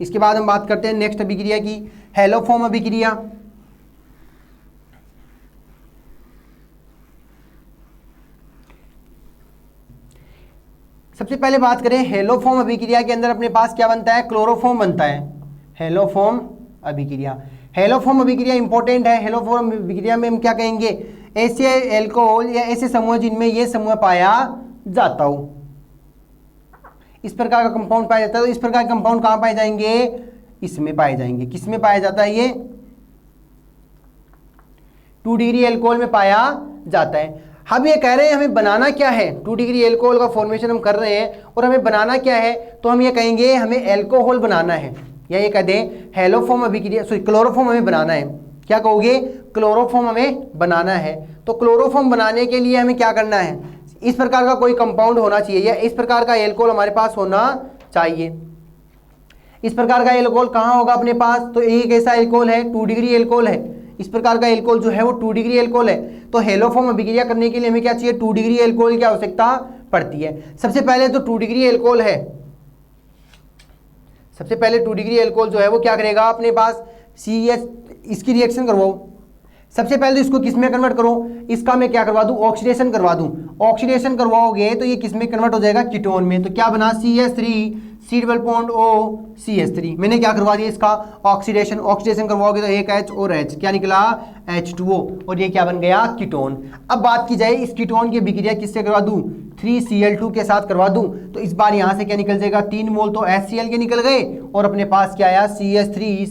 इसके बाद हम बात करते हैं नेक्स्ट अभिक्रिया की, हेलोफॉर्म अभिक्रिया। सबसे पहले बात करें हेलोफॉर्म अभिक्रिया के अंदर अपने पास क्या बनता है, क्लोरोफॉर्म बनता है। हेलोफॉर्म अभिक्रिया, हेलोफॉर्म अभिक्रिया इंपॉर्टेंट है। हेलोफॉर्म अभिक्रिया में हम क्या कहेंगे, ऐसे एल्कोहल या ऐसे समूह जिनमें ये समूह पाया जाता हो, इस प्रकार का कंपाउंड पाया जाता है। तो इस प्रकार के कंपाउंड कहां पाए जाएंगे, इसमें पाए जाएंगे। किसमें पाया जाता है, ये 2 डिग्री एल्कोहल में पाया जाता है। हम ये कह रहे हैं हमें बनाना क्या है, 2 डिग्री एल्कोहल का फॉर्मेशन हम कर रहे हैं और हमें बनाना क्या है, तो हम ये कहेंगे हमें एल्कोहल बनाना है, या ये कह दें हेलोफॉर्म अभिक्रिया सॉरी क्लोरोफॉर्म हमें बनाना है। क्या कहोगे, क्लोरोफॉर्म हमें बनाना है। तो क्लोरोफॉर्म बनाने के लिए हमें क्या करना है, इस प्रकार का कोई कंपाउंड होना चाहिए या इस प्रकार का एल्कोहल हमारे पास होना चाहिए। इस प्रकार का एल्कोहल कहाँ होगा अपने पास, तो एक ऐसा एल्कोहल है 2 डिग्री एल्कोहल है। इस प्रकार का एल्कोहल जो है वो 2 डिग्री एल्कोहल है। तो हेलोफॉर्म अभिक्रिया करने के लिए हमें क्या चाहिए, 2 डिग्री एल्कोहल की आवश्यकता पड़ती है। सबसे पहले तो 2 डिग्री एल्कोहल है, सबसे पहले 2 डिग्री एल्कोहल जो है वो क्या करेगा, अपने पास CH इसकी रिएक्शन करवाओ। सबसे पहले तो इसको किस में कन्वर्ट करो, इसका मैं क्या करवा दूं, ऑक्सीडेशन करवा दूं। ऑक्सीडेशन करवाओगे तो ये किस में कन्वर्ट हो जाएगा, कीटोन में। तो क्या बना, CH3 CH3। मैंने क्या करवा दिया, इसका ऑक्सीडेशन। ऑक्सीडेशन करवाओगे तो एक H और H, क्या निकला H2O, और ये क्या बन गया, कीटोन। अब बात की जाए इस कीटोन की अभिक्रिया किससे करवा दूं, 3Cl2 के साथ करवा दूं। तो इस बार यहां से क्या निकल जाएगा, 3 मोल तो HCl के निकल गए और अपने पास क्या आया, CH3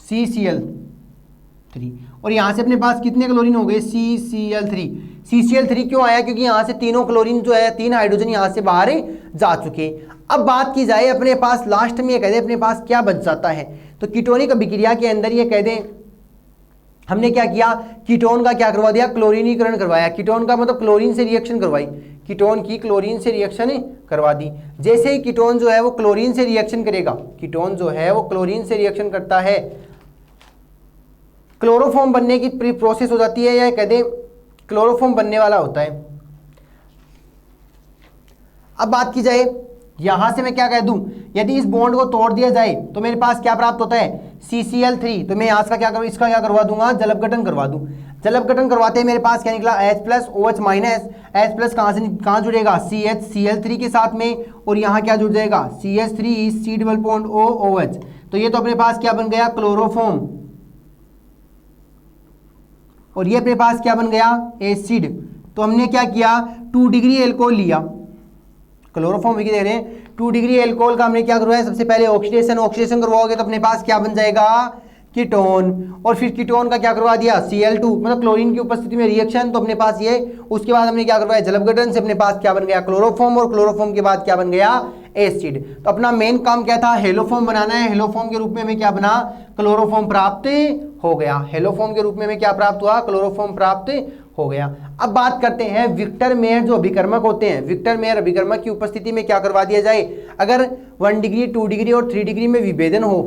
CCl3, और यहां से अपने पास कितने क्लोरीन हो गए, CCl3 क्यों आया, क्योंकि यहां से तीनों क्लोरीन जो है, 3 हाइड्रोजन यहां से बाहर जा चुके। अब बात की जाए अपने पास लास्ट में ये कह दें अपने पास क्या बच जाता है, तो कीटोनिक अभिक्रिया के अंदर ये कह दें हमने क्या किया, कीटोन का क्या करवा दिया, क्लोरीनीकरण करवाया। कीटोन का मतलब क्लोरीन से रिएक्शन करवाई, कीटोन की क्लोरीन से रिएक्शन करवा दी। जैसे ही कीटोन जो है वो क्लोरीन से रिएक्शन करेगा, कीटोन जो है वो क्लोरीन से रिएक्शन करता है, क्लोरोफॉर्म बनने की प्रोसेस हो जाती है, या कह दें क्लोरोफॉर्म बनने वाला होता है। अब बात की जाए यहां से मैं क्या कह दूं, यदि इस बॉन्ड को तोड़ दिया जाए तो मेरे पास क्या प्राप्त होता है, CCl3। तो मैं यहां से क्या करूं, इसका क्या करवा दूंगा, जलपघटन करवा दूं। जलपघटन करवाते मेरे पास क्या निकला, H+OH-। H+ कहां जुड़ेगा, CH Cl3 के साथ में, और यहां क्या जुड़ जाएगा, CH3 COOH। तो ये तो अपने पास क्या बन गया, क्लोरोफॉर्म, और ये अपने पास क्या बन गया, एसिड। तो हमने क्या किया, 2 डिग्री एल्कोहल लिया, क्लोरोफॉर्म भी देख रहे हैं, 2 डिग्री एल्कोहल का हमने क्या करवाया, सबसे पहले ऑक्सीडेशन करवाओगे तो अपने पास क्या बन जाएगा, कीटोन। और फिर कीटोन का क्या करवा दिया, Cl2, मतलब क्लोरीन की उपस्थिति में रिएक्शन, तो अपने पास ये। उसके बाद हमने क्या करवाया, जलपघटन से अपने पास क्या बन गया, क्लोरोफॉर्म, और क्लोरोफॉर्म के बाद क्या बन गया, एसिड। तो अपना मेन काम क्या था, हेलोफॉर्म बनाना है। हेलोफॉर्म के रूप में हमें क्या बना, क्लोरोफॉर्म प्राप्त हो गया। हेलोफॉर्म के रूप में हमें क्या प्राप्त हुआ, क्लोरोफॉर्म प्राप्त हो गया। अब बात करते हैं विक्टर मेयर जो अभिकर्मक होते हैं, विक्टर मेयर अभिकर्मक की उपस्थिति में क्या करवा दिया जाए, अगर 1 डिग्री 2 डिग्री और 3 डिग्री में विभेदन हो,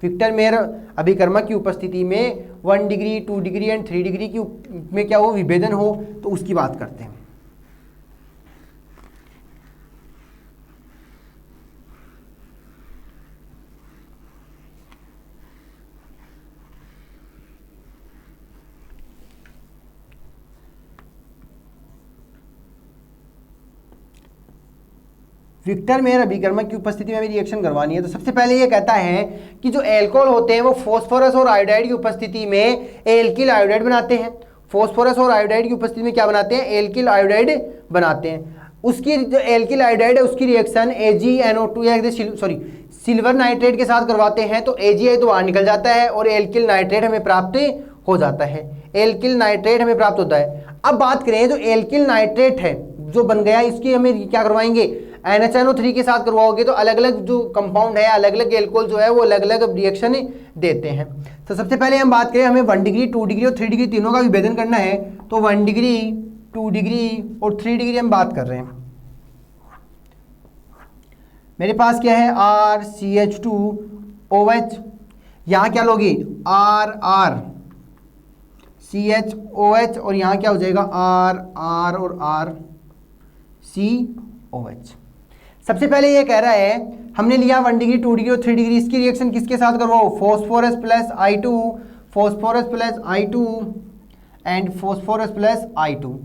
विक्टर मेयर अभिकर्मक की उपस्थिति में 1 डिग्री 2 डिग्री एंड 3 डिग्री की में क्या हो, विभेदन हो, तो उसकी बात करते हैं। विक्टर मेयर अभिकर्मक की उपस्थिति में भी रिएक्शन करवानी है। तो सबसे पहले ये कहता है कि जो एल्कोहल होते हैं वो फॉस्फोरस और आयोडाइड की उपस्थिति में एल्किल आयोडाइड बनाते हैं। फॉस्फोरस और आयोडाइड की उपस्थिति में क्या बनाते हैं, एल्किल आयोडाइड बनाते हैं। उसकी जो एल्किल आयोडाइड है उसकी रिएक्शन AgNO2 या सिल्वर नाइट्रेट के साथ करवाते हैं, तो AgI तो बाहर निकल जाता है और एल्किल नाइट्रेट हमें प्राप्त हो जाता है, एल्किल नाइट्रेट हमें प्राप्त होता है। अब बात करें जो एल्किल नाइट्रेट है जो बन गया, इसकी हमें क्या करवाएंगे, NHNO3 के साथ करवाओगे तो अलग अलग जो कंपाउंड है, अलग अलग एल्कोहल जो है वो अलग अलग रिएक्शन देते हैं। तो सबसे पहले हम बात करें, हमें 1 डिग्री 2 डिग्री और 3 डिग्री तीनों का विभेदन करना है। तो 1 डिग्री 2 डिग्री और 3 डिग्री हम बात कर रहे हैं। मेरे पास क्या है, RCH2OH, यहाँ क्या लोगे RR CHOH और यहाँ क्या हो जाएगा RR और RCOH। सबसे पहले ये कह रहा है हमने लिया 1 डिग्री 2 डिग्री और 3 डिग्री, इसकी रिएक्शन किसके साथ करवाओ, phosphorus plus I2, phosphorus plus I2 and phosphorus plus I2।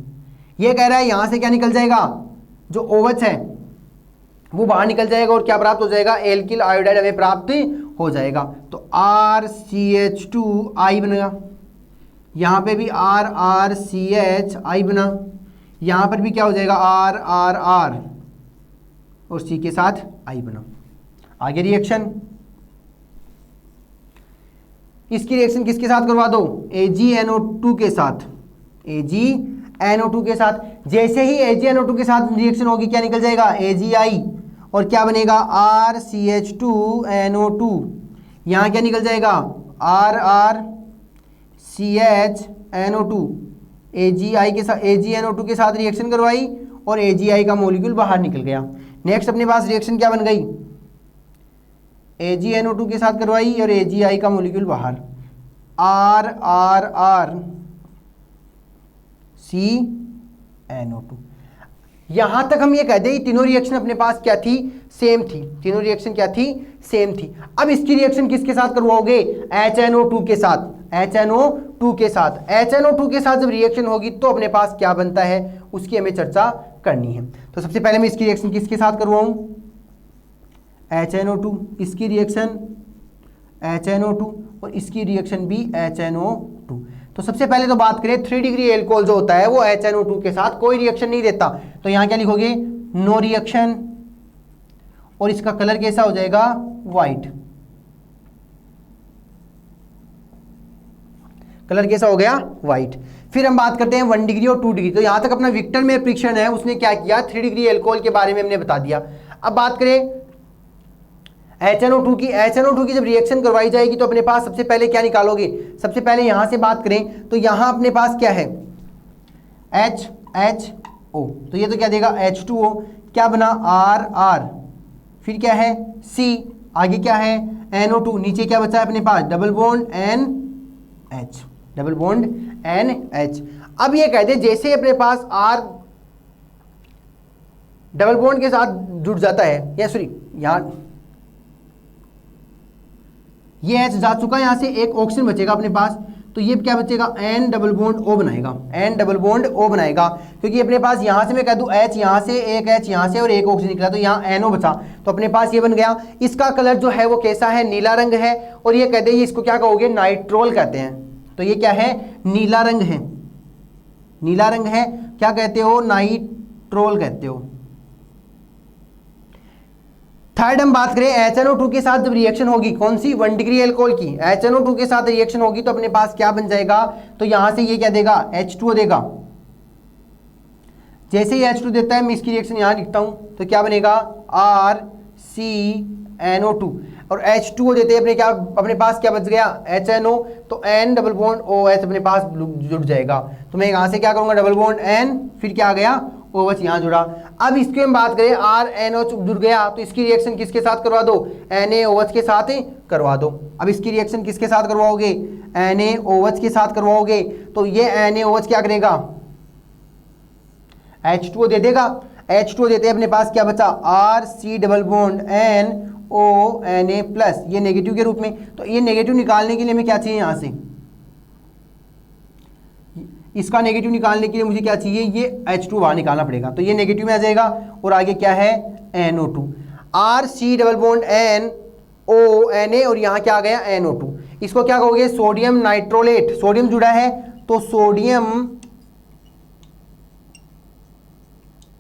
ये कह रहा है यहाँ से क्या निकल जाएगा, जो OH है वो बाहर निकल जाएगा और क्या प्राप्त हो जाएगा, एल्किल आयोडाइड हमें प्राप्त हो जाएगा। तो RCH2I बनेगा, यहाँ पे भी RRCHI बना, यहाँ पर भी क्या हो जाएगा RRR और C के साथ I बना। आगे रिएक्शन, इसकी रिएक्शन किसके साथ करवा दो, AgNO2 के साथ, AgNO2 के साथ। जैसे ही AgNO2 के साथ रिएक्शन होगी क्या निकल जाएगा AgI और क्या बनेगा RCH2NO2। यहाँ क्या निकल जाएगा RRCHNO2। AgI के साथ AgNO2 के साथ रिएक्शन करवाई और AgI का मॉलिक्यूल बाहर निकल गया। नेक्स्ट अपने पास रिएक्शन क्या बन गई, AgNO2 के साथ करवाई और AgI का मॉलिक्यूल बाहर, RRRCNO2। यहां तक हम ये कह दें तीनों रिएक्शन अपने पास क्या थी, सेम थी, तीनों रिएक्शन क्या थी, सेम थी। अब इसकी रिएक्शन किसके साथ करवाओगे, HNO2 के साथ, HNO2 के साथ। HNO2 के साथ जब रिएक्शन होगी तो अपने पास क्या बनता है उसकी हमें चर्चा करनी है। तो सबसे पहले मैं इसकी रिएक्शन किसके साथ करवाऊं, HNO2, इसकी रिएक्शन HNO2 और इसकी रिएक्शन भी HNO2। तो सबसे पहले तो बात करें 3 डिग्री एल्कोहल जो होता है वो HNO2 के साथ कोई रिएक्शन नहीं देता, तो यहाँ क्या लिखोगे नो रिएक्शन और इसका कलर कैसा हो जाएगा वाइट, कलर कैसा हो गया वाइट। फिर हम बात करते हैं 1 डिग्री और 2 डिग्री। तो यहां तक अपना विक्टर में परीक्षण है उसने क्या किया, 3 डिग्री एल्कोहल के बारे में हमने बता दिया। अब बात करें HNO2 की, HNO2 की जब रिएक्शन करवाई जाएगी तो अपने पास सबसे पहले क्या निकालोगे, सबसे पहले यहां से बात करें तो यहां अपने पास क्या है HHO, तो ये तो क्या देगा H2O, क्या बना RR, फिर क्या है C, आगे क्या है NO2, नीचे क्या बचा है अपने पास double bond NH, double bond NH। अब ये कहते हैं जैसे अपने पास R डबल बॉन्ड के साथ जुड़ जाता है, या सॉरी यहाँ ये H जा चुका है, यहाँ से एक ऑक्सीजन बचेगा अपने पास, तो ये क्या बचेगा N डबल बॉन्ड O बनाएगा, N डबल बॉन्ड O बनाएगा, क्योंकि अपने पास यहाँ से मैं कह दूँ H यहाँ से, एक H यहाँ से और एक ऑक्सीजन निकला, तो यहाँ NO बचा, तो अपने पास ये बन गया। इसका कलर जो है वो कैसा है, नीला रंग है, और ये कहते हैं इसको क्या कहोगे नाइट्रोल कहते हैं, तो ये क्या है नीला रंग है, नीला रंग है, क्या कहते हो नाइट्रोल कहते हो। थर्ड हम बात करें HNO2 के साथ जब रिएक्शन होगी, कौन सी 1 डिग्री एल्कोहल की, HNO2 के साथ रिएक्शन होगी तो अपने पास क्या बन जाएगा, तो यहां से ये क्या देगा H2O देगा। जैसे ही H2 देता है मैं इसकी रिएक्शन यहां लिखता हूं तो क्या बनेगा RCNO2, और H2O देते हैं अपने क्या, अपने पास क्या बच गया HNO, तो N डबल बॉन्ड OH अपने पास जुड़ जाएगा, तो मैं यहां से क्या करूंगा डबल बॉन्ड N, फिर क्या आ गया OH यहाँ जुड़ा। अब इसकी हम बात करें RNO जुड़ गया, तो इसकी रिएक्शन किसके साथ करवा दो, NaOH के साथ करवा दो। अब इसकी रिएक्शन किसके साथ करवाओगे, NaOH के साथ करवाओगे, तो ये NaOH क्या करेगा H2O दे देगा, H2O देते अपने पास क्या बचा RC double bond NO Na+, ये नेगेटिव के रूप में, तो ये नेगेटिव निकालने के लिए हमें क्या चाहिए, यहाँ से इसका नेगेटिव निकालने के लिए मुझे क्या चाहिए, ये H2 बाहर निकालना पड़ेगा, तो ये नेगेटिव में आ जाएगा, और आगे क्या है NO2, RC double bond NO और यहाँ क्या आ गया NO2। इसको क्या कहोगे सोडियम नाइट्रोलेट, सोडियम जुड़ा है तो सोडियम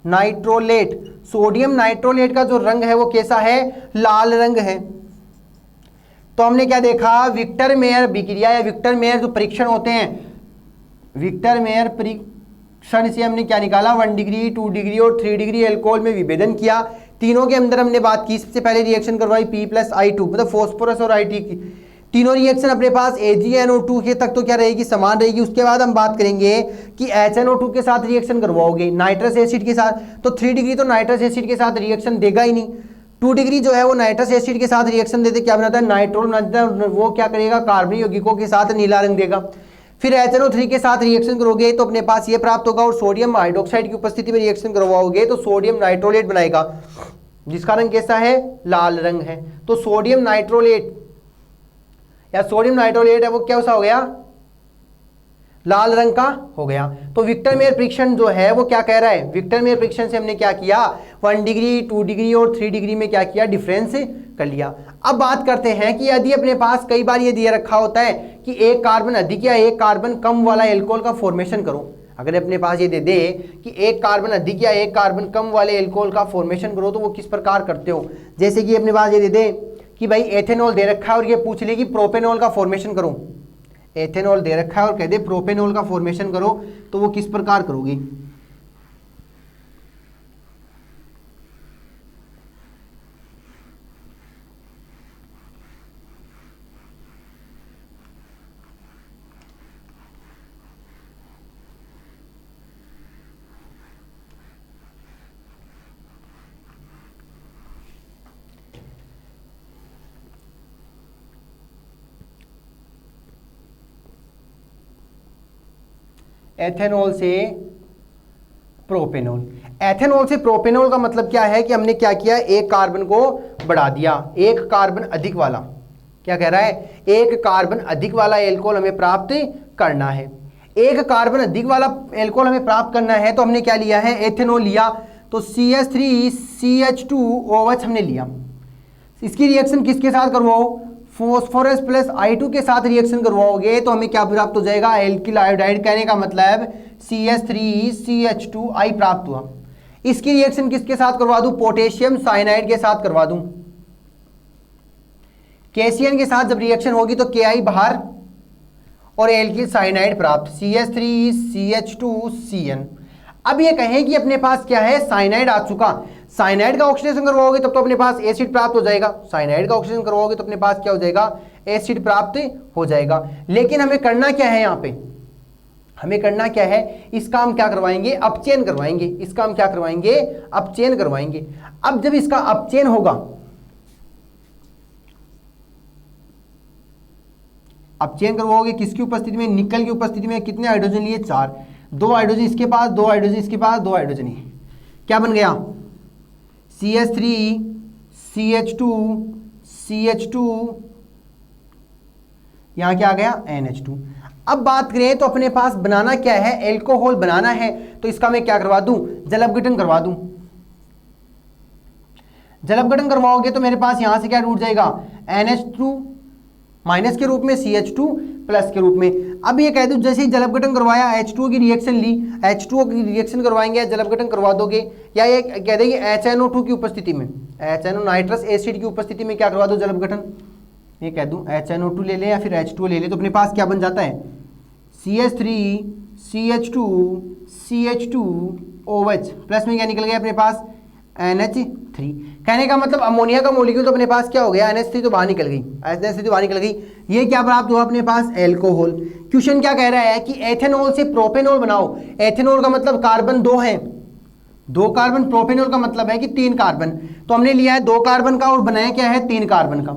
नाइट्रोलेट, सोडियम नाइट्रोलेट का जो रंग है वो कैसा है, लाल रंग है। तो हमने क्या देखा, विक्टर मेयर विक्रिया या विक्टर मेयर जो परीक्षण होते हैं, विक्टर मेयर परीक्षण से हमने क्या निकाला, 1 डिग्री 2 डिग्री और 3 डिग्री एल्कोहल में विभेदन किया। तीनों के अंदर हमने बात की, सबसे पहले रिएक्शन करवाई P+I2 मतलब फॉस्फोरस और IT की, तीनों रिएक्शन अपने पास AgNO2 के तक तो क्या रहेगी समान रहेगी। उसके बाद हम बात करेंगे कि HNO2 के साथ रिएक्शन करवाओगे नाइट्रस एसिड के साथ, तो 3 डिग्री तो नाइट्रस एसिड के साथ रिएक्शन देगा ही नहीं, 2 डिग्री जो है वो नाइट्रस एसिड के साथ रिएक्शन देते क्या बनाता है, नाइट्रोल बना देता है, वो क्या करेगा, कार्बनिक यौगिकों के साथ नीला रंग देगा। फिर HNO3 के साथ रिएक्शन करोगे तो अपने पास ये प्राप्त होगा, और सोडियम हाइड्रोक्साइड की उपस्थिति में रिएक्शन करवाओगे तो सोडियम नाइट्रोलेट बनाएगा, जिसका रंग कैसा है, लाल रंग है। तो सोडियम नाइट्रोलेट या सोडियम नाइट्रोलेट है वो क्या सा हो गया, लाल रंग का हो गया। तो विक्टर मेयर परीक्षण जो है वो क्या कह रहा है, विक्टर मेयर परीक्षण से हमने क्या किया, 1 डिग्री 2 डिग्री और 3 डिग्री में क्या किया, डिफरेंस कर लिया। अब बात करते हैं कि यदि अपने पास कई बार ये दिया रखा होता है कि एक कार्बन अधिक या एक कार्बन कम वाला एल्कोहल का फॉर्मेशन करो, अगर अपने पास ये दे दे कि एक कार्बन अधिक या एक कार्बन कम वाले एल्कोहल का फॉर्मेशन करो तो वो किस प्रकार करते हो। जैसे कि अपने पास ये दे दे कि भाई एथेनॉल दे रखा है और ये पूछ ले कि प्रोपेनॉल का फॉर्मेशन करो, एथेनॉल दे रखा है और कह दे प्रोपेनॉल का फॉर्मेशन करो, तो वो किस प्रकार करोगे। एथेनॉल से प्रोपेनॉल, एथेनॉल से प्रोपेनॉल का मतलब क्या है कि हमने क्या किया, एक कार्बन को बढ़ा दिया, एक कार्बन अधिक वाला, क्या कह रहा है, एक कार्बन अधिक वाला एल्कोहल हमें प्राप्त करना है। एक कार्बन अधिक वाला एल्कोहल हमें प्राप्त करना है तो हमने क्या लिया है, एथेनॉल लिया, तो CH3CH2OH हमने लिया। इसकी रिएक्शन किसके साथ करवाओ, फॉस्फोरस प्लस I2 के साथ रिएक्शन करवाओगे तो हमें क्या प्राप्त हो जाएगा, एल्किल आयोडाइड, कहने का मतलब CH3CH2I प्राप्त हुआ। इसकी रिएक्शन किसके साथ करवा दूं, पोटेशियम साइनाइड के साथ करवा दूं। KCN के साथ जब रिएक्शन होगी तो Ki बाहर और एल्किल साइनाइड प्राप्त, CH3CH2CN। अब ये कहें कि अपने पास क्या है, साइनाइड आ चुका, साइनाइड का ऑक्सीडेशन करवाओगे तब तो अपने पास एसिड प्राप्त हो जाएगा, साइनाइड का ऑक्सीडेशन करवाओगे तो अपने पास क्या हो जाएगा, एसिड प्राप्त हो जाएगा। लेकिन हमें करना क्या है, यहाँ पे हमें करना क्या है, इसका हम क्या करवाएंगे, अपचयन करवाएंगे, इसका हम क्या करवाएंगे, अपचयन करवाएंगे। अब जब इसका अपचयन होगा, अपचयन करवाओगे किसकी उपस्थिति में, निकल की उपस्थिति में। कितने हाइड्रोजन लिए, 4, 2 हाइड्रोजन इसके पास, 2 हाइड्रोजन इसके पास, 2 हाइड्रोजन ये, क्या बन गया, CH3CH2CH2, यहां क्या आ गया, NH2। अब बात करें तो अपने पास बनाना क्या है, एल्कोहल बनाना है, तो इसका मैं क्या करवा दूं, जल अपघटन करवा दूं। जल अपघटन करवाओगे तो मेरे पास यहां से क्या टूट जाएगा, NH2 माइनस के रूप में, CH2 प्लस के रूप में। अब ये कह दूं जैसे ही जल अपघटन करवाया, H2O की रिएक्शन ली, H2O की रिएक्शन करवाएंगे, जल अपघटन करवा दोगे, या ये कह देंगे HNO2 की उपस्थिति में, HNO नाइट्रस एसिड की उपस्थिति में क्या करवा दो, जल अपघटन। ये कह दूं HNO2 ले ले या फिर H2O ले ले, तो अपने पास क्या बन जाता है, CH3CH2CH2OH, प्लस में क्या निकल गया अपने पास, NH3। कहने का मतलब अमोनिया का मॉलिक्यूल तो अपने पास क्या हो गया, NH3 तो बाहर निकल गई, NH3 तो बाहर निकल गई। ये क्या प्राप्त हुआ अपने पास, एल्कोहल। क्वेश्चन क्या कह रहा है कि एथेनॉल से प्रोपेनॉल बनाओ। एथेनॉल का मतलब कार्बन 2 है, 2 कार्बन, प्रोपेनॉल का मतलब है कि 3 कार्बन, तो हमने लिया है 2 कार्बन का और बनाया क्या है, 3 कार्बन का।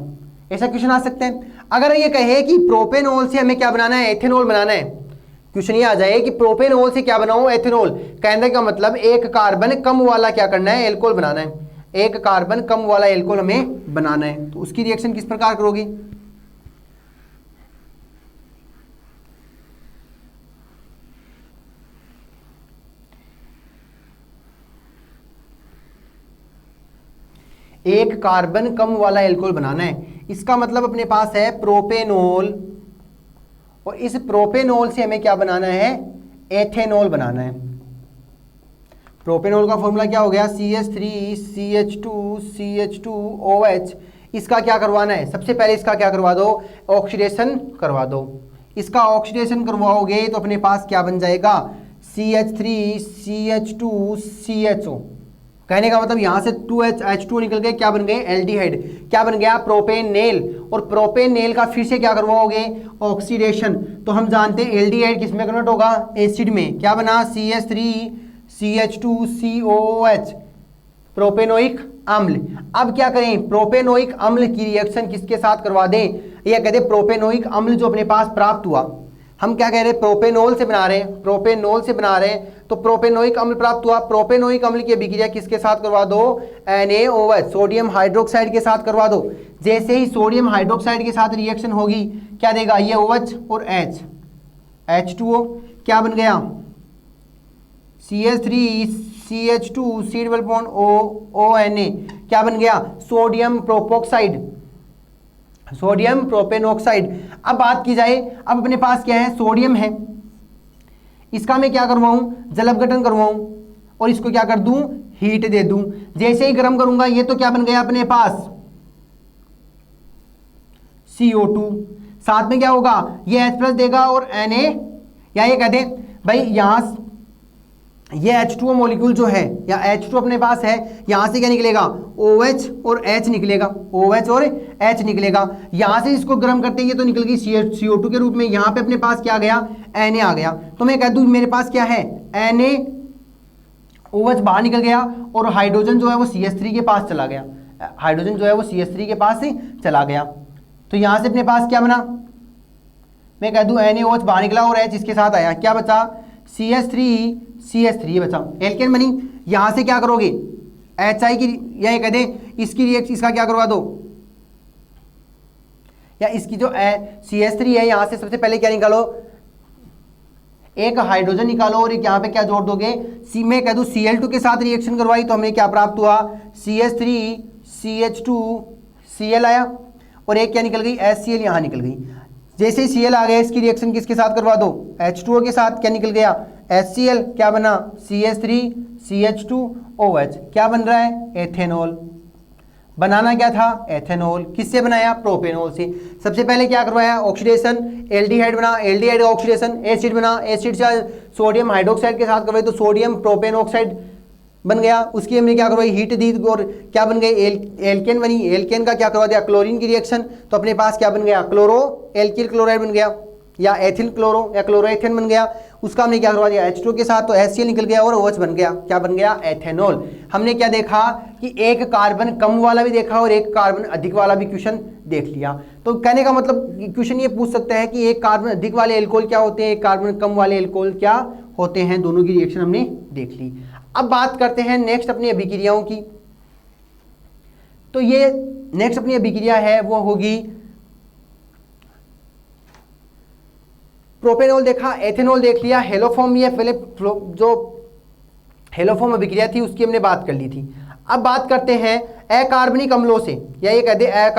ऐसा क्वेश्चन आ सकते हैं। अगर ये कहे कि प्रोपेनॉल से हमें क्या बनाना है, एथेनॉल बनाना है, क्वेश्चन ये आ जाए कि प्रोपेनॉल से क्या बनाओ, एथेनॉल। कहने का मतलब एक कार्बन कम वाला क्या करना है, एल्कोहल बनाना है, एक कार्बन कम वाला एल्कोहल हमें बनाना है। तो उसकी रिएक्शन किस प्रकार करोगी, एक कार्बन कम वाला एल्कोहल बनाना है, इसका मतलब अपने पास है प्रोपेनॉल, और इस प्रोपेनॉल से हमें क्या बनाना है, एथेनॉल बनाना है। प्रोपेनॉल का फॉर्मूला क्या हो गया, CH3CH2CH2OH। इसका क्या करवाना है, सबसे पहले इसका क्या करवा दो, ऑक्सीडेशन करवा दो। इसका ऑक्सीडेशन करवाओगे तो अपने पास क्या बन जाएगा, CH3CH2CHO। कहने का मतलब यहां से 2H2 निकल गए, क्या बन गए, एल्डिहाइड, क्या बन गया, प्रोपेनेल। और प्रोपेनेल का फिर से क्या करवाओगे, ऑक्सीडेशन। तो हम जानते हैं एल्डिहाइड किस में कन्वर्ट होगा, एसिड में, क्या बना, CH3CH2COOH, प्रोपेनोइक अम्ल। अब क्या करें, प्रोपेनोइक अम्ल की रिएक्शन किसके साथ करवा दें, या कहते हैं प्रोपेनोइक अम्ल जो अपने पास प्राप्त हुआ, हम क्या कह रहे हैं, प्रोपेनोल से बना रहे हैं, प्रोपेनोल से बना रहे हैं, तो प्रोपेनोइक अम्ल प्राप्त हुआ। प्रोपेनोइक अम्ल की अभिक्रिया किसके साथ करवा दो, NaOH सोडियम हाइड्रोक्साइड के साथ करवा दो। जैसे ही सोडियम हाइड्रोक्साइड के साथ रिएक्शन होगी क्या देगा, ये OH और H, H2O क्या बन गया, CH3CH2 C double bond ONA क्या बन गया, सोडियम प्रोपोक्साइड, सोडियम प्रोपेनॉक्साइड। अब बात की जाए, अब अपने पास क्या है, सोडियम है, इसका मैं क्या करवाऊं, जल अपघटन करवाऊं और इसको क्या कर दूं, हीट दे दूं। जैसे ही गर्म करूंगा ये तो क्या बन गया अपने पास, CO2, साथ में क्या होगा, ये H+ देगा और Na, या ये कहते हैं भाई यहां ये H2O मॉलिक्यूल जो है, या H2 अपने पास है, यहां से क्या निकलेगा, OH और H निकलेगा, OH और H निकलेगा। यहां से इसको गर्म करते हैं ये तो निकल गई CO2 के रूप में, यहां पे अपने पास क्या आ गया, Na आ गया। तो मैं कह दूं मेरे पास क्या है, NaOH बाहर निकल गया और हाइड्रोजन जो है वो CH3 के पास चला गया, हाइड्रोजन जो है वो CH3 के पास ही चला गया। तो यहां से अपने पास क्या बना, मैं कह दूं NaOH बाहर निकला और H इसके साथ आया, क्या बचा, CH3 बचा, एल्केन बनी। यहां से क्या करोगे, HI की, या ये कह दें इसकी रिएक्शन, इसका क्या करवा दो, या इसकी जो CH3 है यहां से सबसे पहले क्या निकालो, एक हाइड्रोजन निकालो और एक यहां पे क्या जोड़ दोगे, मैं कह दूं Cl2 के साथ रिएक्शन करवाई तो हमें क्या प्राप्त हुआ, CH3CH2Cl आया और एक क्या निकल गई, HCl यहां निकल गई। जैसे ही Cl आ गया इसकी रिएक्शन किसके साथ करवा दो, H2O के साथ, क्या निकल गया, HCl, क्या बना, CH3CH2OH, क्या बन रहा है, एथेनॉल। बनाना क्या था, एथेनॉल। किससे बनाया, प्रोपेनॉल से। सबसे पहले क्या करवाया, ऑक्सीडेशन, एल्डिहाइड बना, एल्डिहाइड का ऑक्सीडेशन, एसिड बना, एसिड से सोडियम हाइड्रोक्साइड के साथ करवाई तो सोडियम प्रोपेनॉक्साइड बन गया। उसकी हमने क्या करवाई, हीट दी और क्या बन गई, एल्केन बनी। एल्केन का क्या करवा दिया, क्लोरीन की रिएक्शन, तो अपने पास क्या बन गया, क्लोरो एल्किल क्लोराइड बन गया, या एथिल क्लोरो या क्लोरोएथेन बन गया। उसका हमने क्या करवा दिया, H2 के साथ, तो HCl निकल गया और OH बन गया, क्या बन गया, एथेनॉल। हमने क्या देखा कि एक कार्बन कम वाला भी देखा और एक कार्बन अधिक वाला भी क्वेश्चन देख लिया। तो कहने का मतलब क्वेश्चन ये पूछ सकता है कि एक कार्बन अधिक वाले एल्कोहल क्या होते हैं, एक कार्बन कम वाले एल्कोहल क्या होते हैं, दोनों की रिएक्शन हमने देख ली। अब बात करते हैं नेक्स्ट अपनी अभिक्रियाओं की। तो ये नेक्स्ट अपनी अभिक्रिया है वो होगी, प्रोपेनॉल देखा, एथेनॉल देख लिया, हेलोफॉर्म, ये पहले जो हेलोफॉर्म अभिक्रिया थी उसकी हमने बात कर ली थी। अब बात करते हैं अकार्बनिक अम्लों से, या ये कहते हैं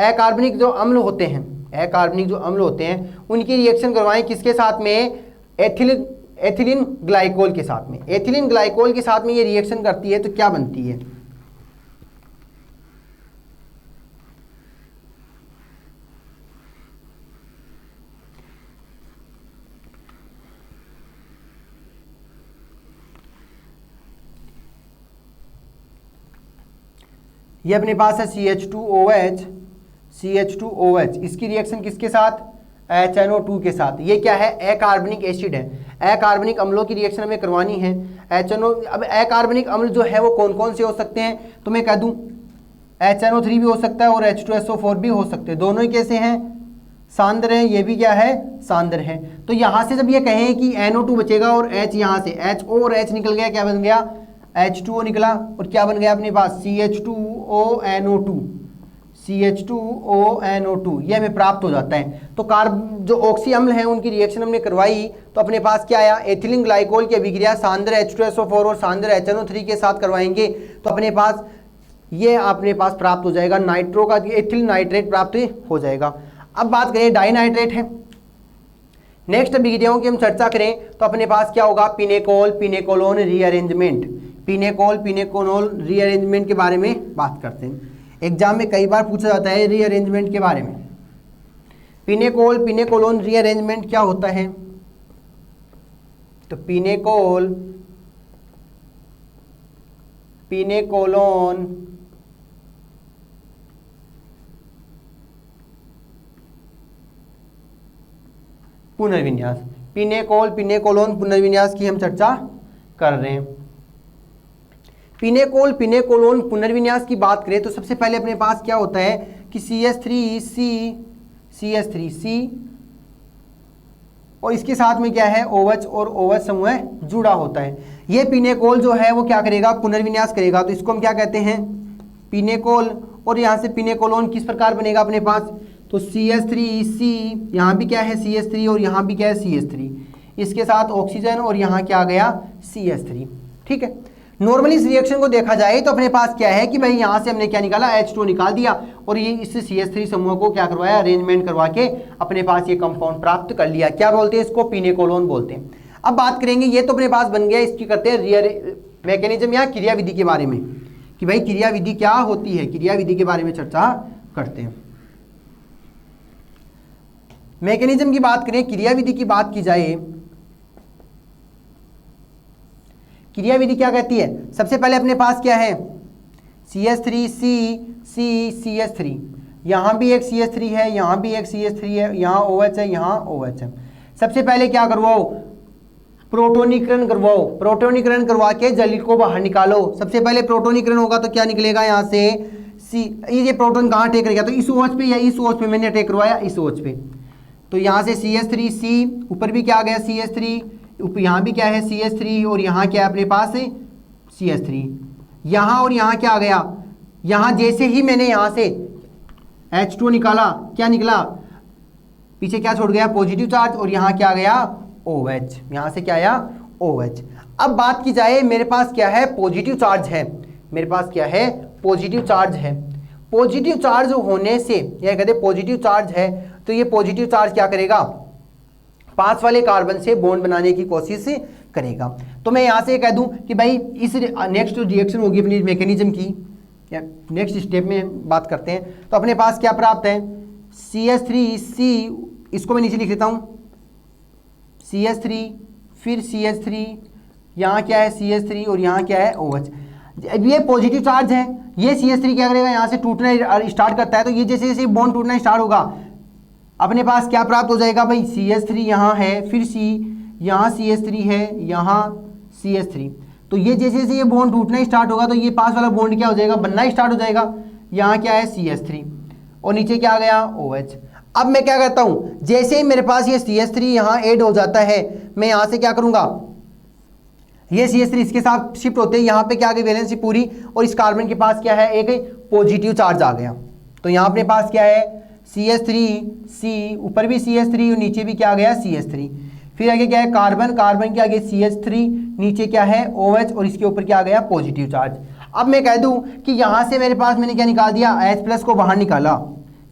अकार्बनिक जो अम्ल होते हैं, अकार्बनिक जो अम्ल होते हैं उनकी रिएक्शन करवाएं किसके साथ में, एथिलीन ग्लाइकोल के साथ में। एथिलीन ग्लाइकोल के साथ में ये रिएक्शन करती है तो क्या बनती है, ये अपने पास है CH2OH, इसकी रिएक्शन किसके साथ, HNO2 के साथ। ये क्या है, अकार्बनिक एसिड है, अकार्बनिक अम्लों की रिएक्शन हमें करवानी है। अब अकार्बनिक अम्ल जो है वो कौन कौन से हो सकते हैं, तो मैं कह दूं HNO3 भी हो सकता है और H2SO4 भी हो सकते हैं। दोनों ही कैसे हैं, सांद्र है, ये भी क्या है, सांद्र है। तो यहां से जब ये कहें कि NO2 बचेगा और H, यहां से HO और H निकल गया, क्या बन गया, H2O निकला और क्या बन गया अपने पास, CH2ONO2, CH2ONO2 ये हमें प्राप्त हो जाता है। तो जो ऑक्सी अम्ल हैं उनकी रिएक्शन हमने करवाई तो अपने पास क्या आया, एथिलीन ग्लाइकोल की अभिक्रिया सांद्र H2SO4 और सांद्र HNO3 के साथ करवाएंगे तो अपने पास ये अपने पास प्राप्त हो जाएगा, नाइट्रो का एथिल नाइट्रेट प्राप्त हो जाएगा। अब बात करें डाइनाइट्रेट है, नेक्स्ट अभिक्रियाओं की हम चर्चा करें तो अपने पास क्या होगा, pinacol pinacolone rearrangement, pinacol pinacolone rearrangement के बारे में बात करते हैं। एग्जाम में कई बार पूछा जाता है रीअरेंजमेंट के बारे में। पिनेकोल पिनेकोलोन रीअरेंजमेंट क्या होता है, तो पिनेकोल पिनेकोलोन पुनर्विन्यास, पिनेकोल पिनेकोलोन पुनर्विन्यास की हम चर्चा कर रहे हैं। पिनेकोल पिनेकोलोन पुनर्विन्यास की बात करें तो सबसे पहले अपने पास क्या होता है कि CH3C और इसके साथ में क्या है OH और OH समूह जुड़ा होता है। ये पिनेकोल जो है वो क्या करेगा, पुनर्विन्यास करेगा, तो इसको हम क्या कहते हैं, पिनेकोल। और यहाँ से पिनेकोलोन किस प्रकार बनेगा अपने पास, तो CH3C, यहाँ भी क्या है CH3 और यहाँ भी क्या है CH3, इसके साथ ऑक्सीजन और यहाँ क्या आ गया CH3। ठीक है, नॉर्मली इस रिएक्शन को देखा जाए तो अपने पास क्या है कि भाई यहाँ से हमने क्या निकाला, H2 निकाल दिया और ये इस CH3 समूह को क्या करवाया, अरेंजमेंट करवा के अपने पास ये कंपाउंड प्राप्त कर लिया। क्या बोलते हैं इसको, पिनेकोलोन बोलते हैं। अब बात करेंगे, ये तो अपने पास बन गया, इसकी करते हैं रियर मैकेनिज्म या क्रिया विधि के बारे में कि भाई क्रिया विधि क्या होती है, क्रिया विधि के बारे में चर्चा करते हैं। मैकेनिज्म की बात करें, क्रिया विधि की बात की जाए, क्रिया विधि क्या कहती है, सबसे पहले अपने पास क्या है CH3CH3, यहाँ भी एक CH3 है, यहाँ भी एक CH3 है, यहाँ OH है, यहाँ OH है। सबसे पहले क्या करवाओ, प्रोटोनीकरण करवाओ, प्रोटोनीकरण करवा के जल को बाहर निकालो। सबसे पहले प्रोटोनीकरण होगा तो क्या निकलेगा यहाँ से ये प्रोटोन कहाँ अटैक करेगा, तो इस OH पे या इस OH पे मैंने अटैक करवाया, इस OH पे, तो यहाँ से CH3C, ऊपर भी क्या आ गया CH3, यहाँ भी क्या है CH3 और यहाँ क्या है अपने पास CH3, यहाँ और यहाँ क्या आ गया, यहाँ जैसे ही मैंने यहाँ से H2 निकाला, क्या निकला, पीछे क्या छोड़ गया, पॉजिटिव चार्ज, और यहाँ क्या आ गया OH, यहाँ से क्या आया OH। अब बात की जाए, मेरे पास क्या है, पॉजिटिव चार्ज है, मेरे पास क्या है, पॉजिटिव चार्ज है। पॉजिटिव चार्ज होने से, यह कहते पॉजिटिव चार्ज है, तो ये पॉजिटिव चार्ज क्या करेगा, पास वाले कार्बन से बॉन्ड बनाने की कोशिश करेगा। तो मैं यहाँ से कह दूं कि भाई इस नेक्स्ट रिएक्शन होगी अपनी मैकेनिज्म की, या नेक्स्ट स्टेप में बात करते हैं, तो अपने पास क्या प्राप्त है, CH3C, इसको मैं नीचे लिख लेता हूँ, CH3, फिर CH3, यहाँ क्या है CH3 और यहाँ क्या है OH। अब ये पॉजिटिव चार्ज है, ये CH3 क्या करेगा, यहाँ से टूटना स्टार्ट करता है, तो ये जैसे जैसे बॉन्ड टूटना स्टार्ट होगा, अपने पास क्या प्राप्त हो जाएगा भाई, CH3 यहाँ है, फिर यहाँ CH3 है, यहाँ CH3, तो ये जैसे जैसे ये बॉन्ड टूटना स्टार्ट होगा तो ये पास वाला बॉन्ड क्या हो जाएगा, बनना स्टार्ट हो जाएगा। यहाँ क्या है CH3 और नीचे क्या आ गया OH। अब मैं क्या करता हूँ, जैसे ही मेरे पास ये CH3 यहाँ ऐड हो जाता है, मैं यहाँ से क्या करूँगा, ये CH3 इसके साथ शिफ्ट होते हैं, यहाँ पे क्या आ गई वैलेंसी पूरी, और इस कार्बन के पास क्या है, एक पॉजिटिव चार्ज आ गया। तो यहाँ अपने पास क्या है CH3C, ऊपर भी CH3 और नीचे भी क्या आ गया CH3, फिर आगे क्या है कार्बन, कार्बन के आगे CH3, नीचे क्या है OH और इसके ऊपर क्या आ गया पॉजिटिव चार्ज। अब मैं कह दूं कि यहाँ से मेरे पास मैंने क्या निकाल दिया, H+ को बाहर निकाला।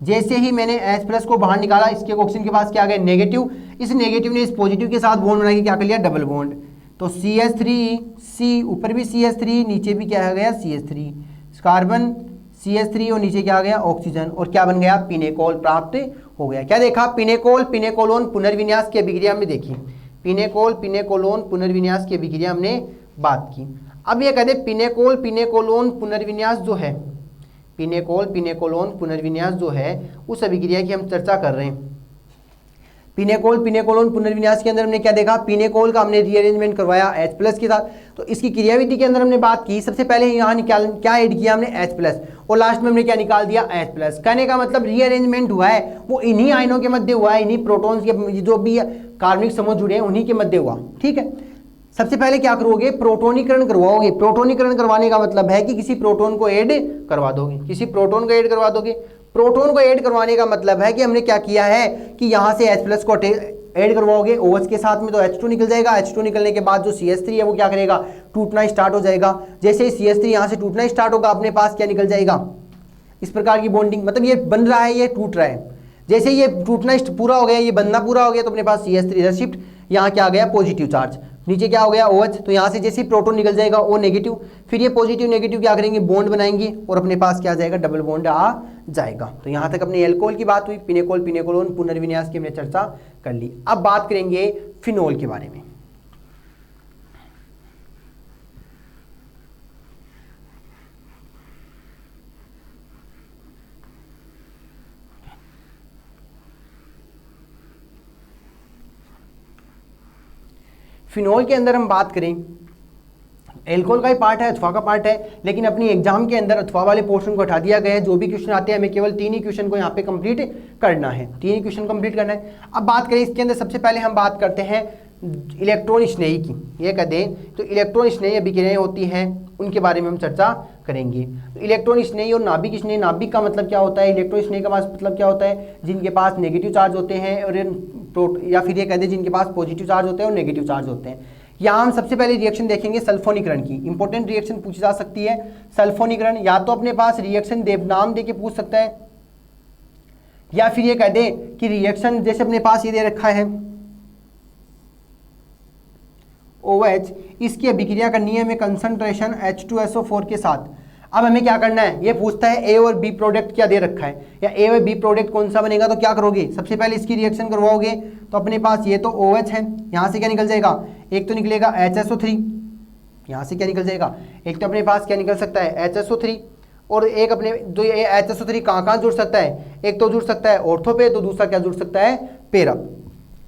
जैसे ही मैंने H+ को बाहर निकाला, इसके ऑक्सीजन के पास क्या आ गया नेगेटिव, इस नेगेटिव ने इस पॉजिटिव के साथ बॉन्ड बना के क्या कर लिया, डबल बॉन्ड। तो CH3C, ऊपर भी CH3, नीचे भी क्या आ गया CH3, कार्बन CH3 और नीचे क्या आ गया ऑक्सीजन, और क्या बन गया, पिनेकोल प्राप्त हो गया। क्या देखा, पिनेकोल पिनेकोलोन पुनर्विन्यास की अभिक्रिया हमने देखी, पिनेकोल पिनेकोलोन पुनर्विन्यास की अभिक्रिया हमने बात की। अब ये कहते पिनेकोल पिनेकोलोन पुनर्विन्यास जो है, पिनेकोल पिनेकोलोन पुनर्विन्यास जो है उस अभिक्रिया की हम चर्चा कर रहे हैं। पिनेकोल पिनेकोलोन पुनर्विन्यास के अंदर हमने क्या देखा, पिनेकोल का हमने रीअरेंजमेंट करवाया H+ के साथ, तो इसकी क्रियाविधि के अंदर हमने बात की, सबसे पहले यहाँ क्या ऐड किया हमने H+ और लास्ट में हमने क्या निकाल दिया H+। कहने का मतलब रीअरेंजमेंट हुआ है वो इन्हीं आयनों के मध्य हुआ है, इन्हीं प्रोटॉन्स के जो भी कार्बनिक समूह जुड़े हैं उन्हीं के मध्य हुआ। ठीक है, सबसे पहले क्या करोगे, प्रोटोनीकरण करवाओगे। प्रोटोनीकरण करवाने का मतलब है कि किसी प्रोटोन को ऐड करवा दोगे, किसी प्रोटोन को ऐड करवा दोगे। प्रोटोन को ऐड करवाने का मतलब है कि हमने क्या किया है कि यहाँ से H+ को ऐड करवाओगे OH के साथ में, तो H2 निकल जाएगा। H2 निकलने के बाद जो CH3 है वो क्या करेगा, टूटना स्टार्ट हो जाएगा। जैसे ही CH3 यहाँ से टूटना स्टार्ट होगा, अपने पास क्या निकल जाएगा, इस प्रकार की बॉन्डिंग, मतलब ये बन रहा है, ये टूट रहा है। जैसे ये टूटना पूरा हो गया, ये बनना पूरा हो गया, तो अपने पास CH3 इधर शिफ्ट, यहाँ क्या आ गया पॉजिटिव चार्ज, नीचे क्या हो गया OH, तो यहाँ से जैसे ही प्रोटोन निकल जाएगा O नेगेटिव, फिर ये पॉजिटिव नेगेटिव क्या करेंगे, बॉन्ड बनाएंगे और अपने पास क्या आ जाएगा, डबल बॉन्ड आ जाएगा। तो यहाँ तक अपने एल्कोहल की बात हुई, पिनेकोल पिनेकोलोन पुनर्विन्यास की हमने चर्चा कर ली। अब बात करेंगे फिनोल के बारे में। फिनोल के अंदर हम बात करें एल्कोहल का ही पार्ट है, अथवा का पार्ट है, लेकिन अपनी एग्जाम के अंदर अथवा वाले पोर्शन को हटा दिया गया है। जो भी क्वेश्चन आते हैं हमें केवल 3 ही क्वेश्चन को यहाँ पे कंप्लीट करना है, 3 ही क्वेश्चन कंप्लीट करना है। अब बात करें इसके अंदर, सबसे पहले हम बात करते हैं इलेक्ट्रॉन स्नेही की। ये कह दें तो इलेक्ट्रॉन स्नेही अभिक्रियाएं होती हैं, उनके बारे में हम चर्चा करेंगे। तो इलेक्ट्रॉन स्नेही और नाभिक स्नेही, नाभिक का मतलब क्या होता है, इलेक्ट्रॉन स्नेही का मतलब क्या होता है, जिनके पास नेगेटिव चार्ज होते हैं और या फिर ये कह दें जिनके पास पॉजिटिव चार्ज होते हैं और नेगेटिव चार्ज होते हैं। यहाँ हम सबसे पहले रिएक्शन देखेंगे सल्फोनीकरण की। इंपॉर्टेंट रिएक्शन पूछी जा सकती है सल्फोनीकरण, या तो अपने पास रिएक्शन नाम दे के पूछ सकता है, या फिर ये कह दे कि रिएक्शन जैसे अपने पास ये दे रखा है OH, इसकी अभिक्रिया करनी है हमें कंसंट्रेशन H2SO4 के साथ। अब हमें क्या करना है, ये पूछता है ए और बी प्रोडक्ट क्या दे रखा है, या ए और बी प्रोडक्ट कौन सा बनेगा। तो क्या करोगे, सबसे पहले इसकी रिएक्शन करवाओगे। तो अपने पास ये तो OH है, यहाँ से क्या निकल जाएगा, एक तो निकलेगा HSO3, यहाँ से क्या निकल जाएगा, एक तो अपने पास क्या निकल सकता है HSO3, और एक अपने जो ये HSO3 कहाँ जुड़ सकता है, एक तो जुड़ सकता है ऑर्थो पे, तो दूसरा क्या जुड़ सकता है पेरा।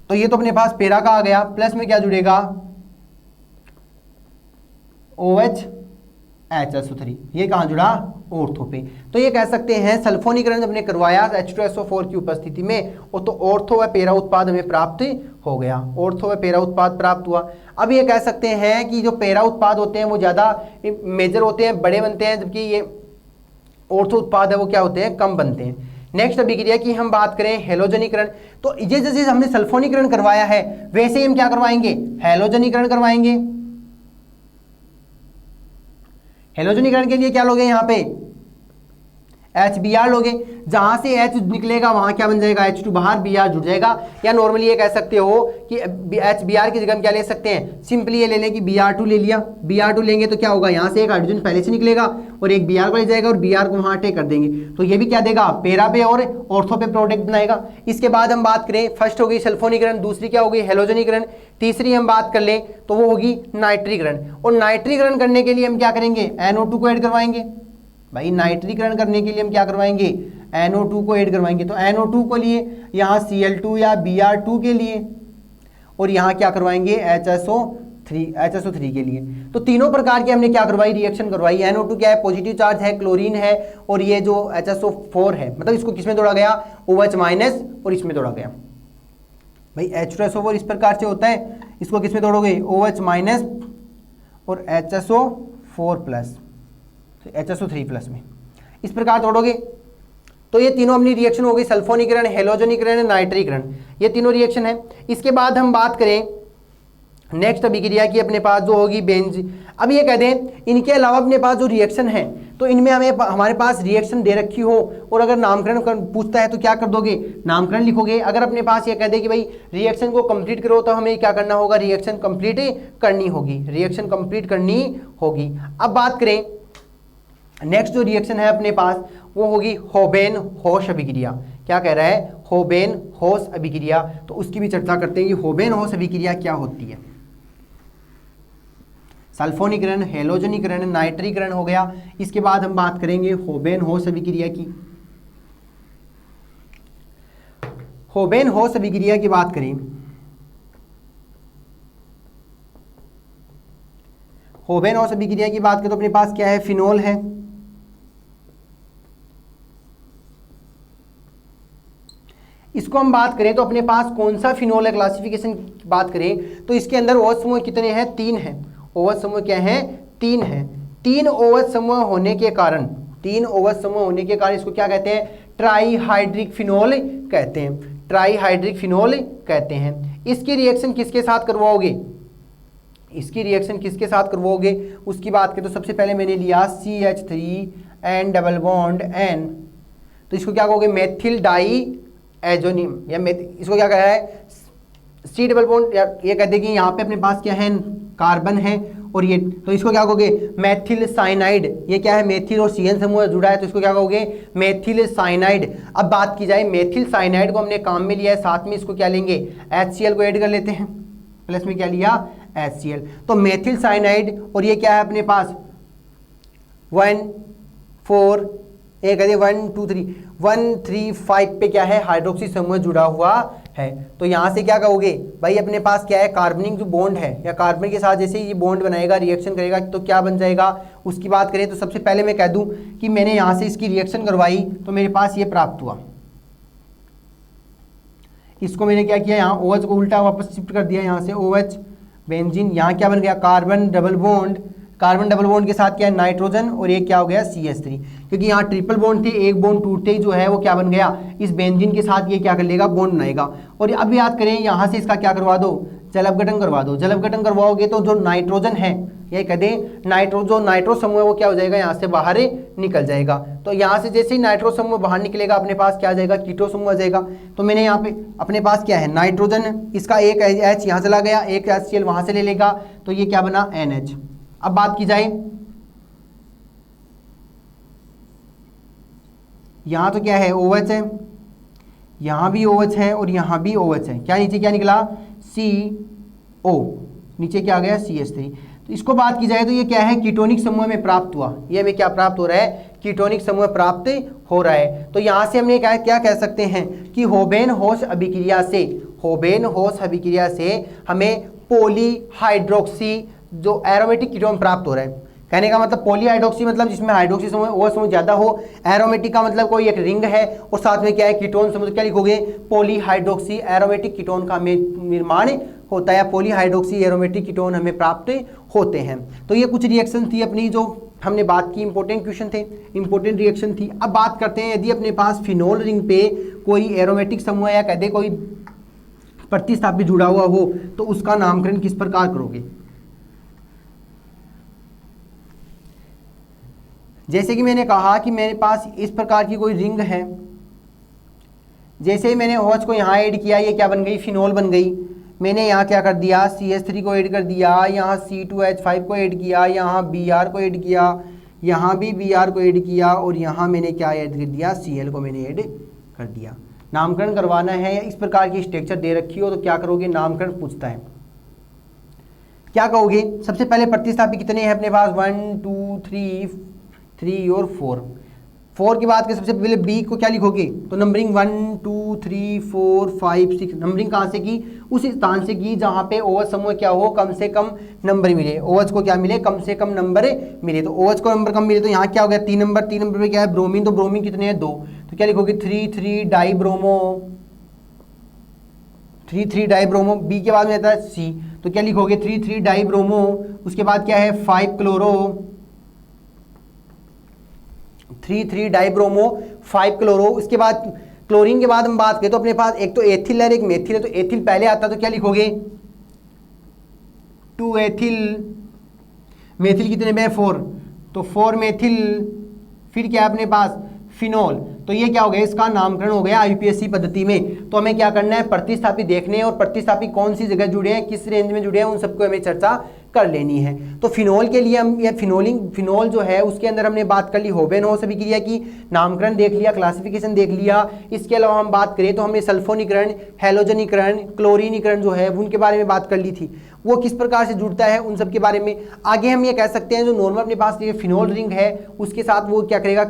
तो ये तो अपने पास पेरा का आ गया, प्लस में क्या जुड़ेगा OH HSO3, ये कहाँ जुड़ा ऑर्थो पे। तो ये कह सकते हैं सल्फोनीकरण जब हमने करवाया H2SO4 की उपस्थिति में, वो तो ऑर्थो व पेरा उत्पाद हमें प्राप्त हो गया, ऑर्थो व पेरा उत्पाद प्राप्त हुआ। अब ये कह सकते हैं कि जो पेरा उत्पाद होते हैं वो ज़्यादा मेजर होते हैं, बड़े बनते हैं, जबकि ये ऑर्थो उत्पाद है वो क्या होते हैं, कम बनते हैं। नेक्स्ट अभिक्रिया की हम बात करें हेलोजनीकरण, तो ये जैसे हमने सल्फोनीकरण करवाया है वैसे ही हम क्या करवाएंगे, हेलोजनीकरण करवाएंगे। हेलोजनीकरण के लिए क्या लोगे, यहाँ पे HBr लोगे, जहां से H निकलेगा वहां क्या बन जाएगा H2 बाहर, Br जुड़ जाएगा। या नॉर्मली ये कह सकते हो कि HBr की जगह हम क्या ले सकते हैं, सिंपली ये ले लें कि Br2 ले लिया। Br2 लेंगे तो क्या होगा, यहाँ से एक हाइड्रोजन पहले से निकलेगा और एक Br को ले जाएगा और Br को वहां अटैक कर देंगे, तो ये भी क्या देगा, पेरा पे और ऑर्थो पे प्रोडक्ट बनाएगा। इसके बाद हम बात करें, फर्स्ट हो गई सल्फोनीकरण, दूसरी क्या होगी हेलोजनीकरण, तीसरी हम बात कर लें तो वो होगी नाइट्रीकरण। और नाइट्रीकरण करने के लिए हम क्या करेंगे, NO2 को ऐड करवाएंगे। भाई नाइट्रीकरण करने के लिए हम क्या करवाएंगे, NO2 को ऐड करवाएंगे। तो NO2 को लिए यहाँ Cl2 या Br2 के लिए, और यहाँ क्या करवाएंगे HSO3 के लिए। तो तीनों प्रकार के हमने क्या करवाई, रिएक्शन करवाई। NO2 क्या है, पॉजिटिव चार्ज है, क्लोरीन है, और ये जो HSO4 है, मतलब इसको किसमें तोड़ा गया, OH माइनस, और इसमें तोड़ा गया। भाई H2SO4 इस प्रकार से होता है, इसको किसमें तोड़ोगे, OH माइनस और HSO4 प्लस, HSO3 प्लस में, इस प्रकार तोड़ोगे। तो ये तीनों अपनी रिएक्शन हो गई, सल्फोनीकरण, हेलोजनीकरण, नाइट्रीकरण, ये तीनों रिएक्शन है। इसके बाद हम बात करें नेक्स्ट अभिक्रिया की, अपने पास जो होगी बेंज। अब ये कह दें इनके अलावा अपने पास जो रिएक्शन है, तो इनमें हमारे पास रिएक्शन दे रखी हो और अगर नामकरण पूछता है तो क्या कर दोगे, नामकरण लिखोगे। अगर अपने पास ये कह दे कि भाई रिएक्शन को कंप्लीट करो, तो हमें क्या करना होगा, रिएक्शन कंप्लीट करनी होगी, रिएक्शन कंप्लीट करनी होगी। अब बात करें नेक्स्ट जो रिएक्शन है अपने पास, वो होगी होबेन-हॉश अभिक्रिया। क्या कह रहा है, होबेन-हॉश अभिक्रिया। तो उसकी भी चर्चा करते हैं कि होबेन-हॉश अभिक्रिया क्या होती है। सल्फोनीकरण, हेलोजनीकरण, नाइट्रीकरण हो गया। इसके बाद हम बात करेंगे होबेन-हॉश अभिक्रिया की। होबेन-हॉश अभिक्रिया की बात करें, होबेन-हॉश अभिक्रिया की बात करें तो अपने पास क्या है, फिनोल है, इसको हम बात करें तो अपने पास कौन सा फिनोल है, क्लासिफिकेशन की बात करें तो इसके अंदर OH समूह कितने हैं, 3 हैं। OH समूह क्या है, 3 हैं। 3 OH समूह होने के कारण, 3 OH समूह होने के कारण इसको क्या कहते हैं, ट्राईहाइड्रिक फिनोल कहते हैं, ट्राईहाइड्रिक फिनोल कहते हैं। इसकी रिएक्शन किसके साथ करवाओगे, इसकी रिएक्शन किसके साथ करवाओगे, उसकी बात करें तो सबसे पहले मैंने लिया CH3 डबल बॉन्ड N, तो इसको क्या कहोगे, मेथिल डाई एजोनिम, या इसको क्या कह रहा है, C डबल बॉन्ड, या ये कहते हैं कि यहाँ पे अपने पास क्या है, कार्बन है, और ये, तो इसको क्या कहोगे, मेथिल साइनाइड। ये क्या है, मेथिल और CN समूह जुड़ा है, तो इसको क्या कहोगे, मेथिल साइनाइड। अब बात की जाए मेथिल साइनाइड को हमने काम में लिया है, साथ में इसको क्या लेंगे, HCl को ऐड कर लेते हैं, प्लस में क्या लिया, HCl। तो मेथिल साइनाइड, और ये क्या है अपने पास 1 4 1 1 2 3 1 3 5 पे क्या है, हाइड्रोक्सी समूह जुड़ा हुआ है। तो यहाँ से क्या कहोगे भाई, अपने पास क्या है, कार्बनिक जो बॉन्ड है या कार्बन के साथ जैसे ये बॉन्ड बनाएगा, रिएक्शन करेगा तो क्या बन जाएगा, उसकी बात करें तो सबसे पहले मैं कह दूं कि मैंने यहाँ से इसकी रिएक्शन करवाई तो मेरे पास ये प्राप्त हुआ। इसको मैंने क्या किया, यहाँ OH को उल्टा वापस शिफ्ट कर दिया, यहाँ से OH बेंजीन, यहाँ क्या बन गया, carbon double bond, carbon double bond के साथ क्या है, नाइट्रोजन, और एक क्या हो गया, CH3, क्योंकि यहाँ ट्रिपल बॉन्ड थे, एक बॉन्ड टूटते ही जो है वो क्या बन गया, इस बेंजीन के साथ ये क्या कर लेगा, बॉन्ड बनाएगा। और अब याद करें यहाँ से इसका क्या करवा दो, जल अपघटन करवा दो। जल अपघटन करवाओगे तो जो नाइट्रोजन है, ये कह दें जो नाइट्रो समूह है वो क्या हो जाएगा, यहाँ से बाहर निकल जाएगा। तो यहाँ से जैसे ही नाइट्रो समूह बाहर निकलेगा अपने पास क्या आ जाएगा, कीटो समूह आ जाएगा। तो मैंने यहाँ पे अपने पास क्या है, नाइट्रोजन, इसका एक H यहाँ चला गया, एक HCl वहाँ से ले लेगा, तो ये क्या बना, NH। अब बात की जाए यहाँ तो क्या है, OH है, यहाँ भी OH है और यहाँ भी OH है, क्या नीचे क्या निकला, CO, नीचे क्या आ गया, CH3। तो इसको बात की जाए तो ये क्या है, कीटोनिक समूह में प्राप्त हुआ, ये हमें क्या प्राप्त हो रहा है, कीटोनिक समूह प्राप्त हो रहा है। तो यहाँ से हमने क्या कह सकते हैं कि होबेन-होस अभिक्रिया से हमें पॉलीहाइड्रोक्सी जो एरोमेटिक कीटोन प्राप्त हो रहा है। कहने का मतलब पॉलीहाइड्रोक्सी मतलब जिसमें हाइड्रोक्सी समूह OH समूह ज्यादा हो, एरोमेटिक का मतलब कोई एक रिंग है और साथ में क्या है, कीटोन समूह, क्या लिखोगे, पॉलीहाइड्रोक्सी एरोमेटिक कीटोन का हमें निर्माण होता है, पॉलीहाइड्रोक्सी एरोमेटिक कीटोन हमें प्राप्त होते हैं। तो ये कुछ रिएक्शन थी अपनी जो हमने बात की, इंपॉर्टेंट क्वेश्चन थे, इंपॉर्टेंट रिएक्शन थी। अब बात करते हैं यदि अपने पास फिनोल रिंग पे कोई एरोमेटिक समूह या कहते कोई प्रतिस्थापी जुड़ा हुआ हो तो उसका नामकरण किस प्रकार करोगे। जैसे कि मैंने कहा कि मेरे पास इस प्रकार की कोई रिंग है, जैसे ही मैंने OH को यहाँ ऐड किया, ये क्या बन गई, फिनोल बन गई। मैंने यहाँ क्या कर दिया, CH3 को ऐड कर दिया, यहाँ C2H5 को ऐड किया, यहाँ Br को ऐड किया, यहाँ भी Br को ऐड किया, और यहाँ मैंने क्या ऐड कर दिया, Cl को मैंने ऐड कर दिया। नामकरण करवाना है या इस प्रकार की स्ट्रक्चर दे रखी हो तो क्या करोगे, नामकरण पूछता है, क्या कहोगे। सबसे पहले प्रतिस्थापी कितने हैं अपने पास, 1 2 3 और 4 की बात करें, सबसे पहले B को क्या लिखोगे, तो नंबरिंग 1 2 3 4 5 6, नंबरिंग कहाँ से की, उस स्थान से की जहाँ पे OH समूह क्या हो, कम से कम नंबर मिले, OH को क्या मिले, कम से कम नंबर मिले। तो OH को नंबर कम मिले तो यहाँ क्या हो गया, 3 नंबर, 3 नंबर पे क्या है, ब्रोमीन, तो ब्रोमीन कितने हैं, 2, तो क्या लिखोगे 3 डाइब्रोमो। B के बाद में आता है C, तो क्या लिखोगे 3 डाइब्रोमो। उसके बाद क्या है 5 क्लोरो, 3 डाइब्रोमो 5 क्लोरो। उसके बाद क्लोरीन के बाद हम बात करें तो अपने पास एक तो एथिल है, एक मेथिल है, तो एथिल पहले आता तो क्या लिखोगे 2 एथिल, मेथिल कितने में 4, तो 4 मेथिल, फिर क्या है अपने पास फिनोल। तो ये क्या हो गया, इसका नामकरण हो गया IUPAC पद्धति में। तो हमें क्या करना है, प्रतिस्थापी देखने हैं और प्रतिस्थापी कौन सी जगह जुड़े हैं, किस रेंज में जुड़े हैं, उन सबको हमें चर्चा कर लेनी है। तो फिनोल के लिए हम ये फिनोल जो है उसके अंदर हमने बात कर ली होबेन-होस अभिक्रिया की, नामकरण देख लिया, क्लासिफिकेशन देख लिया। इसके अलावा हम बात करें तो हमने सल्फोनीकरण, हैलोजनीकरण, क्लोरीनीकरण जो है उनके बारे में बात कर ली थी, वो किस प्रकार से जुड़ता है उन सब के बारे में। आगे हम ये कह सकते हैं जो नॉर्मल अपने पास ये फिनोल रिंग है उसके साथ वो क्या करेगा,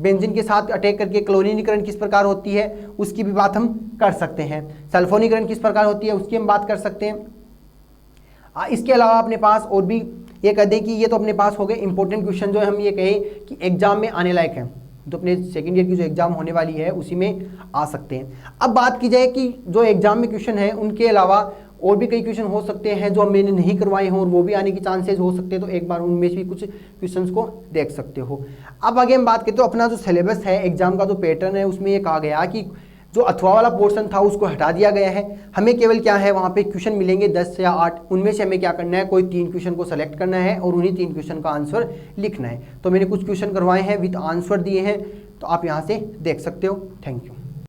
बेंजीन के साथ अटैक करके क्लोरीनीकरण किस प्रकार होती है उसकी भी बात हम कर सकते हैं, सल्फोनीकरण किस प्रकार होती है उसकी हम बात कर सकते हैं। इसके अलावा अपने पास और भी ये कह दें कि ये तो अपने पास हो गए इंपॉर्टेंट क्वेश्चन जो हम ये कहें कि एग्जाम में आने लायक हैं, तो अपने सेकेंड ईयर की जो एग्जाम होने वाली है उसी में आ सकते हैं। अब बात की जाए कि जो एग्जाम में क्वेश्चन है उनके अलावा और भी कई क्वेश्चन हो सकते हैं जो मैंने नहीं करवाए हों और वो भी आने की चांसेस हो सकते हैं, तो एक बार उनमें से भी कुछ क्वेश्चंस को देख सकते हो। अब आगे हम बात करें तो अपना जो सिलेबस है, एग्जाम का जो पैटर्न है, उसमें ये कहा गया कि जो अथवा वाला पोर्शन था उसको हटा दिया गया है। हमें केवल क्या है वहाँ पे क्वेश्चन मिलेंगे 10 या 8, उनमें से हमें क्या करना है, कोई 3 क्वेश्चन को सेलेक्ट करना है और उन्हीं 3 क्वेश्चन का आंसर लिखना है। तो मैंने कुछ क्वेश्चन करवाए हैं विद आंसर दिए हैं, तो आप यहाँ से देख सकते हो। Thank you.